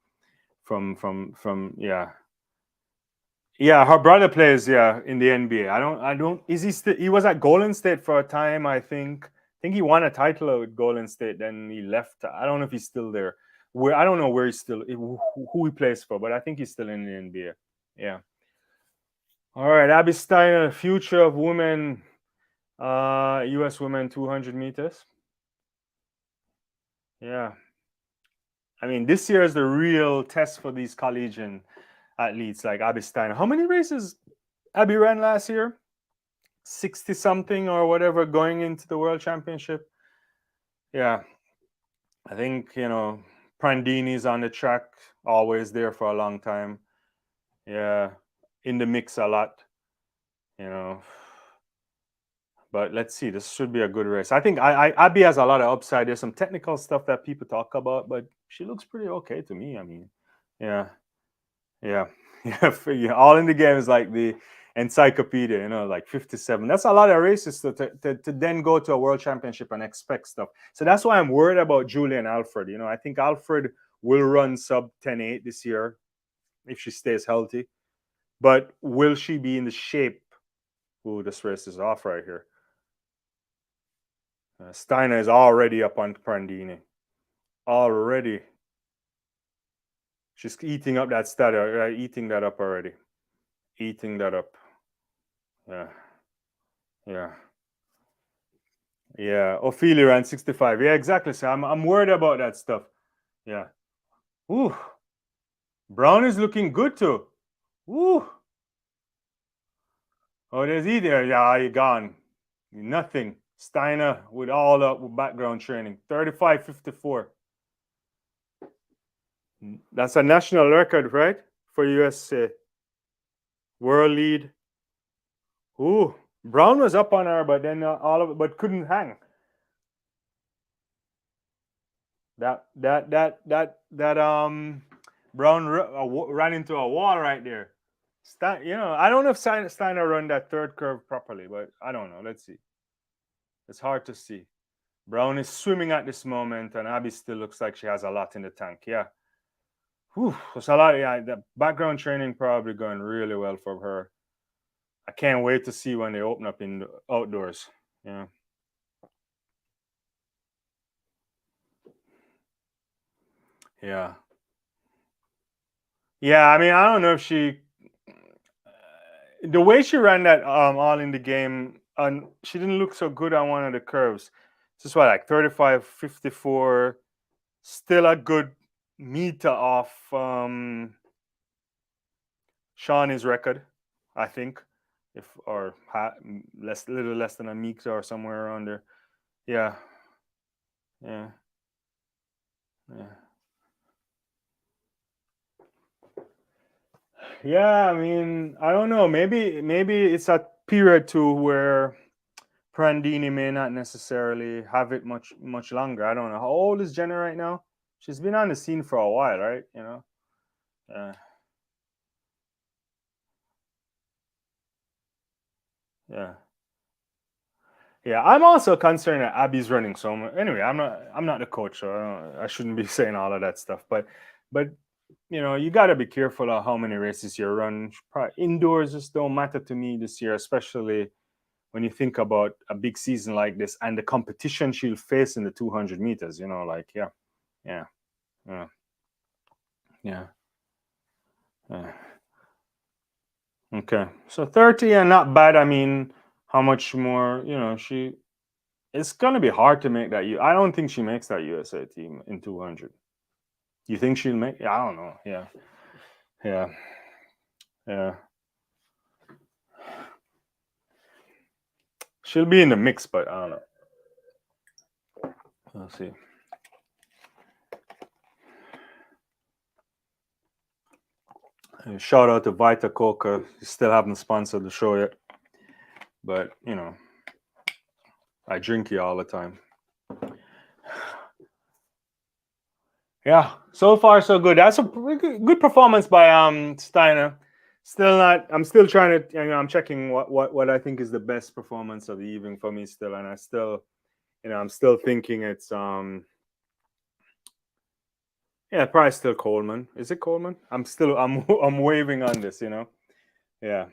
[SPEAKER 1] yeah, her brother plays, yeah, in the NBA. I don't is he still he was at Golden State for a time, I think. I think he won a title with Golden State, then he left. I don't know if he's still there. I don't know where he's still who he plays for, but I think he's still in the NBA. Yeah. All right, Abby Steiner, future of women, US women 200 meters. Yeah. I mean, this year is the real test for these collegiate athletes like Abby Steiner. How many races Abby ran last year? 60 something or whatever going into the world championship. Yeah, I think, Prandini's on the track, always there for a long time. Yeah, in the mix a lot, you know. But let's see, this should be a good race. I think Abby has a lot of upside. There's some technical stuff that people talk about, but she looks pretty okay to me. I mean, yeah. Yeah. Yeah. All in the game is like the encyclopedia, like 57. That's a lot of races to then go to a world championship and expect stuff. So that's why I'm worried about Julian Alfred. I think Alfred will run sub 10.8 this year if she stays healthy. But will she be in the shape? Ooh, this race is off right here. Steiner is already up on Prandini. Already. She's eating up that stat, eating that up already. Eating that up. Yeah. Yeah. Yeah. Ophelia ran 65. Yeah, exactly. So I'm worried about that stuff. Yeah. Ooh. Brown is looking good too. Ooh. Oh, there's either. Yeah, you gone. Nothing. Steiner with all the background training. 35.54. That's a national record, right? For USA. World lead. Ooh. Brown was up on her, but then but couldn't hang. That Brown ran into a wall right there. I don't know if Steiner run that third curve properly, but I don't know. Let's see. It's hard to see. Brown is swimming at this moment, and Abby still looks like she has a lot in the tank. Yeah. Whew, there's a lot. Yeah, the background training probably going really well for her. I can't wait to see when they open up in the outdoors. Yeah. Yeah. Yeah, I mean, I don't know if the way she ran that all in the game, and she didn't look so good on one of the curves. This is what, like 35.54, still a good meter off Shawnee's record, I think, if or little less than a meter or somewhere around there. Yeah, yeah, yeah. Yeah, I mean, I don't know. Maybe it's a period too where Prandini may not necessarily have it much longer. I don't know. How old is Jenna right now? She's been on the scene for a while, right? Yeah, yeah, yeah. I'm also concerned that Abby's running so much. Anyway, I'm not the coach, so I shouldn't be saying all of that stuff. But you got to be careful of how many races you run. Indoors just don't matter to me this year, especially when you think about a big season like this and the competition she'll face in the 200 meters. Like, yeah, yeah, yeah. Yeah. Yeah. Okay. So 30 and not bad. I mean, how much more, she it's gonna be hard to make that I don't think she makes that USA team in 200. You think she'll make? I don't know. Yeah. Yeah. Yeah. She'll be in the mix, but I don't know. We'll see. Shout out to Vita Coca. Still haven't sponsored the show yet, but I drink you all the time. Yeah, so far so good. That's a pretty good performance by Steiner. Still not. I'm still trying to. I'm checking what I think is the best performance of the evening for me still, and I still, I'm still thinking it's yeah, probably still Coleman. Is it Coleman? I'm waving on this. Yeah.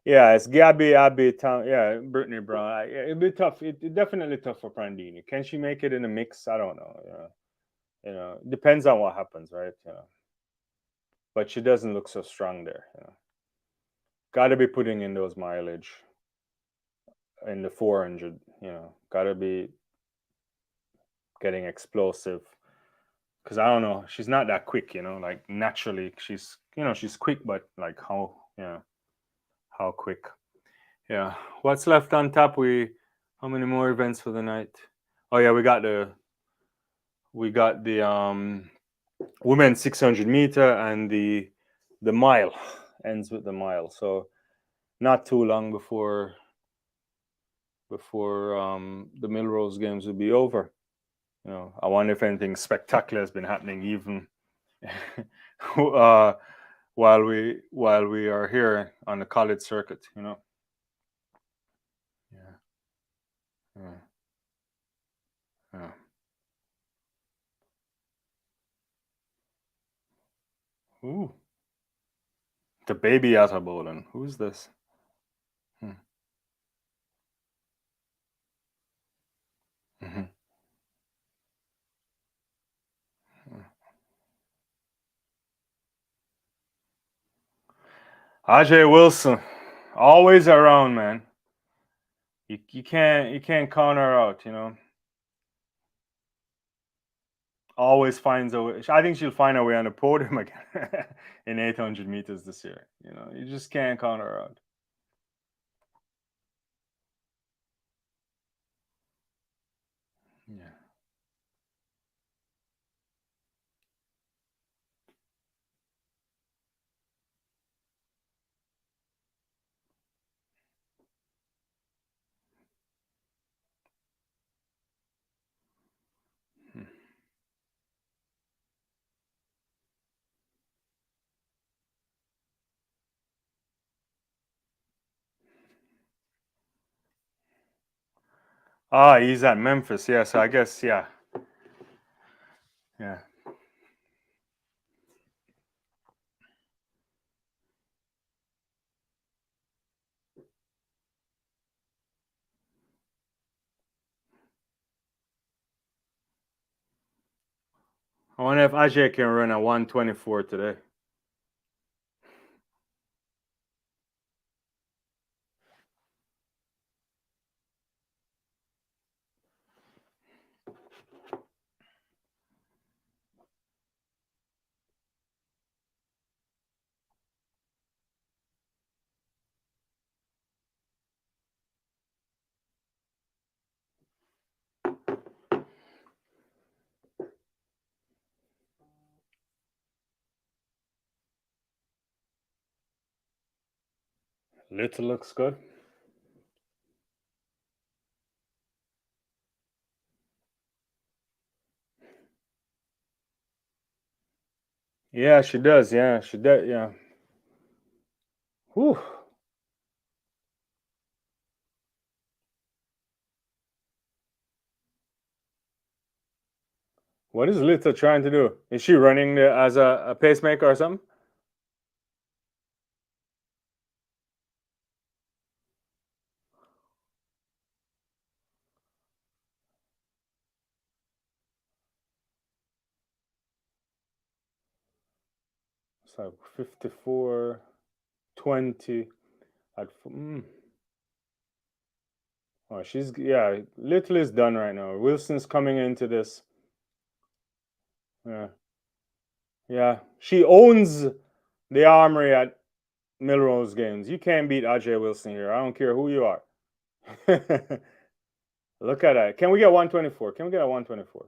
[SPEAKER 1] Yeah, it's Gabby, Abby, Tom, yeah, Brittany Brown. It'd be tough. It definitely tough for Prandini. Can she make it in the mix? I don't know. Depends on what happens, right? But she doesn't look so strong there. Got to be putting in those mileage in the 400. Got to be getting explosive. Because I don't know, she's not that quick. Like naturally, she's quick, but like how quick? Yeah. What's left on top? How many more events for the night? Oh yeah, we got the women's 600-meter and the mile ends with the mile. So not too long before the Millrose games will be over. I wonder if anything spectacular has been happening even uh, while we are here on the college circuit. Yeah. Yeah. Yeah. Ooh, the baby at a bowling. Who's this? Hmm. Mhm. Ajay Wilson, always around, man. You can't count her out. Always finds a way. I think she'll find a way on the podium again in 800 meters this year. You just can't count her out. Yeah. Hmm. Ah, he's at Memphis. Yeah, so I guess yeah, yeah. I wonder if Ajay can run a 124 today. Little looks good. Yeah, she does. Yeah, she does. Yeah. Whew. What is Lita trying to do? Is she running as a pacemaker or something? It's like 54, 20. Oh, Little is done right now. Wilson's coming into this. Yeah. Yeah. She owns the armory at Millrose games. You can't beat Ajay Wilson here. I don't care who you are. Look at that. Can we get 124? Can we get a 124?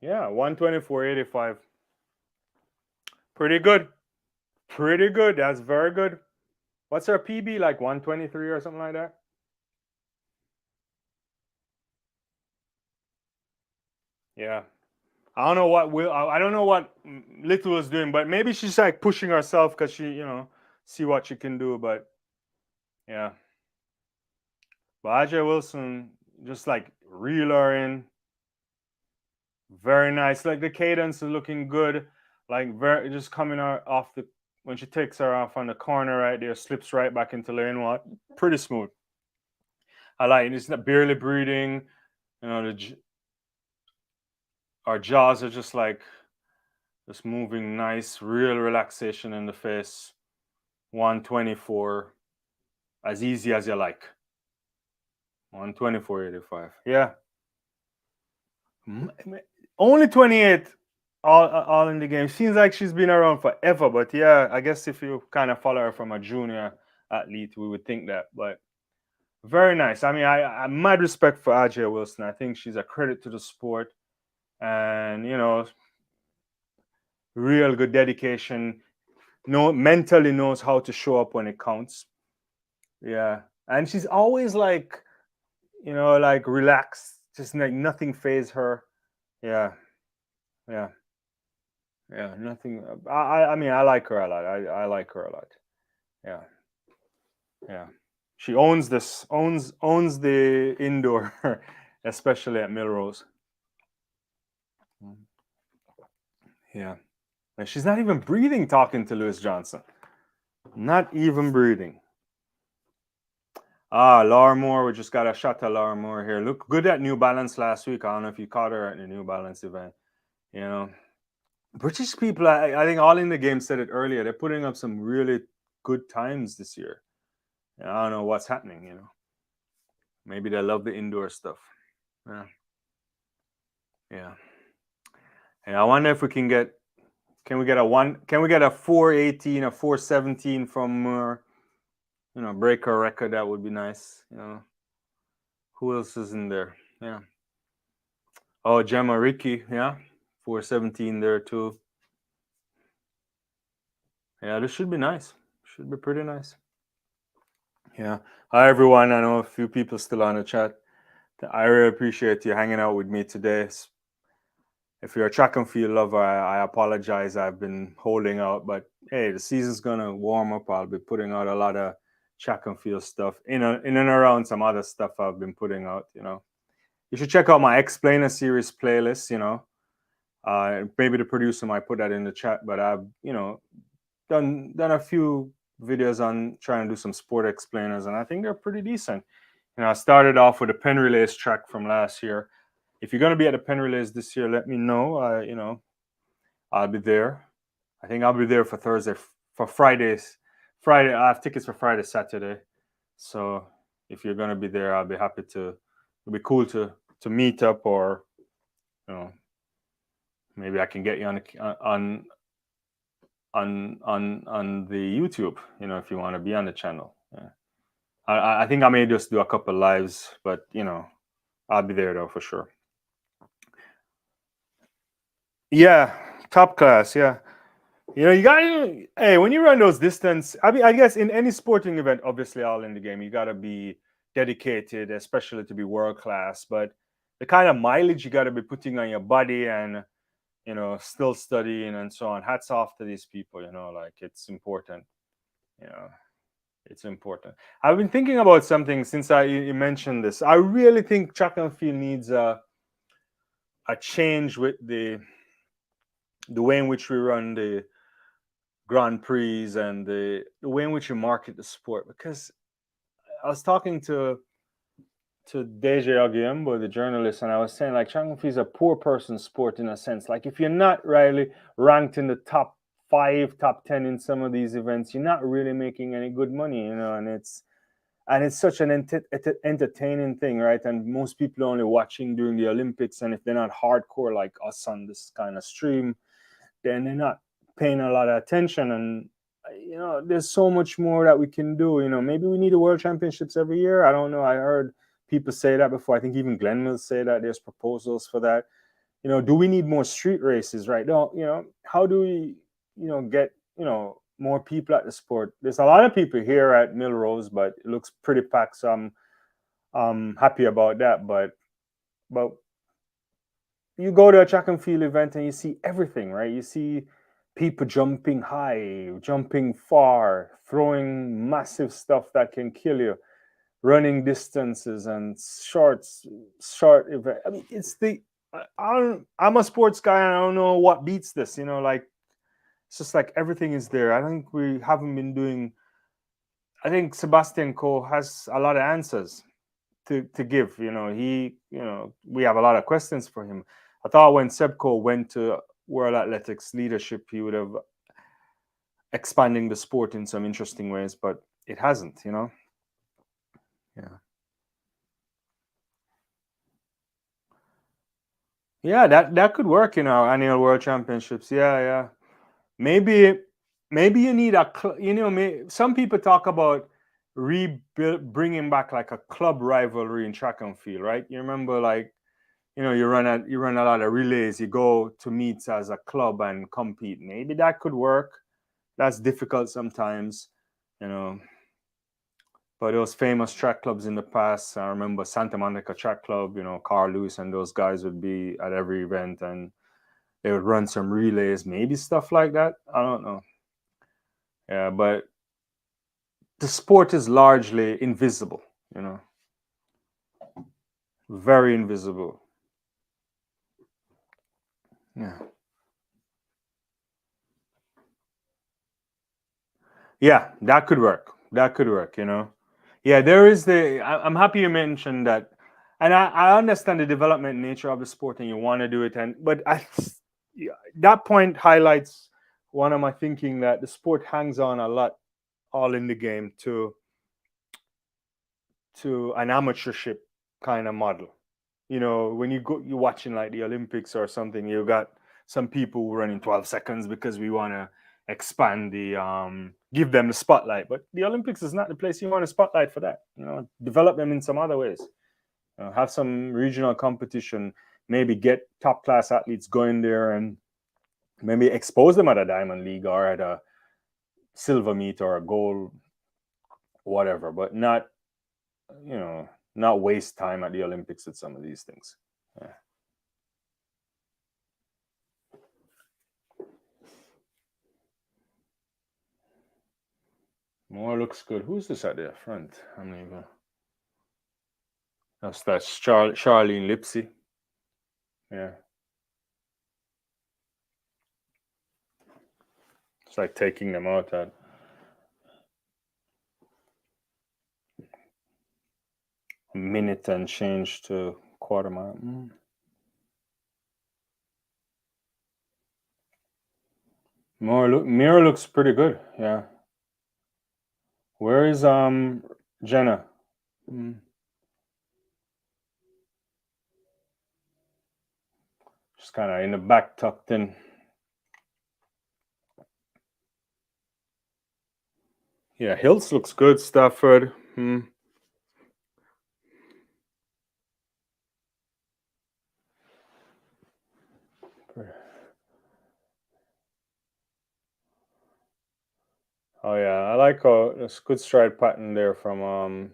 [SPEAKER 1] Yeah, 124.85. Pretty good. Pretty good. That's very good. What's our PB? Like 123 or something like that? Yeah. I don't know what I don't know what Little is doing, but maybe she's like pushing herself because she, see what she can do. But yeah. But Ajay Wilson just like reel her in. Very nice. Like the cadence is looking good. Like very just coming out off the when she takes her off on the corner right there, slips right back into lane one. Pretty smooth. I like it. It's not barely breathing. Our jaws are just like just moving nice, real relaxation in the face. 124. As easy as you like. 124.85. Yeah. Only 28 all in the game. Seems like she's been around forever, but yeah, I guess if you kind of follow her from a junior athlete, we would think that. But very nice. I mean, I mad respect for Ajay Wilson. I think she's a credit to the sport, and real good dedication. Mentally knows how to show up when it counts. Yeah, and she's always like, like relaxed, just like nothing phase her. Yeah, yeah. Yeah, nothing. I mean, I like her a lot. I like her a lot. Yeah, yeah. She owns the indoor, especially at Millrose. Yeah, and she's not even breathing talking to Lewis Johnson. Not even breathing. Laura Moore. We just got a shot at Laura Moore here. Look good at New Balance last week. I don't know if you caught her at the New Balance event. British people, I think all in the game said it earlier. They're putting up some really good times this year. I don't know what's happening, Maybe they love the indoor stuff. Yeah. Yeah. And I wonder if we can get we get a 418, a 417 from break our record. That would be nice. Who else is in there? Yeah. Oh, Gemma Ricky, yeah. 417 there too. Yeah, this should be nice. Should be pretty nice. Yeah. Hi everyone. I know a few people still on the chat. I really appreciate you hanging out with me today. If you're a track and field lover, I apologize. I've been holding out, but hey, the season's gonna warm up. I'll be putting out a lot of track and field stuff in and around some other stuff I've been putting out. You should check out my Explainer series playlist. Maybe the producer might put that in the chat, but I've done a few videos on trying to do some sport explainers, and I think they're pretty decent. I started off with a Penn Relays track from last year. If you're going to be at the Penn Relays this year, let me know. I'll be there. I think I'll be there for Fridays. Friday, I have tickets for Friday, Saturday. So if you're going to be there, I'll be happy to. It'll be cool to meet up, or maybe I can get you on the YouTube. If you want to be on the channel. Yeah. I think I may just do a couple lives, but I'll be there though for sure. Yeah, top class. Yeah, you got hey, when you run those distance, I mean, I guess in any sporting event, obviously all in the game, you got to be dedicated, especially to be world class. But the kind of mileage you got to be putting on your body and still studying and so on. Hats off to these people. Like it's important. It's important. I've been thinking about something since you mentioned this. I really think track and field needs a change with the way in which we run the Grand Prix and the way in which we market the sport. Because I was talking to to DJ Ogiembo, the journalist, and I was saying like track and field is a poor person's sport in a sense. Like if you're not really ranked in the top 5, top 10 in some of these events, you're not really making any good money, you know. And it's such an entertaining thing, right? And most people are only watching during the Olympics, and if they're not hardcore like us on this kind of stream, then they're not paying a lot of attention. And you know, there's so much more that we can do. You know, maybe we need a world championships every year. I don't know. I heard people say that before. I think even Glenn will say that there's proposals for that. You know, do we need more street races right now? You know, how do we, you know, get, you know, more people at the sport? There's a lot of people here at Millrose, but it looks pretty packed. So I'm happy about that. But you go to a track and field event and you see everything, right? You see people jumping high, jumping far, throwing massive stuff that can kill you, running distances and short event. I mean, it's the I'm a sports guy and I don't know what beats this. You know, like it's just like everything is there. I think we haven't been doing. I think Sebastian Coe has a lot of answers to give. We have a lot of questions for him. I thought when Sebco went to World Athletics leadership, he would have expanding the sport in some interesting ways, but it hasn't. Yeah. Yeah, that could work in our annual World Championships. Yeah, yeah. Maybe you need some people talk about bringing back like a club rivalry in track and field, right? You remember, like, you run a lot of relays, you go to meets as a club and compete. Maybe that could work. That's difficult sometimes, you know. But those famous track clubs in the past, I remember Santa Monica Track Club, Carl Lewis and those guys would be at every event and they would run some relays, maybe stuff like that. I don't know. Yeah, but the sport is largely invisible, very invisible. Yeah. Yeah, that could work. That could work, Yeah, there is I'm happy you mentioned that. And I understand the development nature of the sport and you want to do it. That point highlights one of my thinking that the sport hangs on a lot, all in the game, to an amateurship kind of model. When you're watching like the Olympics or something, you got some people who run in 12 seconds because we want to expand give them the spotlight. But the Olympics is not the place you want a spotlight for that. Develop them in some other ways. Have some regional competition, maybe get top class athletes going there and maybe expose them at a Diamond League or at a silver meet or a gold, whatever, but not waste time at the Olympics with some of these things. Yeah. More looks good. Who's this at the front? I'm not even. That's Charlene Lipsy. Yeah. It's like taking them out at a minute and change to quarter mile. Mira looks pretty good. Yeah. Where is Jenna? Just kind of in the back, tucked in. Yeah, Hills looks good. Stafford. Oh yeah, I like this good stride pattern there from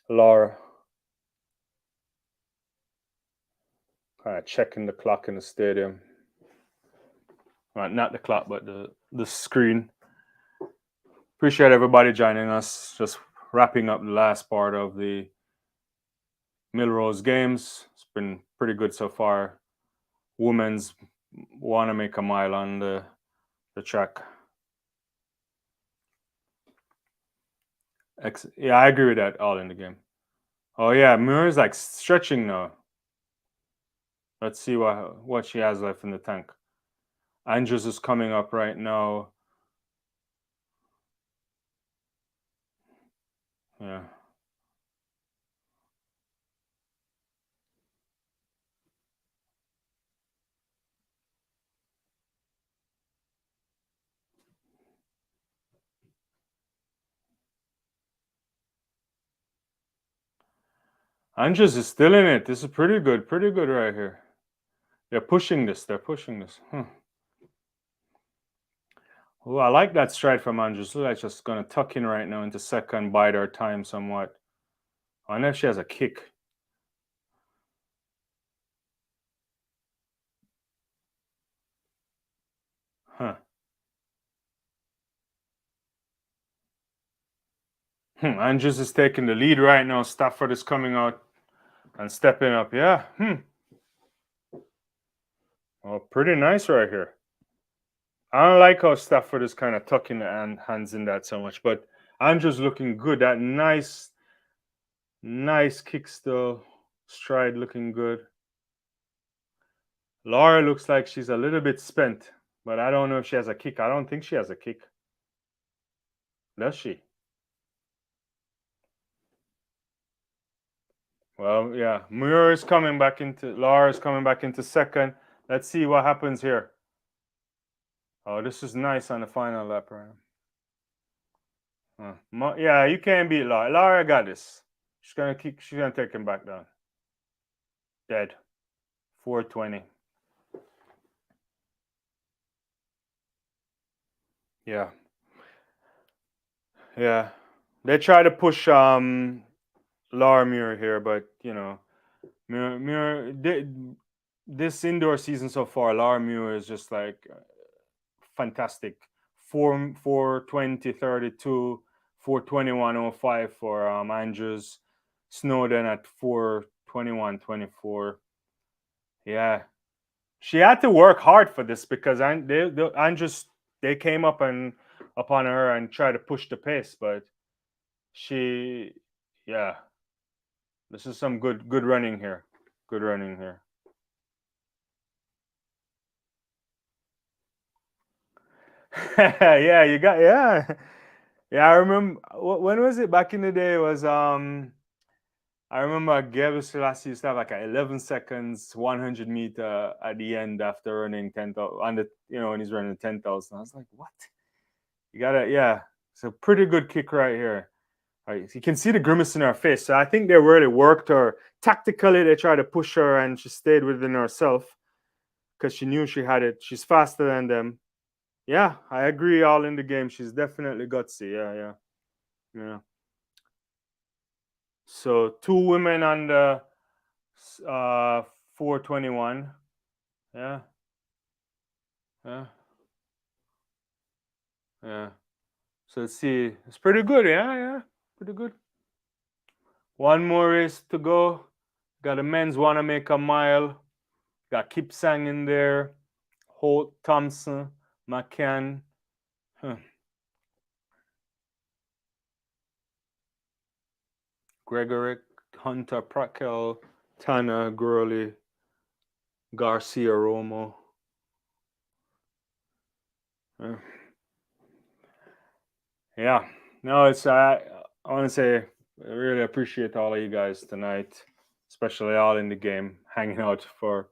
[SPEAKER 1] Laura. Kind of checking the clock in the stadium. Right, not the clock, but the screen. Appreciate everybody joining us. Just wrapping up the last part of the Millrose games. It's been pretty good so far. Women's want to make a mile on the track. Yeah, I agree with that. All in the game. Oh yeah, Muir's like stretching now. Let's see what she has left in the tank. Andrews is coming up right now. Yeah. Andrews is still in it. This is pretty good right here. They're pushing this. Oh, I like that stride from Andrews. Looks like just gonna tuck in right now into second, bide her time somewhat. I know she has a kick. Huh. Andrews is taking the lead right now. Stafford is coming out and stepping up. Yeah. Oh, pretty nice right here. I don't like how Stafford is kind of tucking the hands in that so much, but Andrews looking good. That nice kick still. Stride looking good. Laura looks like she's a little bit spent, but I don't know if she has a kick. I don't think she has a kick. Does she? Well, yeah. Muir is coming back into Laura is coming back into second. Let's see what happens here. Oh, this is nice on the final lap, right? Yeah, you can't beat Laura. Laura got this. She's gonna kick. She's gonna take him back down. Dead. 420. Yeah. Yeah. They try to push Laura Muir here, but Muir this indoor season so far, Laura Muir is just like fantastic. 420 32, 421.05 for Andrews. Snowden at 421.24. Yeah. She had to work hard for this because Andrews they came up and upon her and tried to push the pace, but she yeah, this is some good running here. Good running here. Yeah, you got yeah. I remember when was it back in the day? It was I remember Gabriel Selassie used to have like a 11 seconds 100-meter at the end after running 10,000 on the when he's running 10,000. I was like, what? You gotta It's a pretty good kick right here. All right, you can see the grimace in her face. So I think they really worked her tactically. They tried to push her, and she stayed within herself because she knew she had it. She's faster than them. Yeah, I agree. All in the game. She's definitely gutsy. Yeah. So 2 women on the 421. Yeah, yeah, yeah. So let's see. It's pretty good. Yeah, pretty good. One more race to go. Got the men's wanna make a mile. Got Kipsang in there. Holt, Thompson, McCann. Huh. Gregorick, Hunter, Prakel, Tanner, Gurley, Garcia, Romo. Yeah. No, it's I want to say I really appreciate all of you guys tonight, especially all in the game, hanging out for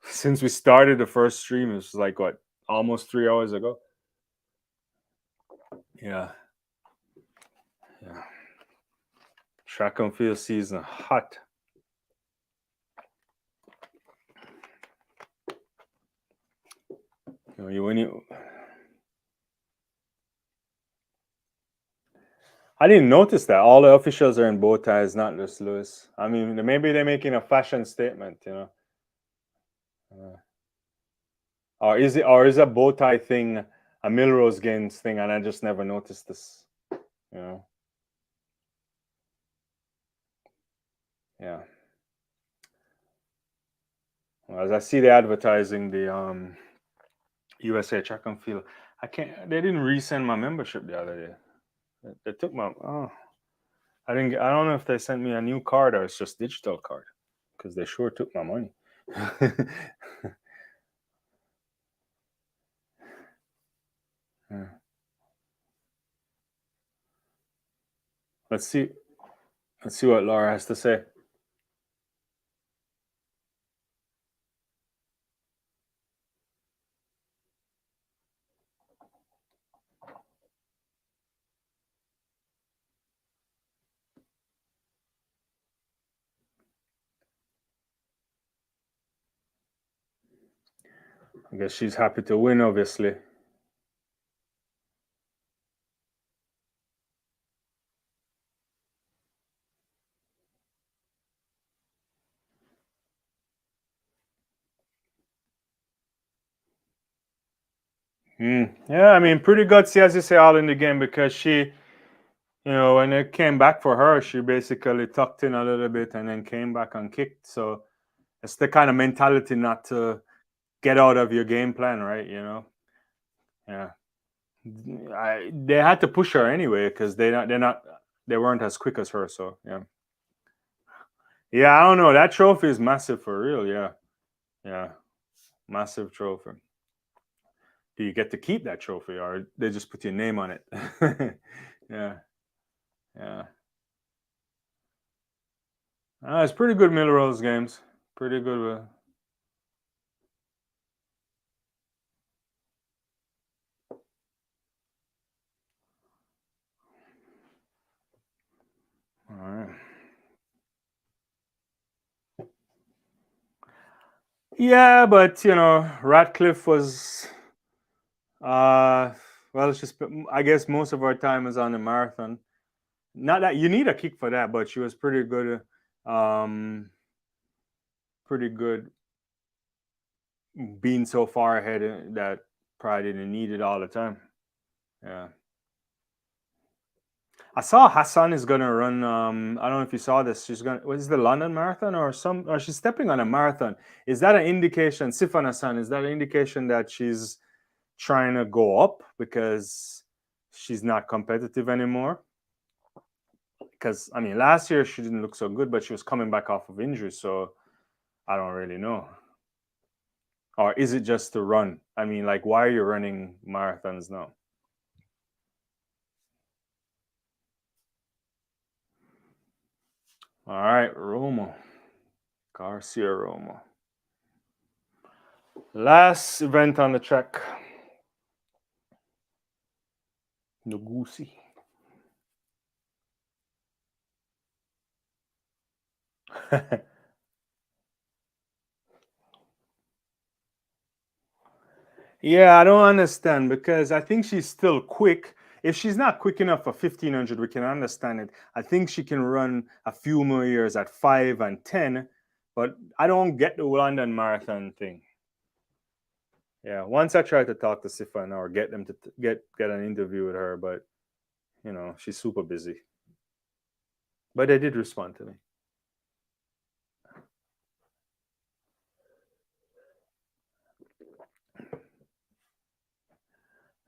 [SPEAKER 1] since we started the first stream. It was like what, almost 3 hours ago. Yeah. Yeah. Track and field season hot. When you I didn't notice that all the officials are in bow ties, not just Lewis. I mean, maybe they're making a fashion statement. Or is a bow tie thing a Millrose Games thing, and I just never noticed this. Yeah. Well, as I see the advertising, the USA Track and Field, I can't. They didn't resend my membership the other day. They took my. Oh, I didn't. I don't know if they sent me a new card or it's just digital card, because they sure took my money. Yeah. Let's see. Let's see what Laura has to say. I guess she's happy to win, obviously. Yeah, I mean, pretty gutsy, as you say, all in the game, because she, when it came back for her, she basically tucked in a little bit and then came back and kicked. So it's the kind of mentality not to get out of your game plan, right? Yeah. They had to push her anyway because they weren't as quick as her. So yeah, yeah. I don't know. That trophy is massive for real. Yeah, yeah, massive trophy. Do you get to keep that trophy, or they just put your name on it? Yeah, yeah. It's pretty good Millrose games. Pretty good. All right. Yeah, but Ratcliffe was well, it's just I guess most of our time is on the marathon. Not that you need a kick for that, but she was pretty good. Pretty good being so far ahead that probably didn't need it all the time. Yeah. I saw Hassan is gonna run. I don't know if you saw this. She's gonna. What is the London Marathon or some? Or she's stepping on a marathon. Is that an indication, Sifan Hassan? Is that an indication that she's trying to go up because she's not competitive anymore? Because I mean, last year she didn't look so good, but she was coming back off of injury, so I don't really know. Or is it just to run? I mean, like, why are you running marathons now? All right, Romo. Garcia Romo. Last event on the track. Nogusi. Yeah, I don't understand because I think she's still quick. If she's not quick enough for 1500, we can understand it. I think she can run a few more years at 5 and 10, but I don't get the London Marathon thing. Yeah, once I tried to talk to Sifan or get them to get an interview with her, but she's super busy. But they did respond to me.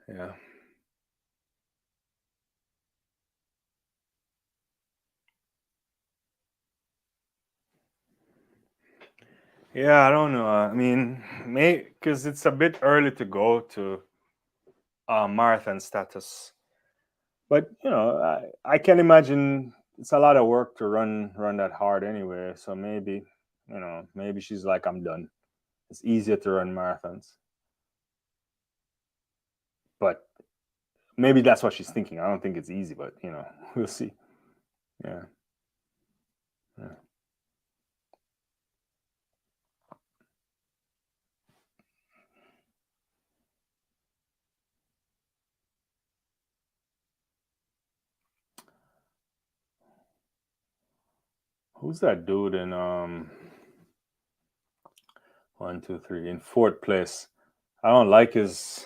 [SPEAKER 1] Yeah. Yeah, I don't know. I mean, because it's a bit early to go to marathon status. But I can imagine it's a lot of work to run that hard anyway. So maybe she's like, I'm done. It's easier to run marathons. But maybe that's what she's thinking. I don't think it's easy, but we'll see. Yeah. Yeah. Who's that dude in 1, 2, 3 in fourth place? I don't like his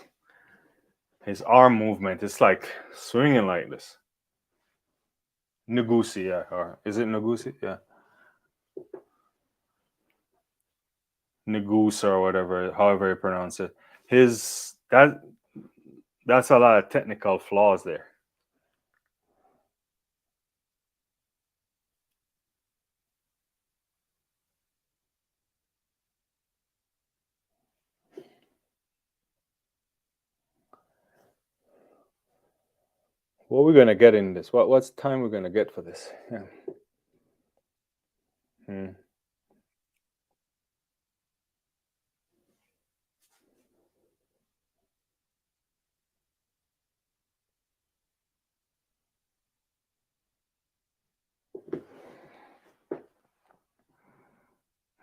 [SPEAKER 1] arm movement. It's like swinging like this. Nagusi, yeah. Or is it Nagusi? Yeah. Nagusa or whatever, however you pronounce it. His that's a lot of technical flaws there. What we're gonna get in this? What's time we're gonna get for this? Yeah.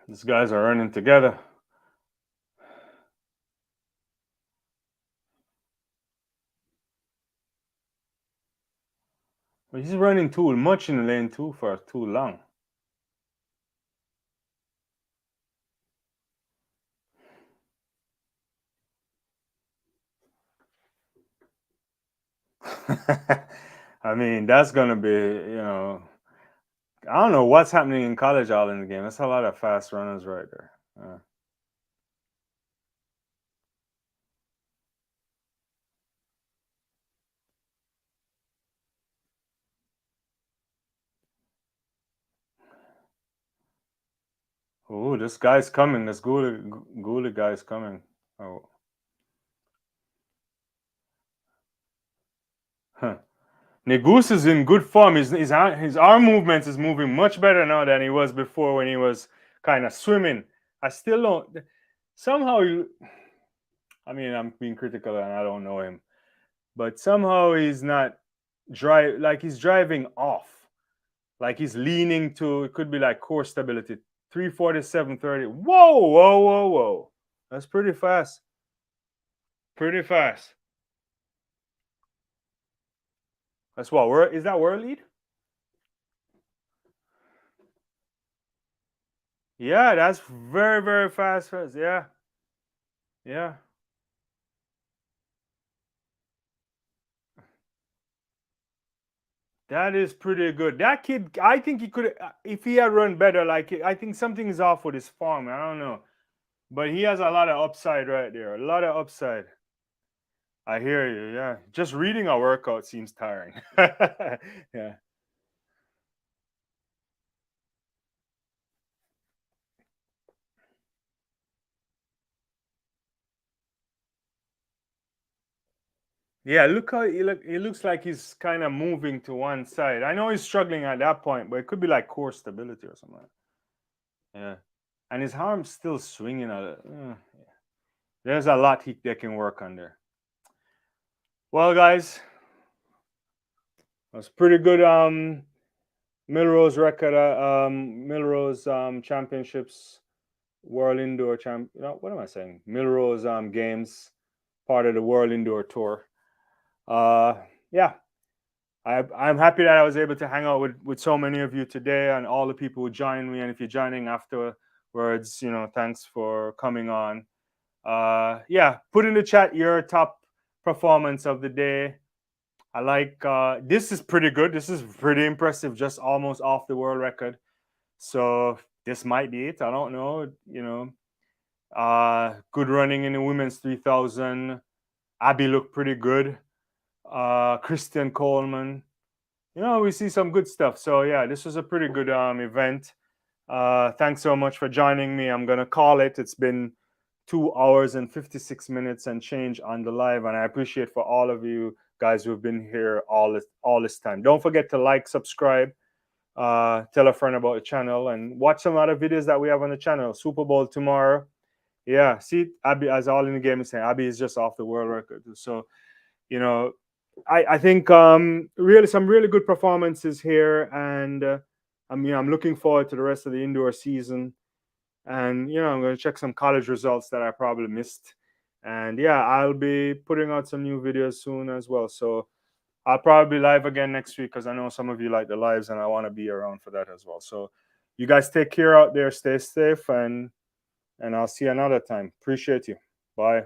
[SPEAKER 1] These guys are running together. But he's running too much in the lane too for too long. I mean, that's gonna be, I don't know what's happening in college all in the game. That's a lot of fast runners right there. Oh, this guy's coming. This Gula guy's coming. Oh. Huh. Negus is in good form. His arm movements is moving much better now than he was before when he was kind of swimming. I still don't. Somehow, I mean, I'm being critical and I don't know him, but somehow he's not like he's driving off. Like he's leaning to, it could be like core stability. 347.30. Whoa, whoa, whoa, whoa. That's pretty fast. Pretty fast. That's what, is that world lead? Yeah, that's very, very fast. Yeah. Yeah. That is pretty good. That kid, I think he could, if he had run better, like, I think something is off with his form. I don't know. But he has a lot of upside right there. A lot of upside. I hear you. Yeah. Just reading a workout seems tiring. Yeah. Yeah, look how he looks like he's kind of moving to one side. I know he's struggling at that point, but it could be like core stability or something. Yeah. And his arm's still swinging a little. Yeah. There's a lot they can work on there. Well, guys, that's pretty good. Millrose record. Millrose championships, World Indoor Champ. What am I saying? Millrose games, part of the World Indoor Tour. Yeah, I'm happy that I was able to hang out with so many of you today and all the people who joined me. And if you're joining afterwards, thanks for coming on. Yeah, put in the chat your top performance of the day. I like this is pretty good. This is pretty impressive, just almost off the world record. So this might be it. I don't know. Good running in the women's 3000. Abby looked pretty good. Christian Coleman. We see some good stuff. So yeah, this was a pretty good event. Thanks so much for joining me. I'm gonna call it. It's been 2 hours and 56 minutes and change on the live, and I appreciate for all of you guys who've been here all this time. Don't forget to like, subscribe, tell a friend about the channel, and watch some other videos that we have on the channel. Super Bowl tomorrow. Yeah, see, Abby, as all in the game is saying, Abby is just off the world record. So, I think really some really good performances here, and I'm looking forward to the rest of the indoor season. And I'm going to check some college results that I probably missed. And yeah, I'll be putting out some new videos soon as well. So I'll probably be live again next week because I know some of you like the lives and I want to be around for that as well. So you guys take care out there, stay safe, and I'll see you another time. Appreciate you. Bye.